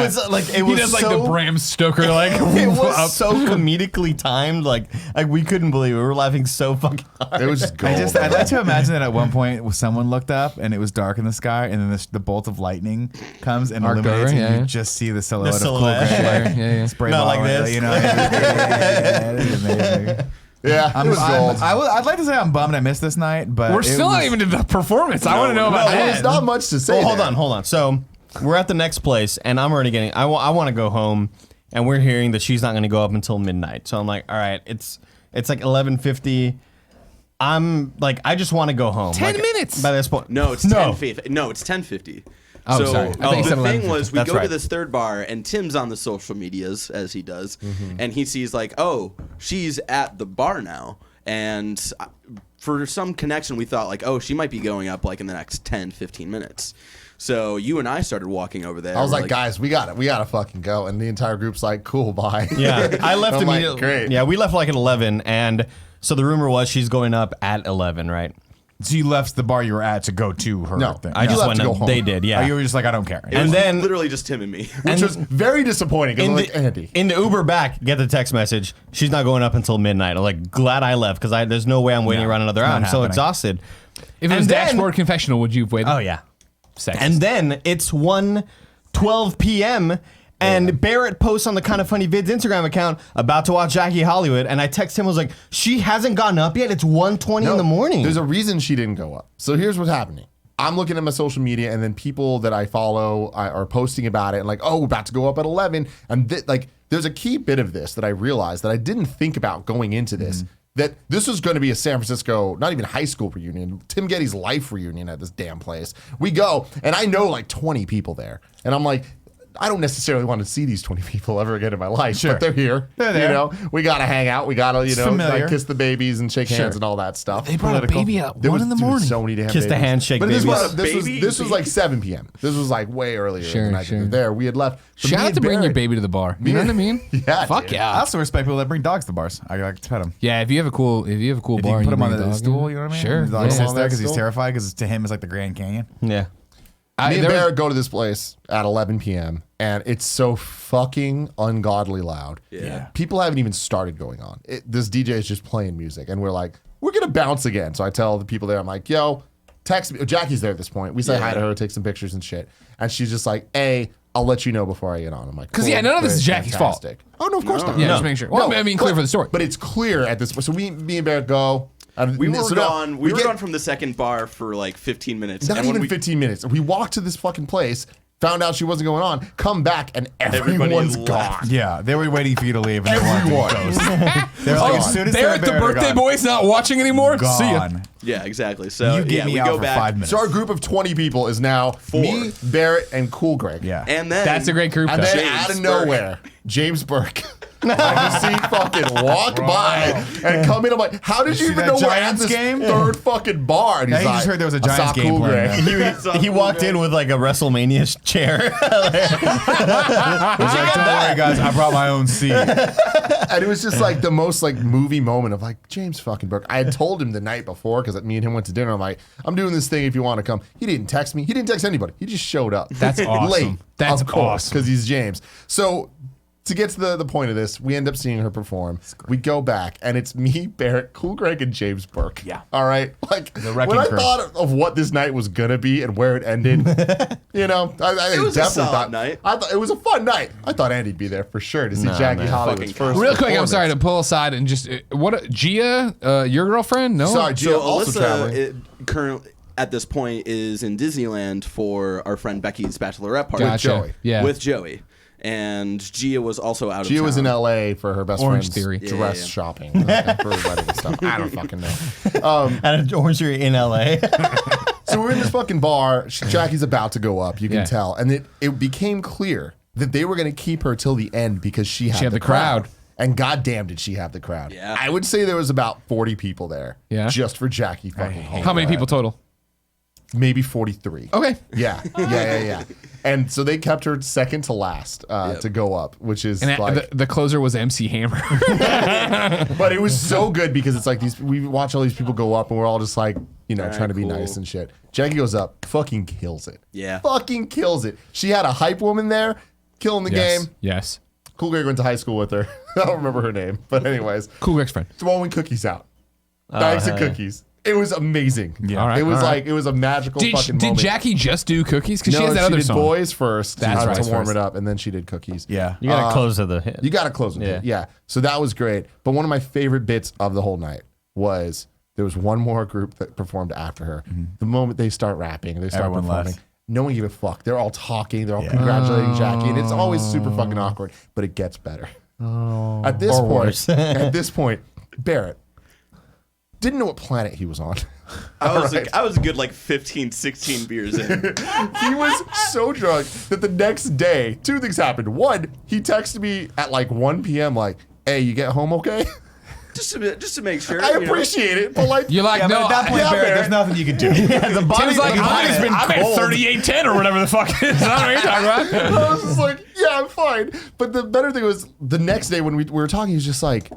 was he does like the Bram Stoker like It was up. so comedically timed. Like we couldn't believe it. We were laughing so fucking hard. It was just gold. I'd like to imagine that at one point someone looked up and it was dark in the sky, and then the bolt of lightning comes and Arced illuminates, over, and yeah. you just see the silhouette, The of Cool silhouette. Greg, Yeah. spray Not ball, like this. you know. It is amazing. Yeah, it was gold. I'd like to say I'm bummed I missed this night, but We're it still was- not even to the performance. I want to know about Well, that. there's not much to say. Well, hold there. on. So we're at the next place, and I'm already getting. I want to go home, and we're hearing that she's not going to go up until midnight. So I'm like, all right, it's like 11:50. I'm like, I just want to go home. 10 Like, minutes. by this point. No, it's 10:50. No, it's 10:50. Oh, so sorry. I thought you the said thing 11:50. was, we That's go to right. this third bar, and Tim's on the social medias as he does, Mm-hmm. and he sees like, oh, she's at the bar now, and for some connection, we thought like, oh, she might be going up like in the next 10, 15 minutes. So you and I started walking over there. I was We're like, guys, we gotta fucking go. And the entire group's like, cool, bye. Yeah, I left I'm like, immediately. great. Yeah, we left like at 11, and so the rumor was she's going up at 11, right? So you left the bar you were at to go to her No, thing. I You just left went to go up. home. They did, Oh, yeah. you were just like, I don't care. It And was then- literally just Tim and me. Which was very disappointing. 'Cause I'm like, Andy. in the Uber back, get the text message. She's not going up until midnight. I'm like, glad I left because there's no way I'm waiting around another hour. I'm not so happening. exhausted. If it was And then- dashboard confessional, would you have waited? Oh yeah. Sexist. And then it's 1:12 p.m. and Barrett posts on the Kind of Funny Vids Instagram account about to watch Jackie Hollywood, and I text him, I was like, she hasn't gotten up yet. It's 1:20 in the morning. There's a reason she didn't go up. So here's what's happening. I'm looking at my social media, and then people that I follow are posting about it, and like, oh, we're about to go up at 11. And there's a key bit of this that I realized that I didn't think about going into this. That this was going to be a San Francisco, not even high school reunion, Tim Gettys' life reunion at this damn place. We go, and I know like 20 people there, and I'm like, I don't necessarily want to see these 20 people ever again in my life, but they're here. They're there. You know, we got to hang out. We got to, familiar. like, kiss the babies and shake hands and all that stuff. They brought a baby at There 1 in the dude, morning. so many damn Kiss the babies. handshake But this babies. was like 7 p.m. This was like way earlier Sure, than I sure. did there. We had left. But Shout me out and to bring your Barrett- baby to the bar. You know what I mean? Yeah, Fuck dude. I yeah. also respect people that bring dogs to bars. I like to pet them. Yeah, if you have a cool If bar, you and can put him bring on a the dog stool, in. you know what I mean? Sure. The dog yeah. sits there because Stool. he's terrified because to him it's like the Grand Canyon. yeah. Me and there was- Barrett go to this place at 11 p.m. and it's so fucking ungodly loud. Yeah. People haven't even started going on. This DJ is just playing music, and we're like, we're gonna bounce again. So I tell the people there, I'm like, yo, text me. Jackie's there at this point. We say hi to her, take some pictures and shit, and she's just like, hey, I'll let you know before I get on. I'm like, 'Cause, cool, yeah, none of this is great, Jackie's fault. fantastic. Oh no, of course not. Yeah, No. just make sure. Well, I mean, clear for the story. But it's clear at this point. So me and Barrett go. And We were so now gone. We were get- gone from the second bar for like 15 minutes. Not and when even we, 15 minutes. We walked to this fucking place, found out she wasn't going on, come back, and Everybody everyone's left. gone. Yeah, they were waiting for you to leave. And Everyone. They were like, as soon as Barrett, the birthday boy's not watching anymore. See ya. gone. Yeah, exactly. So You get yeah, me we out go for back. 5 minutes. So our group of 20 people is now me, Barrett, and Cool Greg. Yeah. And then That's a great group. And though. then James out of Burke. nowhere, James Burke I just see fucking walk by and come in. I'm like, how did you see even that know we're at Giants this game? third fucking bar? And Yeah, he's he like, just heard there was a "I Giants saw game Cool playing Greg." He walked in with like a WrestleMania chair. He's like, don't worry, guys, I brought my own seat. And it was just like the most like movie moment of like James fucking Burke. I had told him the night before because me and him went to dinner. I'm like, I'm doing this thing if you want to come. He didn't text me. He didn't text anybody. He just showed up. That's awesome. Late. That's of course, awesome. because he's James. So to get to the point of this, we end up seeing her perform. We go back, and it's me, Barrett, Cool Greg, and James Burke. Yeah. All right. Like wrecking when I crew. thought of what this night was gonna be and where it ended, you know, I It was a definitely solid thought night. I thought it was a fun night. I thought Andy'd be there for sure to see Nah, Jackie man. Hollywood's Fucking first. Real quick, I'm performance. sorry to pull aside and just Gia, your girlfriend? No, Sorry, Gia So also traveling. Alyssa currently at this point is in Disneyland for our friend Becky's bachelorette party Gotcha. Joey. Yeah, with Joey, and Gia was also out of Gia town. was in LA for her best Orange friend's Theory. dress Yeah. shopping for a wedding and stuff. I don't fucking know. At an orangery in LA. So we're in this fucking bar. Jackie's about to go up. You can Yeah. tell, and it became clear that they were going to keep her till the end because she had had the crowd. And goddamn, did she have the crowd? Yeah. I would say there was about 40 people there. Yeah. Just for Jackie fucking. How many people total? Maybe 43. Okay. Yeah. And so they kept her second to last to go up, which is And like. the closer was MC Hammer. But it was so good because it's like we watch all these people go up and we're all just like, you know, trying to be cool. nice and shit. Jackie goes up, fucking kills it. Yeah. Fucking kills it. She had a hype woman there, killing the Yes. game. Yes. Cool Greg went to high school with her. I don't remember her name. But anyways, Cool Greg's friend. throwing cookies out. Bags of hell yeah. cookies. It was amazing. Yeah. All right, It was all right. like, it was a magical Did fucking moment. Jackie just do cookies? Because No, she has that other did song. boys first That's right. to warm First. it up, and then she did cookies. Yeah. You gotta close to the hit. You got to close with it. Yeah. So that was great. But one of my favorite bits of the whole night was there was one more group that performed after her. The moment they start rapping, they start Everyone performing. left. No one gave a fuck. They're all talking. They're all congratulating Jackie, and it's always super fucking awkward. But it gets better. At this Or point, worse. at this point, Barrett didn't know what planet he was on. I was a good like 15, 16 beers in. He was so drunk that the next day, two things happened. One, he texted me at like 1 p.m. like, "Hey, you get home okay?" just to make sure. I appreciate it, but like, You're like, Yeah, no. but at that point, yeah, Barrett, Barrett. there's nothing you can do. The body, Tim's like, the body's I'm been at cold. 3810 or whatever the fuck it is. I don't know what you're talking about. I was just like, yeah, I'm fine. But the better thing was the next day when we were talking, he was just like,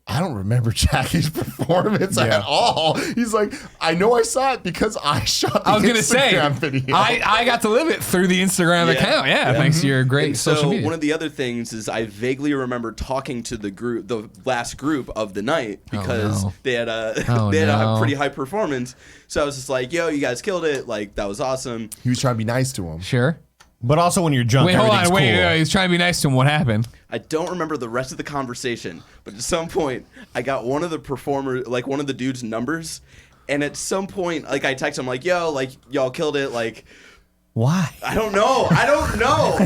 I don't remember Jackie's performance at all. He's like, I know I saw it because I shot the I was going to say, Instagram video. I got to live it through the Instagram Yeah. account. Yeah, thanks to your great And social so media. one of the other things is I vaguely remember talking to the last group of the night because no. they had a Oh, they had no. a pretty high performance. So I was just like, "Yo, you guys killed it! Like that was awesome." He was trying to be nice to him. Sure. But also when you're drunk, Wait, hold everything's on. Wait, cool. he's trying to be nice to him. What happened? I don't remember the rest of the conversation, but at some point I got one of the performers, like one of the dude's numbers, and at some point, like I text him like, "Yo, like y'all killed it!" Like. Why? I don't know.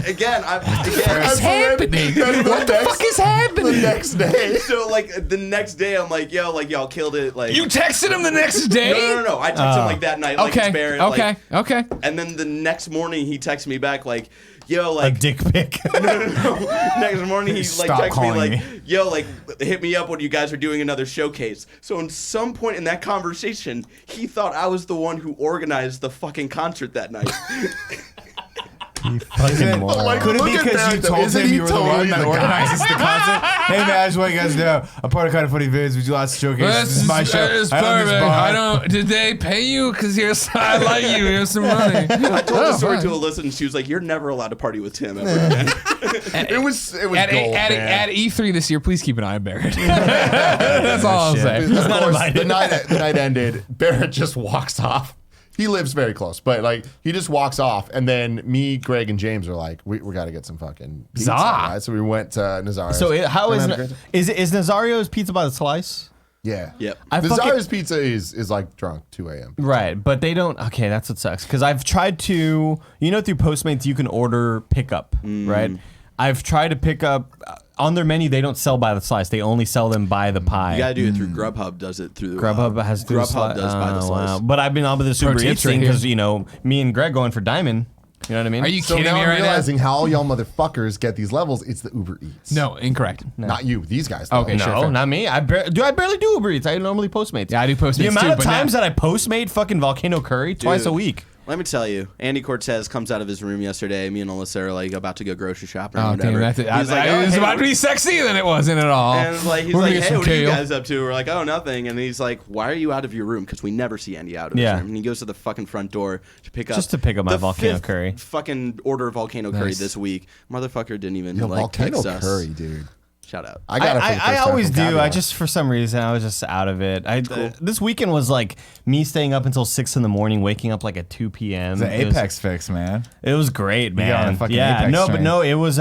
Again, What's happening? What the fuck is happening? The next day. So like the next day, I'm like, "Yo, like y'all killed it!" Like You texted him the next day? No. I texted him like that night. Like, Okay. it's Barrett, Okay. like- Okay. and then the next morning, he texted me back like, "Yo, A like." dick pic. Next morning, he like Stop texted me calling like, me. "Yo, like hit me up when you guys are doing another showcase." So in some point in that conversation, he thought I was the one who organized the fucking concert that night. Fucking moron. Like, Could it be look at because that, you though. told Isn't him he you were the totally one that the organizes guy? the concert? Hey man, I just want you guys to know I'm part of Kind of Funny Vids. We do lots of showcases. This is my show. It's I own this perfect. bar. I don't. Did they pay you? Because I like you. Here's some money. I told the story fine. to Alyssa, and she was like, "You're never allowed to party with Tim ever again." It was gold, At man. E3 this year, please keep an eye on Barrett. That's all I'll say. Of course, the night ended. Barrett just walks off. He lives very close, but like he just walks off, and then me, Greg, and James are like, we got to get some fucking pizza. Zah. Right? So we went to Nazario's. So how And is had a great time. is Nazario's pizza by the slice? Yeah. Yep. I fucking- Nazario's pizza is like drunk 2 a.m. Right, but they don't. Okay, that's what sucks. Because I've tried to, through Postmates you can order pickup, right? I've tried to pick up on their menu. They don't sell by the slice. They only sell them by the pie. You gotta do it through Grubhub. Does it through Grubhub has Grubhub does by the slice. But I've been on with this Uber tips Eats right thing here. because me and Greg going for Diamond. You know what I mean? Are you So kidding now me I'm right realizing how all y'all motherfuckers get these levels. It's the Uber Eats. now? No, incorrect. Not you. These guys. Though. Okay, No, sure, fair. not me. I barely do Uber Eats. I normally Postmates. Yeah, I do Postmates The amount too, of but now- times that I Postmate fucking volcano curry twice a week. Let me tell you, Andy Cortez comes out of his room yesterday. Me and Alyssa are like about to go grocery shopping. Or Oh, whatever. damn, that's it. He's like, It was hey, about to be sexy, then it wasn't at all. And like he's We're like, gonna get hey, some what are you kale. guys up to? We're like, oh, nothing. And he's like, why are you out of your room? Because we never see Andy out of his Yeah. room. And he goes to the fucking front door to pick up Just to pick up my the volcano fifth curry. Fucking order of volcano curry Nice. this week. Motherfucker didn't even Yo, like volcano text us. curry, dude. Shout out. I got it. For the first I time always from do. Caviar. I just, for some reason, I was just out of it. This weekend was like me staying up until 6 in the morning, waking up like at 2 p.m. The Apex fix, man. It was great, got on man. a fucking Yeah, Apex no, but train. no, it was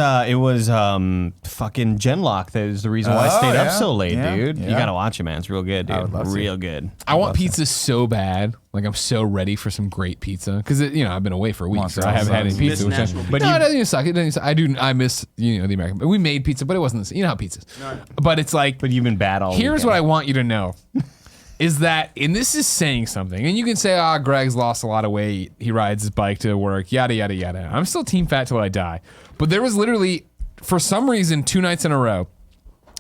fucking Genlock. That was the reason why I Oh, stayed up yeah. so late, Yeah, dude. You yeah. gotta watch it, man. It's real good, dude. I would love to. Real good. I want pizza so bad. Like I'm so ready for some great pizza because I've been away for a week, so I haven't had any Miss pizza. Which national but no, it doesn't even suck. It doesn't even suck. I miss the American. But we made pizza, but it wasn't the same. You know how pizzas. But it's like. But you've been bad all Here's weekend. what I want you to know. Is that, and this is saying something, and you can say, Greg's lost a lot of weight. He rides his bike to work, yada, yada, yada. I'm still team fat till I die. But there was literally, for some reason, 2 nights in a row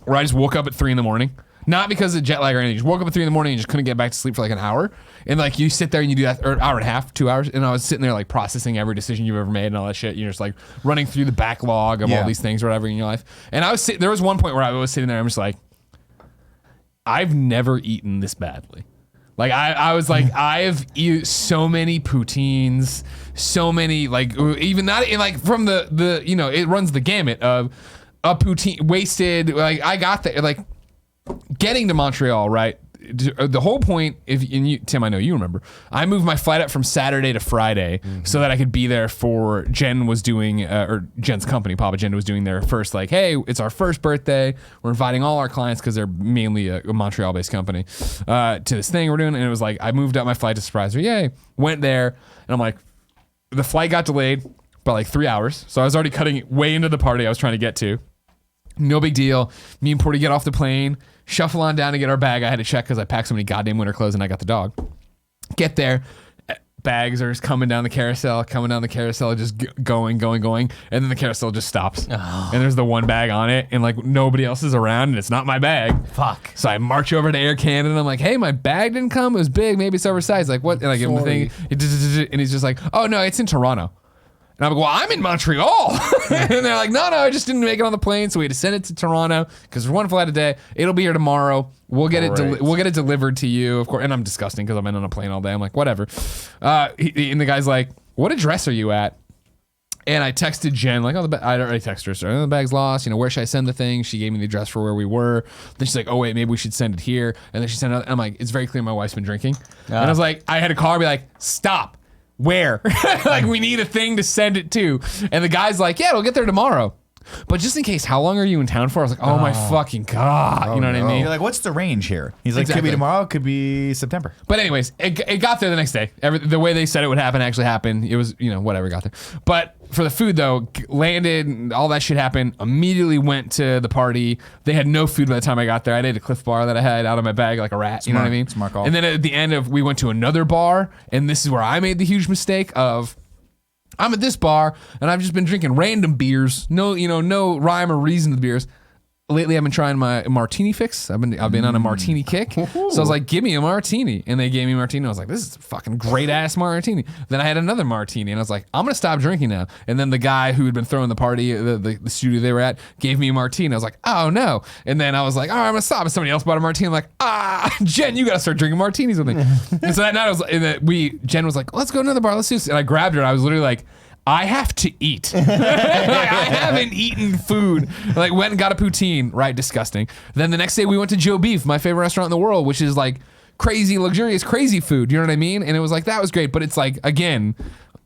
where I just woke up at 3 in the morning. Not because of jet lag or anything. Just woke up at 3 in the morning and just couldn't get back to sleep for like an hour. And like you sit there and you do that, or an hour and a half, 2 hours. And I was sitting there like processing every decision you've ever made and all that shit. You're just like running through the backlog of all these things or whatever in your life. And there was one point where I was sitting there, I'm just like, I've never eaten this badly. Like I was like, I've eaten so many poutines, so many like even not like from the it runs the gamut of a poutine wasted. Like I got there like getting to Montreal, right? The whole point, Tim, I know you remember, I moved my flight up from Saturday to Friday so that I could be there for Jen was doing, or Jen's company, Papa Jen was doing their first, like, hey, it's our first birthday. We're inviting all our clients because they're mainly a Montreal-based company to this thing we're doing. And it was like, I moved up my flight to surprise her. Yay. Went there. And I'm like, the flight got delayed by like 3 hours. So I was already cutting way into the party I was trying to get to. No big deal. Me and Porty get off the plane, shuffle on down to get our bag. I had to check because I packed so many goddamn winter clothes and I got the dog. Get there. Bags are just coming down the carousel, just going. And then the carousel just stops. Oh. And there's the one bag on it and like nobody else is around and it's not my bag. Fuck. So I march over to Air Canada and I'm like, hey, my bag didn't come. It was big. Maybe it's oversized. Like what? And I give him the thing and he's just like, oh no, it's in Toronto. And I'm like, well, I'm in Montreal. And they're like, no, I just didn't make it on the plane. So we had to send it to Toronto because there's one flight a day. It'll be here tomorrow. We'll get it delivered to you, of course. And I'm disgusting because I've been on a plane all day. I'm like, whatever. And the guy's like, what address are you at? And I texted Jen, like, I already texted her. So the bag's lost. Where should I send the thing? She gave me the address for where we were. Then she's like, oh, wait, maybe we should send it here. And then she sent it. And I'm like, it's very clear my wife's been drinking. And I was like, I had to call her and be like, stop. Where? Like, we need a thing to send it to. And the guy's like, yeah, it'll get there tomorrow. But just in case, how long are you in town for? I was like, oh my fucking God. You know what I mean? You're like, what's the range here? He's like, could Exactly. be tomorrow, could be September. But anyways, it got there the next day. The way they said it would happen actually happened. It was, whatever, got there. But for the food though, landed, all that shit happened, immediately went to the party. They had no food by the time I got there. I ate a Cliff Bar that I had out of my bag like a rat. You know what I mean? Smart call. And then at the end we went to another bar, and this is where I made the huge mistake of, I'm at this bar and I've just been drinking random beers. No, no rhyme or reason to the beers. Lately, I've been trying my martini fix. I've been on a martini kick. So I was like, give me a martini. And they gave me a martini. I was like, this is a fucking great ass martini. Then I had another martini and I was like, I'm going to stop drinking now. And then the guy who had been throwing the party, the studio they were at, gave me a martini. I was like, oh no. And then I was like, all right, I'm going to stop. And somebody else bought a martini. I'm like, Jen, you got to start drinking martinis with me. And so that night Jen was like, let's go to another bar. Let's do this. And I grabbed her and I was literally like, I have to eat. Like, I haven't eaten food. Like, went and got a poutine. Right, disgusting. Then the next day we went to Joe Beef, my favorite restaurant in the world, which is like crazy, luxurious, crazy food. You know what I mean? And it was like, that was great. But it's like, again,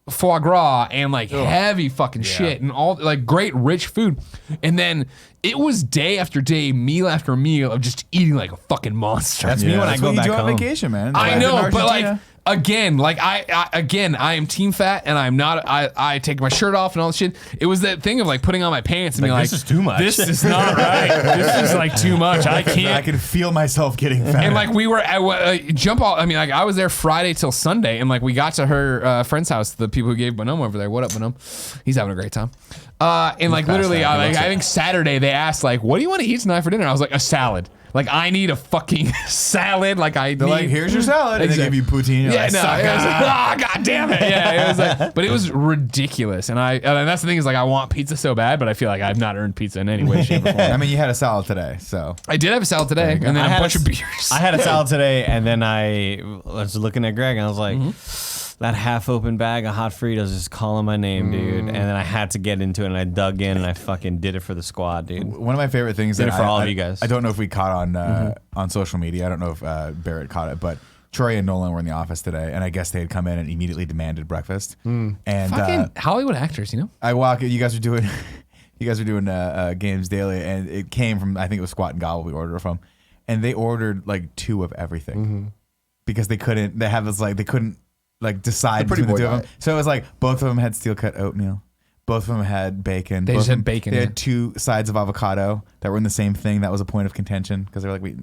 foie gras and like heavy fucking shit and all like great rich food. And then it was day after day, meal after meal of just eating like a fucking monster. That's me when I That's go what you back do on home. vacation, man. I Life in know, but like Argentina. again, like I am team fat, and I'm not. I take my shirt off and all that shit. It was that thing of like putting on my pants and being like, this is too much. This is not right. This is like too much. I can't. I can feel myself getting fat. And like we were at jump all. I mean, like I was there Friday till Sunday, and like we got to her friend's house. The people who gave Bonhomme over there. What up, Bonhomme? He's having a great time. And like literally, I think Saturday they asked like, "What do you want to eat tonight for dinner?" I was like, "A salad." Like I need a fucking salad. Like I They're need. like, here's your salad, and they give you poutine. Yeah, Like, no, suck it was like, it. God damn it. Yeah, it was like, but it was ridiculous. And and that's the thing is like, I want pizza so bad, but I feel like I've not earned pizza in any way, shape, or form. I mean, you had a salad today, so I did have a salad today, and then I a had bunch a- of beers. I had a salad today, and then I was looking at Greg, and I was like, that half-open bag of hot Fritos is calling my name, dude. And then I had to get into it, and I dug in, and I fucking did it for the squad, dude. one of my favorite things Did that it for all I of you guys. I don't know if we caught on social media. I don't know if Barrett caught it, but Troy and Nolan were in the office today, and I guess they had come in and immediately demanded breakfast. And Fucking Hollywood actors, you know? I walk. You guys are doing. You guys are doing games daily, and it came from I think it was Squat and Gobble we ordered from, and they ordered like 2 of everything because they couldn't. They have this like they couldn't like decide The pretty between the boy 2 of them. diet. So it was like both of them had steel cut oatmeal, both of them had bacon. They both just of had them- bacon, They yeah. had 2 sides of avocado that were in the same thing. That was a point of contention because they were like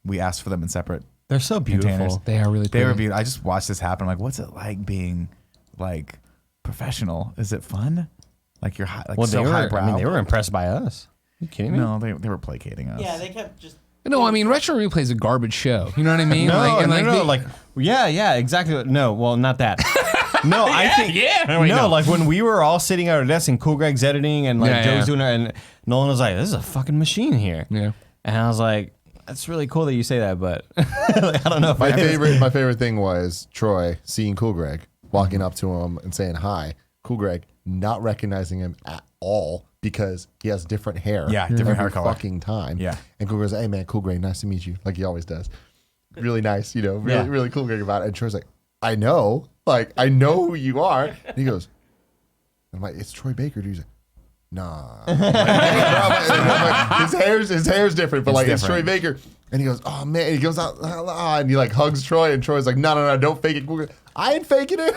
we asked for them in separate They're so containers. beautiful. They are really They pretty. were beautiful. I just watched this happen. I'm like, what's it like being like professional? Is it fun? Like you're high, like Well, so highbrow. I mean, they were impressed by us. You kidding me? No, they were placating us. Yeah, they kept just. No, I mean, Retro Replay is a garbage show. You know what I mean? No, and no, they- like, yeah, exactly. No, well, not that. No, I think, Wait, no, like when we were all sitting at our desks and Cool Greg's editing and like Yeah, Joe's yeah. doing it, and Nolan was like, "This is a fucking machine here." Yeah. And I was like, "That's really cool that you say that, but like, I don't know if My it is." favorite thing was Troy seeing Cool Greg, walking up to him and saying hi. Cool Greg not recognizing him at all because he has different hair. Yeah, different every hair color. fucking time. Yeah. And Cool Greg's like, hey man, Cool Greg, nice to meet you. Like he always does. Really nice, really, Yeah. really Cool Greg about it. And Troy's like, I know. Like, I know who you are. And he goes, I'm like, it's Troy Baker, dude. He's like, nah. I'm like, his hair's different, but like it's Troy different. Baker. And he goes, oh man, and he goes out and he like hugs Troy, and Troy's like, no, don't fake it. Cool Greg. I ain't faking it.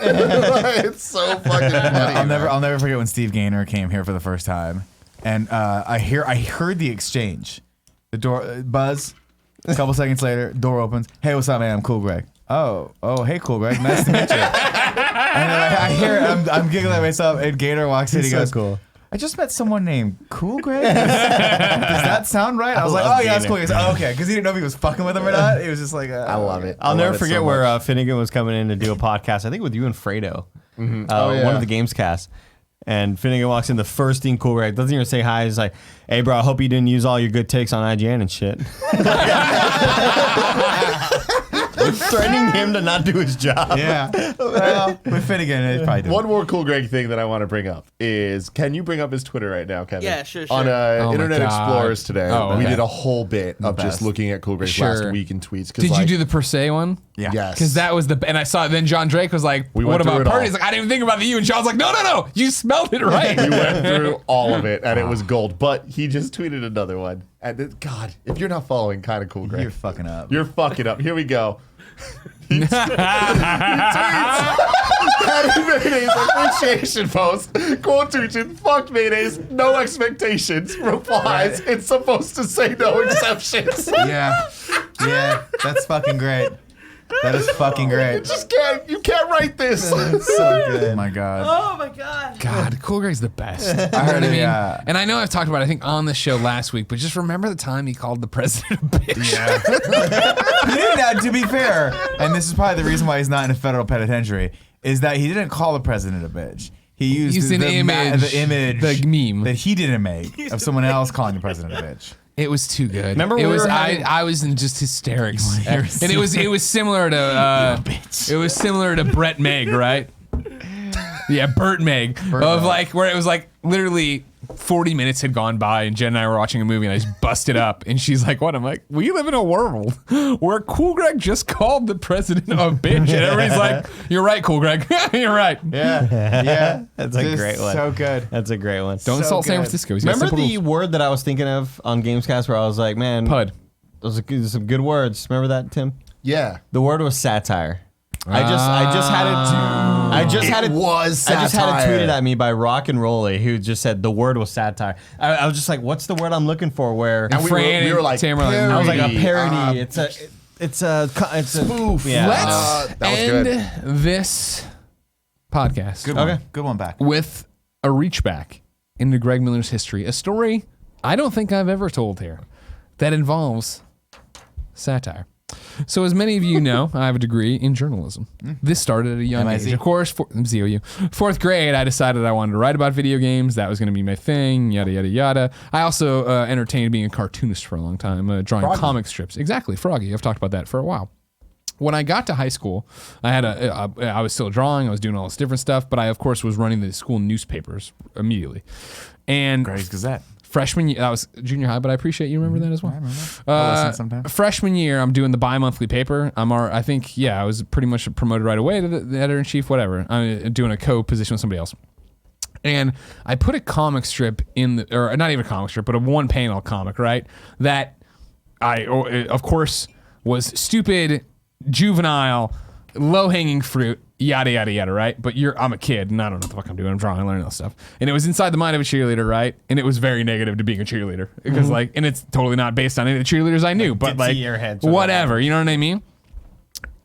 It's so fucking funny. I'll never forget when Steve Gaynor came here for the first time, and I heard the exchange. The door buzz. A couple seconds later, door opens. Hey, what's up, man? I'm Cool Greg. Oh, hey, Cool Greg. Nice to meet you. And then I hear I'm giggling at myself, and Gaynor walks in. He so goes, cool. I just met someone named Cool Greg. Does that sound right? I was like, love oh yeah, that's Gaynor. cool. He goes, oh, okay, because he didn't know if he was fucking with him or not. He was just like, I love it. I'll I never love it forget so where much. Finnegan was coming in to do a podcast. I think with you and Fredo. Oh, yeah. One of the games casts. And Finnegan walks in. The first thing Cool Greg doesn't even say hi. He's like, "Hey, bro, I hope you didn't use all your good takes on IGN and shit." Threatening him to not do his job. yeah. Well, with Finnegan, it probably did. One more Cool Greg thing that I want to bring up is, can you bring up his Twitter right now, Kevin? Yeah, sure. On Oh my Internet God. Explorers today, Oh, we okay. did a whole bit of just best. looking at Cool Greg's Sure. last week in tweets. Did you do the per se one? Yeah. Yes. Because that was and I saw it. Then John Drake was like, We "What went through about it all. Purdy?" He's like, "I didn't even think about the you." And Sean's like, "No, you smelled it right." We went through all of it, and it was gold. But he just tweeted another one. And God, if you're not following kind of Cool Greg, You're fucking up. You're fucking up. Here we go. He tweets Patty Mayonnaise appreciation post. Quotation, fuck mayonnaise, no expectations. Replies, it's supposed to say no exceptions. Yeah. Yeah. That's fucking great. That is fucking great. You can't write this. So good. Oh my God. Oh my god. God, Cool Greg's the best. I heard You know it. what I mean? And I know I've talked about it, I think, on the show last week, but just remember the time he called the president a bitch. He did that, to be fair, and this is probably the reason why he's not in a federal penitentiary, is that he didn't call the president a bitch. He used an image, the image, the meme. that he didn't make of someone else calling the president a bitch. It was too good. Remember it we was were having- I was in just hysterics. You're And it was similar to bitch. it was similar to Brett Meg, right? Yeah, Bert Meg. Of like where it was like literally 40 minutes had gone by and Jen and I were watching a movie and I just busted up and she's like, "What?" I'm like, "We live in a world where Cool Greg just called the president a bitch." And everybody's like, "You're right, Cool Greg. You're right." Yeah, yeah. That's a Just great one. So good. That's a great one. Don't So insult San good. Francisco. He's got Remember simple the rules. word that I was thinking of on Gamescast where I was like, man, Pud. those are some good words. Remember that, Tim? Yeah. The word was satire. I just had it tweeted at me by Rock and Rolly, who just said the word was satire. I was just like, what's the word I'm looking for? Where And we were like, Tamara, parody. I was like a parody. It's a spoof. Yeah. Let's that was end good. this podcast Good one. Okay. Good one back. with a reach back into Greg Miller's history. A story I don't think I've ever told here that involves satire. So as many of you know, I have a degree in journalism. This started at a young MIZ. age. Of course, ZOU. Fourth grade, I decided I wanted to write about video games. That was going to be my thing, yada, yada, yada. I also entertained being a cartoonist for a long time, drawing comic strips. Exactly, Froggy. I've talked about that for a while. When I got to high school, I was still drawing. I was doing all this different stuff, but I, of course, was running the school newspapers immediately. And Greg's Gazette. freshman year, that was junior high, but I appreciate you remember that as well. I remember. I'll listen sometime. Freshman year, I'm doing the bi-monthly paper. I was pretty much promoted right away to the editor-in-chief, whatever. I'm doing a co-position with somebody else. And I put a comic strip or not even a comic strip, but a one-panel comic, right? That of course, was stupid, juvenile, low-hanging fruit, yada, yada, yada, right? But I'm a kid, and I don't know what the fuck I'm doing. I'm drawing, learning all this stuff. And it was inside the mind of a cheerleader, right? And it was very negative to being a cheerleader. Because, and it's totally not based on any of the cheerleaders I knew, but ditzy airheads, whatever. You know what I mean?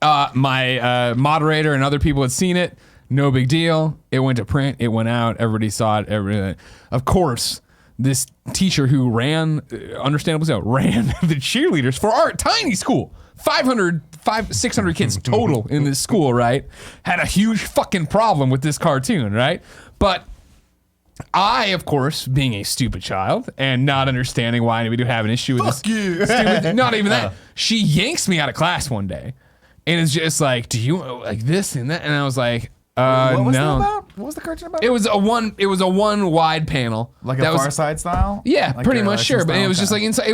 My moderator and other people had seen it. No big deal. It went to print. It went out. Everybody saw it. Of course, this teacher who understandably so, ran the cheerleaders for our tiny school. 600 kids total in this school, right? Had a huge fucking problem with this cartoon, right? But I, of course, being a stupid child and not understanding why anybody would have an issue with this. Stupid, not even that. She yanks me out of class one day and is just like, do you like this and that? And I was like, What was no. that about? What was the cartoon about? It was a one wide panel. Like that a was, Far Side style? Yeah, Like pretty a much, sure. Russian But it was style? just like inside.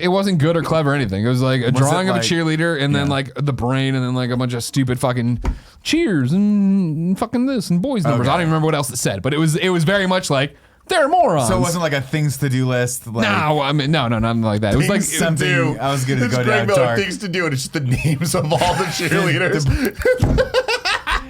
It wasn't good or clever or anything. It was like a Was it drawing of a like- cheerleader and then yeah. like the brain and then like a bunch of stupid fucking cheers and fucking this and boys numbers. Okay. I don't even remember what else it said, but it was very much like they're morons. So it wasn't like a things to do list. Like, No, I mean no, nothing like that. It was like Things to something do. I was gonna It's go Greg down Miller, dark. things to do, and it's just the names of all the cheerleaders.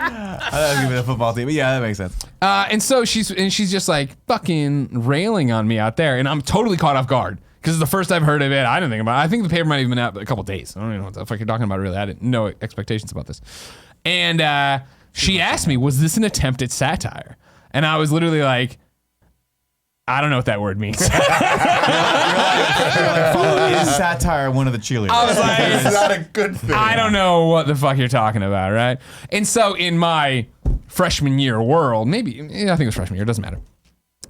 I thought it was gonna be the football team, but yeah, that makes sense. and so she's just like fucking railing on me out there, and I'm totally caught off guard because it's the first I've heard of it. I didn't think about it. I think the paper might have even been out a couple days. I don't even know what the fuck you're talking about. Really, I didn't no expectations about this. And she asked me, "Was this an attempt at satire?" And I was literally like, "I don't know what that word means." Is satire one of the cheerleaders? I was like, It's not a good thing. I don't know what the fuck you're talking about, right? And so in my freshman year world, I think it was freshman year, it doesn't matter.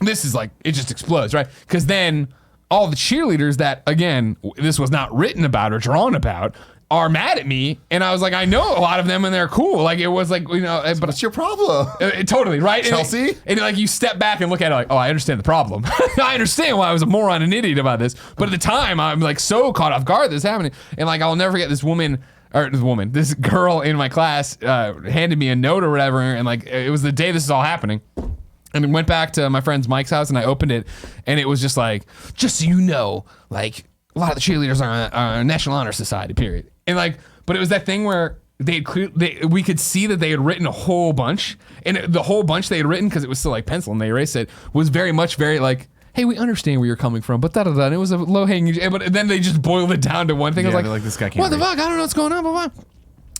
This is like, it just explodes, right? Because then all the cheerleaders that, again, this was not written about or drawn about, are mad at me. And I was like, I know a lot of them and they're cool. Like, it was like, but What's your problem? totally, right? Chelsea? And like you step back and look at it like, oh, I understand the problem. I understand why I was a moron and idiot about this. But at the time, I'm like so caught off guard this happening. And like, I'll never forget this girl in my class handed me a note or whatever. And like, it was the day this is all happening. And I went back to my friend's Mike's house and I opened it. And it was just like, just so you know, like a lot of the cheerleaders are National Honor Society, period. And like, but it was that thing where we could see that they had written a whole bunch, and the whole bunch they had written, because it was still like pencil and they erased it, was very like, hey, we understand where you're coming from, but da-da-da. And it was a low hanging, but then they just boiled it down to one thing. Yeah, I was they're like, this guy can't what the read. fuck? I don't know what's going on, blah, blah.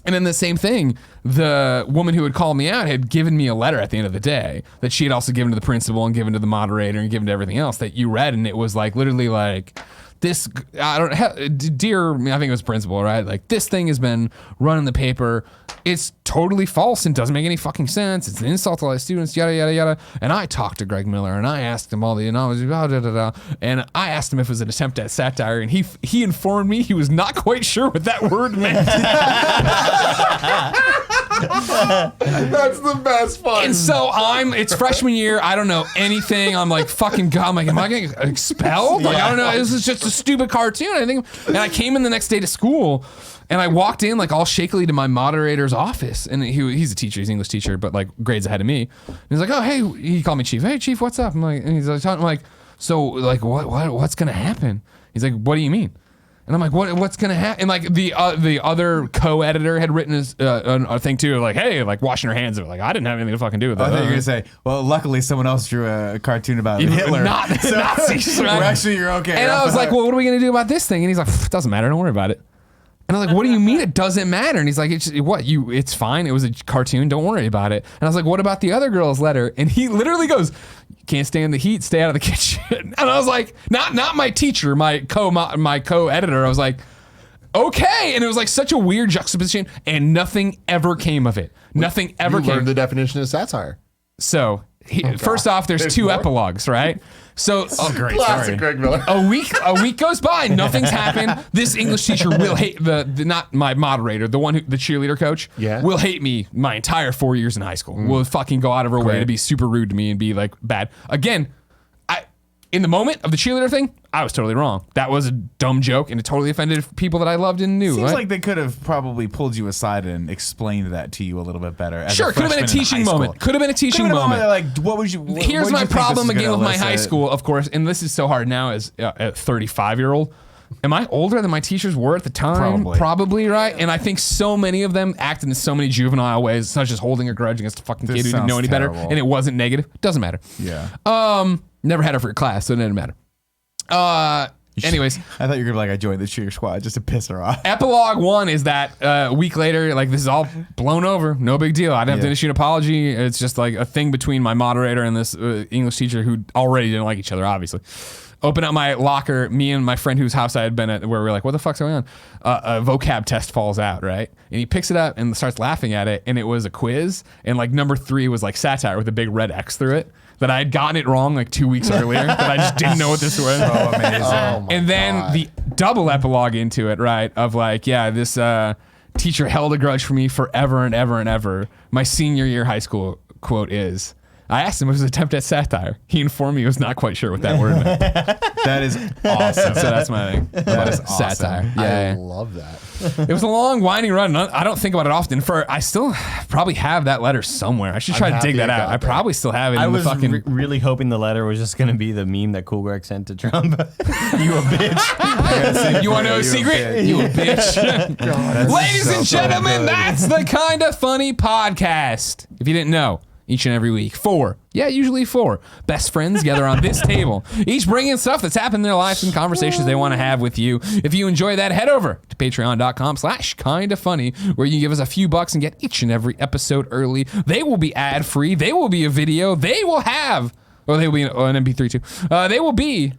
And then the same thing, the woman who had called me out had given me a letter at the end of the day that she had also given to the principal and given to the moderator and given to everything else that you read, and it was like literally like, this, dear, I think it was principal, right? Like, this thing has been run in the paper. It's totally false and doesn't make any fucking sense. It's an insult to all the students, yada, yada, yada. And I talked to Greg Miller and I asked him all the, and I was, and I asked him if it was an attempt at satire, and he informed me he was not quite sure what that word meant. That's the best part. And so it's freshman year. I don't know anything. I'm like, fucking God. I'm like, am I getting expelled? Like, I don't know. This is just a stupid cartoon. And I came in the next day to school and I walked in like all shakily to my moderator's office. And he's a teacher. He's an English teacher, but like grades ahead of me. And he's like, oh, hey, he called me Chief. Hey, Chief, what's up? I'm like, and he's like, I'm like, so like, what's going to happen? He's like, what do you mean? And I'm like, what's gonna happen? And like the other co-editor had written a thing too, like, hey, like washing her hands of it. Like, I didn't have anything to fucking do with I that. thought you were gonna say, well, luckily someone else drew a cartoon about Hitler. Not Nazis, right? Well, actually, you're okay. And I was like, well, what are we gonna do about this thing? And he's like, it doesn't matter. Don't worry about it. And I'm like, what do you mean it doesn't matter? And he's like, it's fine. It was a cartoon. Don't worry about it. And I was like, what about the other girl's letter? And he literally goes, you can't stand the heat. Stay out of the kitchen. And I was like, not my teacher, my co-editor. I was like, okay. And it was like such a weird juxtaposition, and nothing ever came of it. Nothing ever You came. learned the definition of satire. So first off, there's two more? epilogues, right? So great. Classic Sorry. Greg Miller. a week goes by, nothing's happened. This English teacher will hate the not my moderator, the cheerleader coach. Yeah. Will hate me my entire 4 years in high school. Will fucking go out of her way to be super rude to me and be like bad. Again, in the moment of the cheerleader thing, I was totally wrong. That was a dumb joke, and it totally offended people that I loved and knew. Seems right? like they could have probably pulled you aside and explained that to you a little bit better. As Sure, a could have been a freshman in teaching high moment. school. Could have been a teaching Could've been a moment. Like, what would you? Here's what my did you think problem this was again gonna with my high elicit? school, of course, and this is so hard now as a 35-year-old. Am I older than my teachers were at the time? Probably. Right? And I think so many of them acted in so many juvenile ways, such as holding a grudge against a fucking This kid who didn't know sounds any better, terrible. and it wasn't negative. Doesn't matter. Yeah. Never had her for your class, so it didn't matter. Anyways, I thought you were gonna be like, I joined the cheer squad just to piss her off. epilogue 1 is that a week later, like, this is all blown over. No big deal. I didn't have to issue an apology. It's just like a thing between my moderator and this English teacher who already didn't like each other, obviously. Open up my locker, me and my friend whose house I had been at, where we were like, what the fuck's going on? A vocab test falls out, right? And he picks it up and starts laughing at it, and it was a quiz, and like number 3 was like satire with a big red X through it. That I had gotten it wrong like 2 weeks earlier. That I just didn't know what this was. Oh, amazing. Oh my And then God. the double epilogue into it, right? Of like, yeah, this teacher held a grudge for me forever and ever and ever. My senior year high school quote is, I asked him if it was an attempt at satire. He informed me he was not quite sure what that word meant. That is awesome. So that's my thing. That is awesome. Satire. I Yeah. love that. It was a long, winding run. I don't think about it often. I still probably have that letter somewhere. I should try to happy dig that it out. got I there. probably still have it I in the was fucking... really hoping the letter was just going to be the meme that Cool Greg sent to Trump. You a bitch. You want to know a secret? You a bitch. Ladies and gentlemen, that's the Kind of Funny podcast. If you didn't know, each and every week, usually four best friends gather on this table, each bringing stuff that's happened in their lives and conversations they want to have with you. If you enjoy that, head over to patreon.com/kindafunny, where you give us a few bucks and get each and every episode early. They will be ad free. They will be a video. They will have, or they will be an MP3 too. They will be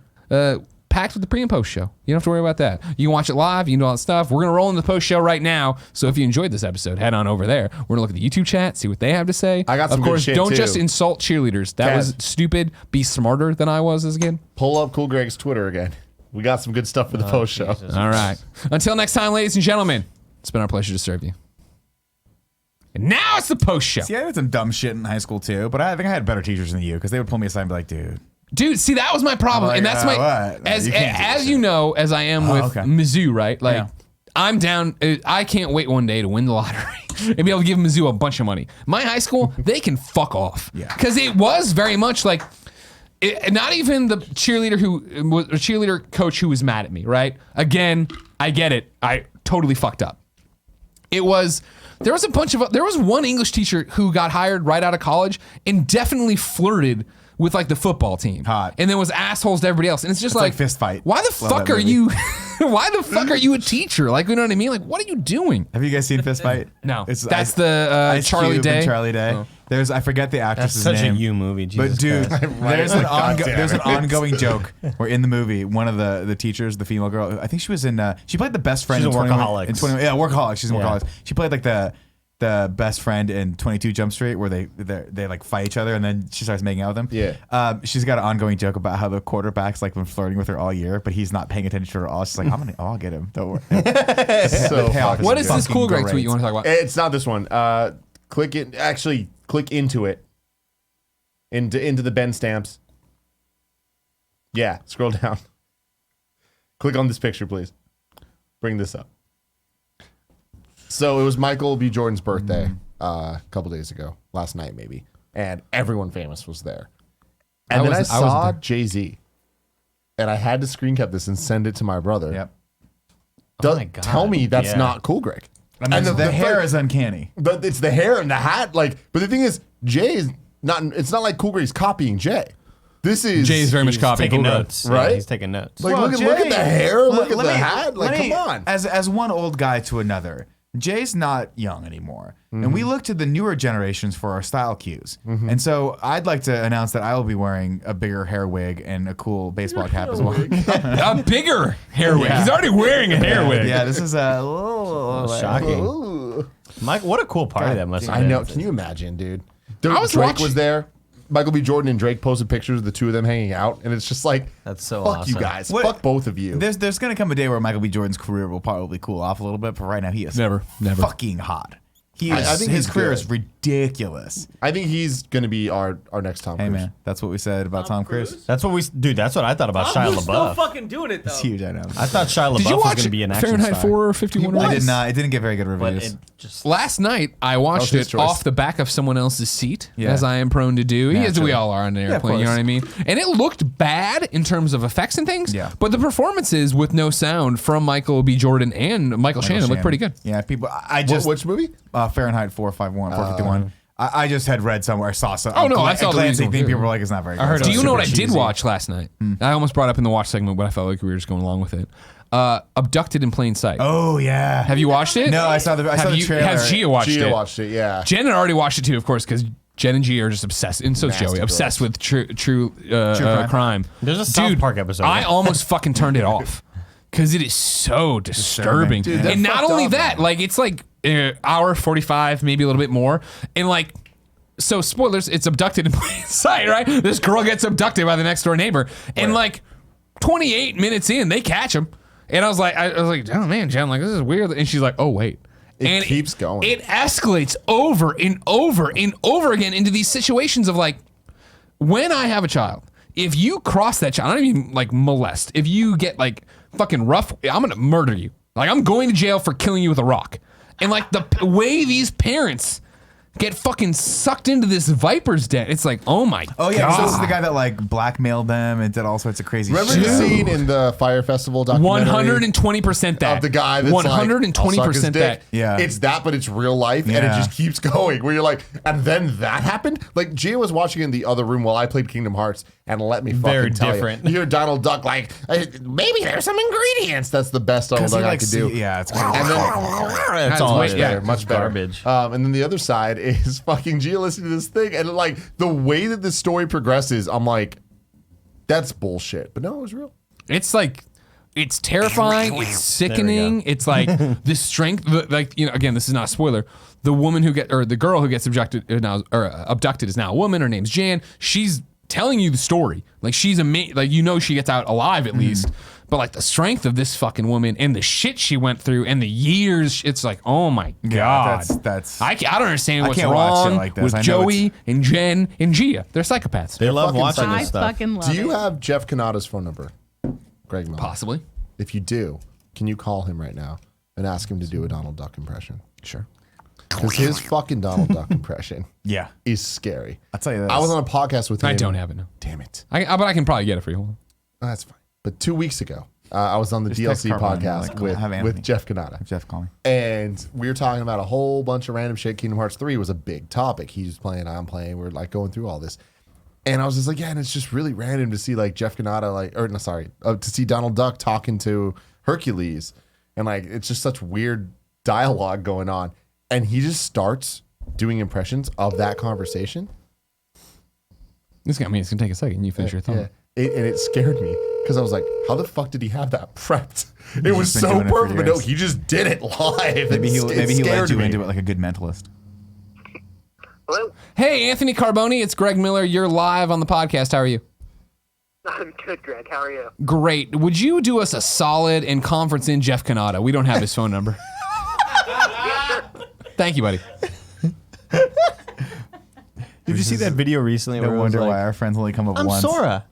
packed with the pre and post show. You don't have to worry about that. You can watch it live. You can do all that stuff. We're going to roll in the post show right now. So if you enjoyed this episode, head on over there. We're going to look at the YouTube chat, see what they have to say. I got some Of good course, shit, don't too. just insult cheerleaders. That was stupid. Be smarter than I was as a kid. Pull up Cool Greg's Twitter again. We got some good stuff for the post show. All right. Until next time, ladies and gentlemen, it's been our pleasure to serve you. And now it's the post show. See, I did some dumb shit in high school too, but I think I had better teachers than you because they would pull me aside and be like, dude. Dude, see, that was my problem, Like, and that's my what? as You can't do as this you shit. know, as I am with okay. Mizzou, right? Like, Yeah. I'm down. I can't wait one day to win the lottery and be able to give Mizzou a bunch of money. My high school, they can fuck off, Yeah. because it was very much like, not even the cheerleader coach who was mad at me, right? Again, I get it. I totally fucked up. There was one English teacher who got hired right out of college and definitely flirted with like the football team. Hot. And then was assholes to everybody else. And it's just like Fist Fight. Why the Love fuck that are movie. you why the fuck are you a teacher? Like, you know what I mean? Like, what are you doing? Have you guys seen Fist Fight? No. It's That's the Ice Charlie Cube Day. and Charlie Day. Oh. I forget the That's actress's such name. a you movie. Jesus But dude, Christ. there's an there's an damn it. ongoing joke where in the movie, one of the teachers, the female girl, I think she was in. She played the best friend. She's in in 21 Workaholics. In 21, yeah, Workaholics. She's in Yeah. Workaholics. She played like the best friend in 22 Jump Street, where they like fight each other, and then she starts making out with them. Yeah. She's got an ongoing joke about how the quarterback's like been flirting with her all year, but he's not paying attention to her at all. She's like, I'll get him. Don't worry. So payoff What is this fucking cool Greg great. tweet you want to talk about? It's not this one. Click it. Actually, click into it. Into the Ben stamps. Yeah, scroll down. Click on this picture, please. Bring this up. So it was Michael B. Jordan's birthday a couple days ago, last night maybe, and everyone famous was there. And then I wasn't saw there. Jay-Z, and I had to screen cap this and send it to my brother. Yep. my God. Tell me that's Yeah. not cool, Greg. I mean, And the hair is uncanny. But it's the hair and the hat. Like, but the thing is, Jay is not. It's not like Cool Greg's copying Jay. This is Jay is very much He's copying taking Cool Greg. notes. Right? Yeah, he's taking notes. like, look at the hair, look at the hat. Like, come on. As one old guy to another, Jay's not young anymore. And Mm-hmm. we look to the newer generations for our style cues. And so I'd like to announce that I will be wearing a bigger hair wig and a cool baseball cap as well. A bigger hair wig. He's already wearing a hair wig. Yeah, this is a little Shocking. Ooh. Mike, what a cool party that must have I been. know. Can you imagine, dude? I was Drake watching- was there. Michael B. Jordan and Drake posted pictures of the two of them hanging out, and it's just like, That's so fuck awesome. you guys. What- Fuck both of you. There's going to come a day where Michael B. Jordan's career will probably cool off a little bit, but right now he is Never. fucking hot. He is, I think his he's career good. is ridiculous. I think he's going to be our next Tom Hey Cruise. man, that's what we said about Tom Cruise. That's what that's what I thought about Tom Shia Cruise still LaBeouf. fucking doing it though. It's huge, I know. I thought Shia Did LaBeouf you was watch going to be an action Fahrenheit star. 451? I did not. It didn't get very good But reviews. it just Last night, I watched his it choice. off the back of someone else's seat, Yeah. as I am prone to do, as we Naturally. all are on an of airplane, you know course. what I mean? And it looked bad in terms of effects and things, Yeah. but the performances with no sound from Michael B. Jordan and Michael Shannon looked pretty good. Yeah, people. I just Which movie? Fahrenheit 451. I just had read somewhere, I saw some. Oh, no, I saw a the glancing reasonable thing. theory. People were like, "It's not very good." I heard it Do was you know what I super did cheesy. watch last night? I almost brought up in the watch segment, but I felt like we were just going along with it. Abducted in Plain Sight. Oh yeah. Have you watched it? No, I saw the trailer. Has Gia watched Gia it? watched it, yeah. Jen had already watched it too, of course, because Jen and Gia are just obsessed, and so is Nasty Joey, girls. obsessed with true crime. There's a South Park episode. I almost fucking turned it off because it is so disturbing. Dude, they're and not fucked only up, that, man. like it's like hour 45, maybe a little bit more, and like. So spoilers, it's abducted in plain sight, right? This girl gets abducted by the next door neighbor, and like 28 minutes in, they catch him, and I was like, oh man, Jen, like this is weird, and she's like, oh wait, It keeps going. It escalates over and over and over again into these situations of like, when I have a child, if you cross that child, I don't even like molest. If you get like fucking rough, I'm gonna murder you. Like I'm going to jail for killing you with a rock, and like the way these parents get fucking sucked into this viper's den. It's like, oh my Oh yeah, God. so this is the guy that like blackmailed them and did all sorts of crazy Remember shit. the scene in the Fire Festival documentary? 120% that. Of the guy that's 120% that. Yeah. It's that, but it's real life, and it Yeah. just keeps going. Where you're like, and then that happened? Like, Gia was watching in the other room while I played Kingdom Hearts, and let me fucking Very tell different. you. You hear Donald Duck like, maybe there's some ingredients. That's the best Donald 'Cause he Duck I likes could do. yeah, it's crazy. And then, That's all way- it is. yeah, much better. Garbage. And then the other side is fucking Gia listening to this thing, and like the way that the story progresses, I'm like, that's bullshit. But no, it was real. It's like, it's terrifying. It's sickening. It's like the strength. Like, you know, again, this is not a spoiler. The woman the girl who gets abducted is now a woman. Her name's Jan. She's telling you the story. Like she's amazing. Like you know she gets out alive at least. But like the strength of this fucking woman and the shit she went through and the years, it's like, oh my God. that's I don't understand I what's can't watch shit wrong like this. with I know Joey and Jen and Gia. They're psychopaths. They love fucking watching psycho. I this stuff. fucking love Do you it. have Jeff Kanata's phone number, Greg Miller? Possibly. If you do, can you call him right now and ask him to do a Donald Duck impression? sure. Because his fucking Donald Duck impression Yeah. is scary. I'll tell you this. I was on a podcast with him. I don't have it now. Damn it. But I can probably get it for you. Hold on. Oh, that's fine. But 2 weeks ago, I was on the Just text DLC Carbone, podcast like, have Anthony. with Jeff Kanata. Jeff, call me. And we were talking about a whole bunch of random shit. Kingdom Hearts 3 was a big topic. He's playing, I'm playing. We're like going through all this. And I was just like, yeah, and it's just really random to see like Jeff Kanata, to see Donald Duck talking to Hercules. And like, it's just such weird dialogue going on. And he just starts doing impressions of that conversation. This got me. It's gonna take a second. You finish your thought. Yeah. And it scared me because I was like, how the fuck did he have that prepped? It was just been so doing it for perfect. But no, years. he just did it live. Maybe he led scared you me. into it like a good mentalist. Hello? Hey, Anthony Carboni, it's Greg Miller. You're live on the podcast. How are you? I'm good, Greg. How are you? Great. Would you do us a solid and conference in Jeff Kanata? We don't have his phone number. Thank you, buddy. Did you see that video recently? No where it was wonder like, why our friends only come up I'm once. Sora.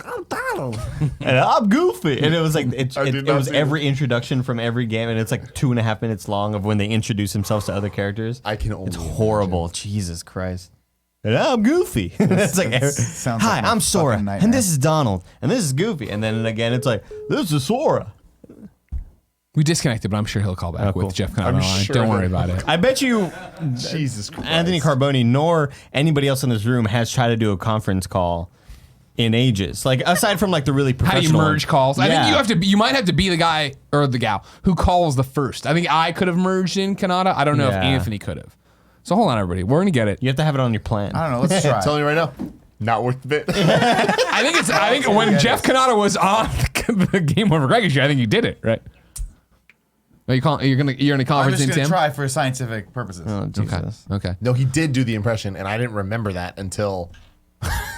I'm Donald. And I'm Goofy. And it was like it did not was see every introduction from every game, and it's like 2.5 minutes long of when they introduce themselves to other characters. I can only It's horrible. Jesus Christ. And I'm Goofy. It's like, sounds hi, like my I'm Sora, fucking nightmare. and this is Donald, and this is Goofy, and then again it's like, this is Sora. We disconnected, but I'm sure he'll call back cool. with Jeff Conrad. sure Don't worry he'll- about it. I bet you Jesus Christ. Anthony Carboni nor anybody else in this room has tried to do a conference call in ages. Like aside from like the really How do professional you merge calls? I think Yeah. you have to. You might have to be the guy or the gal who calls the first. I think I could have merged in Canada. I don't know if Yeah. Anthony could have. So hold on, everybody. We're gonna get it. You have to have it on your plan. I don't know. Let's try. I'm telling you right now, not worth the bit. I think when Jeff Canada was on the Game Over Greg issue, I think you did it right. Are you call, you're in a I'm conference just in gonna Tim? try for scientific purposes. Oh, Jesus. Okay. No, he did do the impression, and I didn't remember that until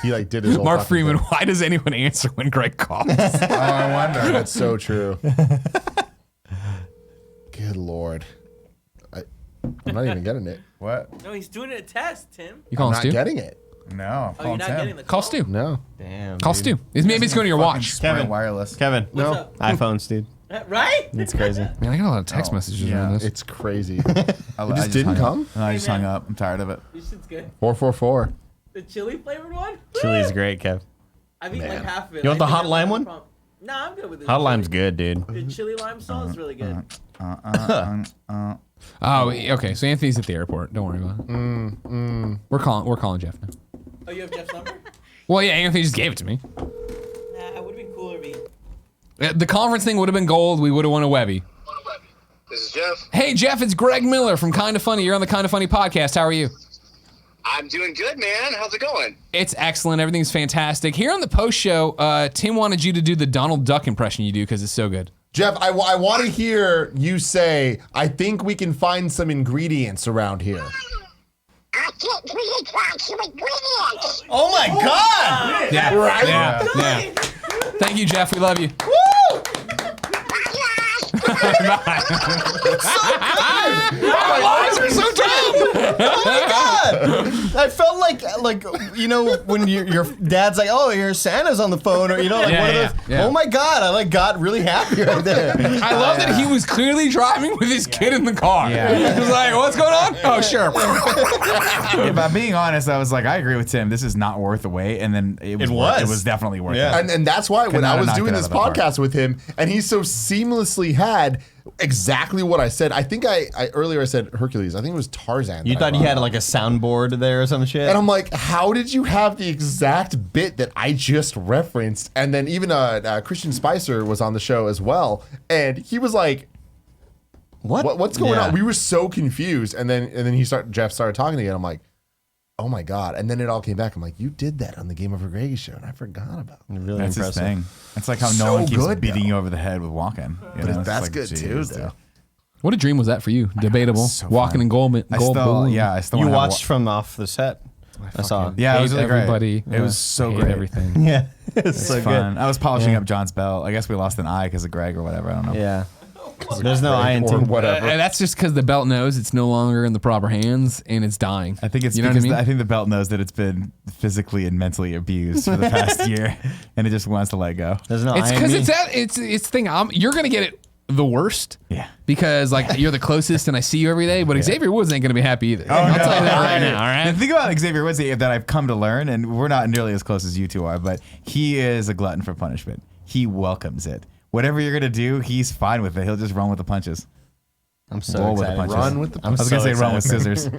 he like did his whole Mark fucking Freeman, thing. why does anyone answer when Greg calls? Oh, I wonder. That's so true. Good Lord. I'm not even getting it. What? No, he's doing a test, Tim. You call I'm him not Stu? getting it. No. Oh, you're not getting the Call Stu. No. Damn. Call Stu. Maybe it's going to your watch. Sprint wireless. Kevin. No. up? iPhones, dude. Right? It's crazy. Man, I got a lot of text messages yeah. on this. It's crazy. I just didn't hung come? up. No, I just Hey, hung man. up. I'm tired of it. This shit's good. 444. The chili flavored one? Chili's great, Kev. I've eaten like half of it. You want I the think hot I lime have one? no problem. Nah, I'm good with it. Hot lime's good, dude. The chili lime sauce is really good. Oh, okay. So Anthony's at the airport. Don't worry about it. We're calling Jeff now. Oh, you have Jeff's number? Well, yeah, Anthony just gave it to me. Nah, it would have been cooler if he... The conference thing would have been gold. We would have won a Webby. This is Jeff. Hey, Jeff, it's Greg Miller from Kinda Funny. You're on the Kinda Funny podcast. How are you? I'm doing good, man. How's it going? It's excellent. Everything's fantastic. Here on the post show, Tim wanted you to do the Donald Duck impression you do because it's so good. Jeff, I want to hear you say, I think we can find some ingredients around here. I think we can find some ingredients. Oh my God! Yeah. Right? Yeah. Thank you, Jeff. We love you. Lies are so dumb. Oh my God! I felt like you know when your dad's like, oh, your Santa's on the phone, or you know, like Yeah, one yeah, of those. yeah. Oh my God! I like got really happy right there. I love that he was clearly driving with his kid in the car. Yeah. He was like, what's going on? Oh, sure. If I'm being honest, I was like, I agree with Tim. This is not worth the wait. And then it was. was. It was definitely worth Yeah. it. And that's why when I not was knock doing it out this of the park. podcast with him, and he so seamlessly had exactly what I said. I think I earlier I said Hercules. I think it was Tarzan. You that I thought he brought had up. like a soundboard there or some shit? And I'm like, how did you have the exact bit that I just referenced? And then even Christian Spicer was on the show as well, and he was like, what's going Yeah. on? We were so confused. And then Jeff started talking again. I'm like, oh my God. And then it all came back. I'm like, you did that on the Game Over Greggy show, and I forgot about it. Really That's impressive. his thing. It's like how So Nolan keeps good, beating though. you over the head with walking. You know? It's That's like, good too, geez, though. dude. What a dream was that for you? Debatable. so Walking fun. in gold. I still, balloon. yeah, I still You wanna have watched from off the set. I saw. Yeah, it was Hate really great. everybody. It was so Hate great. everything. Yeah, it's It's so fun. I was polishing up John's belt. I guess we lost an eye because of Greg or whatever. I don't know. good. Yeah. There's no I in Or Tim. whatever. And that's just because the belt knows it's no longer in the proper hands and it's dying. I think it's you know because what I mean? I think the belt knows that it's been physically and mentally abused for the past year, and it just wants to let go. There's no It's I in because me. it's thing. You're gonna get it the worst. Yeah. Because like you're the closest and I see you every day, but Xavier Woods ain't gonna be happy either. I'll tell you that right now. All right. The thing about Xavier Woods that I've come to learn, and we're not nearly as close as you two are, but he is a glutton for punishment. He welcomes it. Whatever you're gonna do, he's fine with it. He'll just run with the punches. I'm so Roll with the excited. punches. Run with the I was gonna say run with excited. scissors.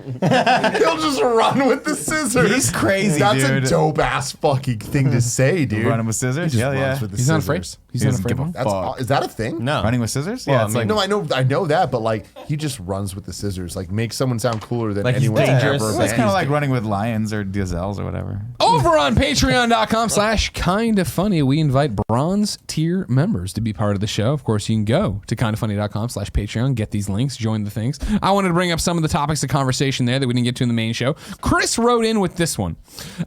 He'll just run with the scissors. He's crazy, That's dude. a dope ass fucking thing to say, dude. Running with scissors? He just Hell yeah. runs with the He's not afraid. scissors. He's He not doesn't afraid. give a of them. That's fuck. is that a thing? No. Running with scissors? Well, Yeah, I it's mean- like No, I know that, but like he just runs with the scissors. Like makes someone sound cooler than Like he's anyone dangerous. ever. Well, it's met. kind of like running with lions or gazelles or whatever. Over on patreon.com/kindafunny, we invite bronze tier members to be part of the show. Of course, you can go to kindafunny.com/Patreon, get these links, join the things. I wanted to bring up some of the topics of conversation there that we didn't get to in the main show. Chris wrote in with this one.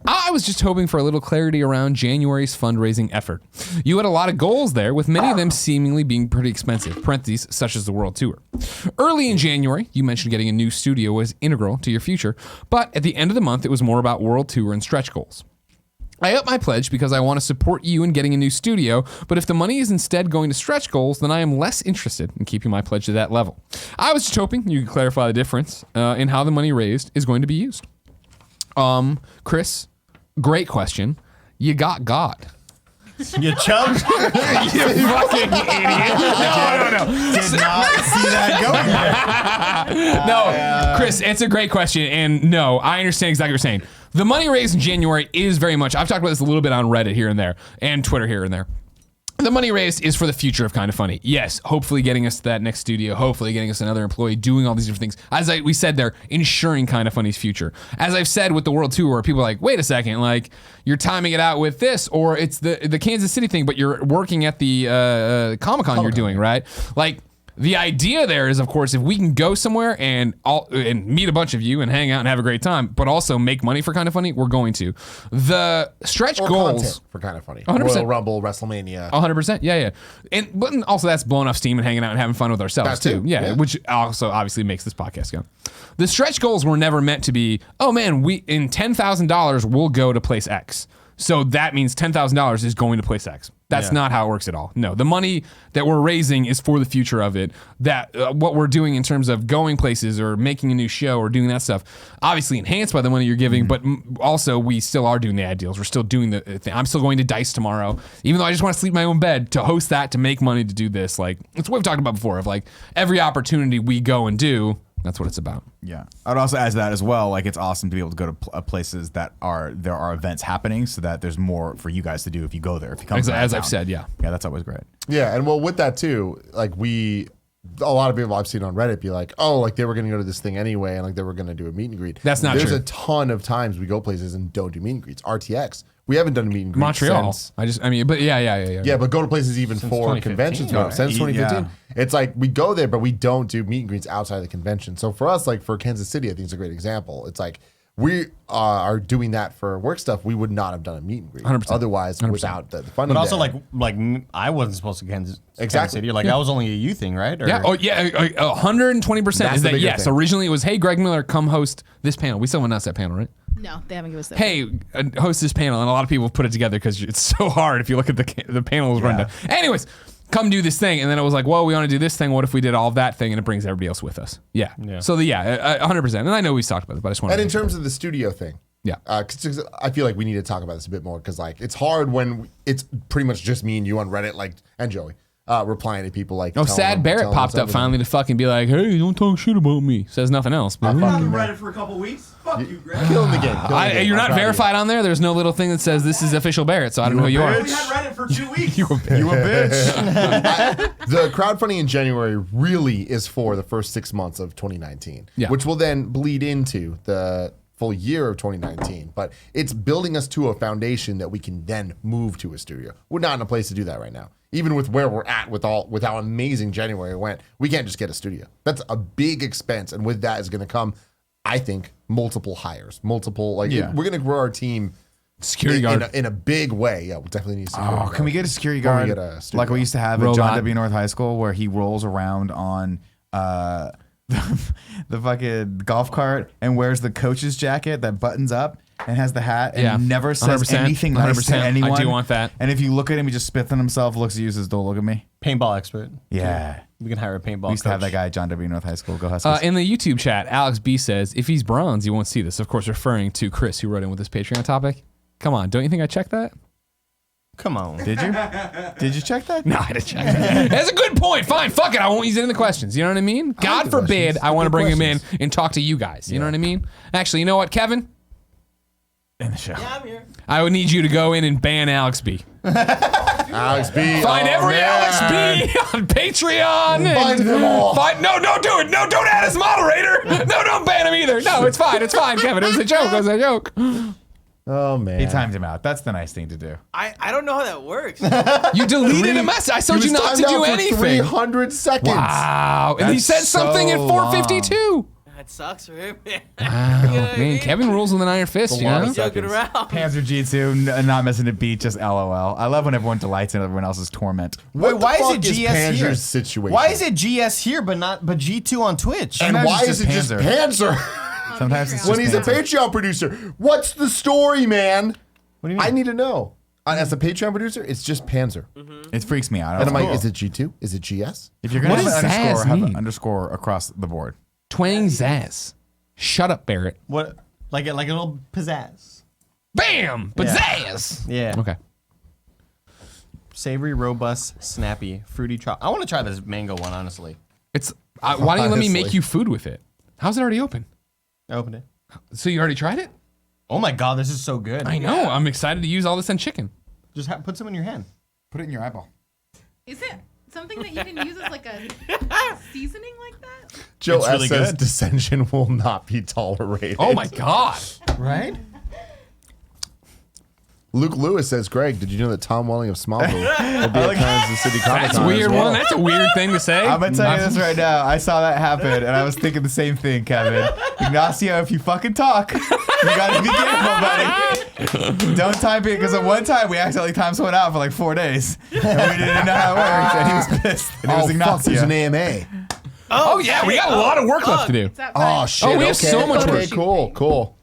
I was just hoping for a little clarity around January's fundraising effort. You had a lot of goals there, with many of them seemingly being pretty expensive, parentheses, such as the world tour. Early in January, you mentioned getting a new studio was integral to your future, but at the end of the month, it was more about world tour and stretch goals. I up my pledge because I want to support you in getting a new studio, but if the money is instead going to stretch goals, then I am less interested in keeping my pledge to that level. I was just hoping you could clarify the difference in how the money raised is going to be used. Chris, great question. You got God. You chump. You fucking idiot. No. Did not see that going. No, Chris, it's a great question. And no, I understand exactly what you're saying. The money raised in January is very much, I've talked about this a little bit on Reddit here and there and Twitter here and there. The money raised is for the future of Kind of Funny. Yes, hopefully getting us to that next studio, hopefully getting us another employee, doing all these different things. As we said there, ensuring Kind of Funny's future. As I've said with the World Tour, where people are like, wait a second, like you're timing it out with this, or it's the Kansas City thing, but you're working at the Comic-Con you're doing, right? Like, the idea there is, of course, if we can go somewhere and meet a bunch of you and hang out and have a great time, but also make money for Kind of Funny, we're going to. The stretch Or goals content for Kind of Funny. 100%. Royal Rumble, WrestleMania. 100%, yeah. But also that's blowing off steam and hanging out and having fun with ourselves That too. too, Yeah, yeah. which also obviously makes this podcast go. The stretch goals were never meant to be, oh man, we in $10,000 we'll go to place X. So that means $10,000 is going to place X. That's not how it works at all. No, the money that we're raising is for the future of it. That what we're doing in terms of going places or making a new show or doing that stuff, obviously enhanced by the money you're giving, but also we still are doing the ad deals. We're still doing the thing. I'm still going to Dice tomorrow, even though I just want to sleep in my own bed to host that, to make money, to do this. Like, it's what we've talked about before of like every opportunity we go and do, that's what it's about. Yeah, I'd also add to that as well. Like, it's awesome to be able to go to places that there are events happening, so that there's more for you guys to do if you go there. If you come, As around I've town. said, yeah. that's always great. Yeah, and well, with that too, like a lot of people I've seen on Reddit be like, oh, like they were going to go to this thing anyway, and like they were going to do a meet and greet. That's not There's true. a ton of times we go places and don't do meet and greets. RTX, we haven't done a meet and greet Montreal. since. But yeah. Yeah, but go to places even Since for 2015, conventions. right? Since 2015. Yeah. It's like we go there, but we don't do meet and greets outside of the convention. So for us, like for Kansas City, I think it's a great example. It's like we are doing that for work stuff. We would not have done a meet and greet 100%. otherwise without the funding. But also, there. I wasn't supposed to Kansas Exactly. City. Like, that was only a you thing, right? Or, Yeah. Oh, yeah. 120% That's is the that bigger yes. thing. Originally, it was, hey, Greg Miller, come host this panel. We still announced that panel, right? No, they haven't given us that. Hey, host this panel, and a lot of people put it together because it's so hard if you look at the panel was run down. Anyways, come do this thing, and then it was like, well, we want to do this thing. What if we did all of that thing, and it brings everybody else with us? Yeah. So 100%. And I know we talked about it, but I just want. And in terms of the studio thing, Yeah. 'Cause I feel like we need to talk about this a bit more because like it's hard when it's pretty much just me and you on Reddit, like, and Joey replying to people like. Oh, telling Sad them- Barrett telling them popped up something. finally to fucking be like, hey, don't talk shit about me. Says nothing else. But Reddit for a couple weeks. Fuck you, Greg. Killing the game. you're not verified on there. There's no little thing that says this is official Barrett, so I don't know who you are. We had Reddit for 2 weeks. You a bitch. The crowdfunding in January really is for the first 6 months of 2019, Yeah. which will then bleed into the full year of 2019. But it's building us to a foundation that we can then move to a studio. We're not in a place to do that right now. Even with where we're at with how amazing January went, we can't just get a studio. That's a big expense, and with that is going to come, I think, multiple hires, we're going to grow our team. Security guard. in a big way. Yeah, we definitely need a security guard. Can we get a security Can we guard get a studio like we used to have at Robot. John W. North High School, where he rolls around on the fucking golf cart and wears the coach's jacket that buttons up and has the hat and Yeah. never says 100%, anything nice to 100%. anyone? I do want that. And if you look at him, he just spits on himself, looks at you, says, "Don't look at me." paintball expert. Yeah. We can hire a paintball We used to have coach. that guy at John W. North High School. Go Huskies. In the YouTube chat, Alex B says, if he's bronze, you won't see this. Of course, referring to Chris, who wrote in with this Patreon topic. Come on, don't you think I checked that? Come on. Did you? Did you check that? No, I didn't check that. That's a good point. Fine, fuck it. I won't use it in the questions. You know what I mean? God the forbid questions. I want to Good bring him questions. in and talk to you guys. You know what I mean? Actually, you know what, Kevin? In the show. Yeah, I'm here. I would need you to go in and ban Alex B. Alex B. Find oh, every man. Alex B on Patreon. Find them all. No, don't do it. No, don't add as moderator. No, don't ban him either. No, it's fine. It's fine, Kevin. It was a joke. It was a joke. Oh man. He timed him out. That's the nice thing to do. I don't know how that works. You deleted a message. I told He you was not to timed do out for anything. 300 seconds. Wow. And he That's said something so at 4:52. That sucks for him, man. Wow. Man, Kevin rules with an iron fist, you lot know? of Joking around. Panzer G2, not missing a beat, just LOL. I love when everyone delights in everyone else's torment. What Why the is fuck it GS Panzer's here? situation? Why is it GS here but G2 on Twitch? And Sometimes why it's is it just Panzer. Panzer? Sometimes it's when just he's a Panzer. Patreon producer. What's the story, man? What do you mean? I need to know. As a Patreon producer, it's just Panzer. It freaks me out. And I'm like, Cool. is it G2? Is it GS? If you're gonna What have an does underscore, Zaz have mean? an underscore across the board. Twang Zaz. Shut up, Barrett. What? Like a little pizzazz. Bam! But Yeah. Zaz! Yeah. Okay. savory, robust, snappy, fruity chocolate. I want to try this mango one, honestly. It's why don't you let me make Honestly. you food with it? How's it already open? I opened it. So you already tried it? Oh my god, this is so good. I know. I'm excited to use all this on chicken. Just put some in your hand. Put it in your eyeball. Is it something that you can use as like a seasoning like that? Joe It's S really says good. dissension will not be tolerated. Oh my god. Right? Luke Lewis says, Greg, did you know that Tom Welling of Smallville will be at Kansas City Comic That's Con a as weird well? one. That's a weird thing to say. I'm gonna tell you this right now. I saw that happen, and I was thinking the same thing, Kevin. Ignacio, if you fucking talk, you gotta be careful, buddy. Don't type it, because at one time we accidentally timed someone out for like 4 days, and we didn't know how it worked, and he was pissed. And it was Oh, fuck, Ignacio. there's an AMA. Oh yeah, we got a lot of work left to do. It's at Oh, five. shit. Oh, we have okay. so much Okay, work. cool.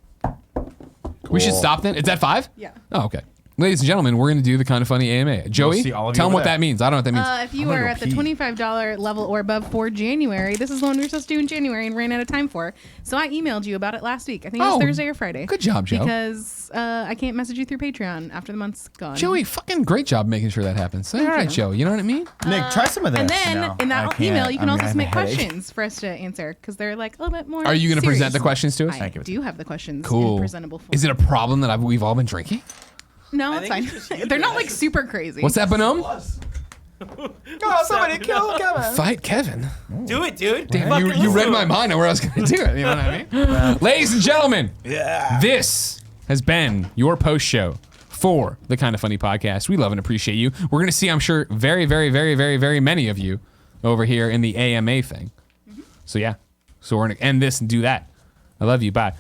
We should Cool. stop then. Is that 5? Yeah. Oh, okay. Ladies and gentlemen, we're going to do the Kind of Funny AMA. Joey, see all of you tell them over what there. that means. I don't know what that means. If you gonna are go at the pee. $25 level or above for January, this is the one we were supposed to do in January and ran out of time for. So I emailed you about it last week. I think it was Oh, Thursday or Friday. good job, Joe. Because I can't message you through Patreon after the month's gone. Joey, fucking great job making sure that happens. All right, Joe. You know what I mean? Nick, try some of this. And then No, in I that can't. email, you can I'm also gonna submit have a headache. questions for us to answer because they're like a little bit more. Are you going to serious. present the questions to us? I do have the questions Cool. in presentable form. Is it a problem that we've all been drinking? No, I it's think it's fine. just you They're not guys. like super crazy. What's that, Bonhomme? Oh, somebody kill Kevin. Fight Kevin. Do it, dude. Damn, Fucking you listen read to my him. mind on where I was going to do it. You know what I mean? Ladies and gentlemen, this has been your post show for the Kind of Funny podcast. We love and appreciate you. We're going to see, I'm sure, very, very, very, very, very many of you over here in the AMA thing. So, yeah. So, we're going to end this and do that. I love you. Bye.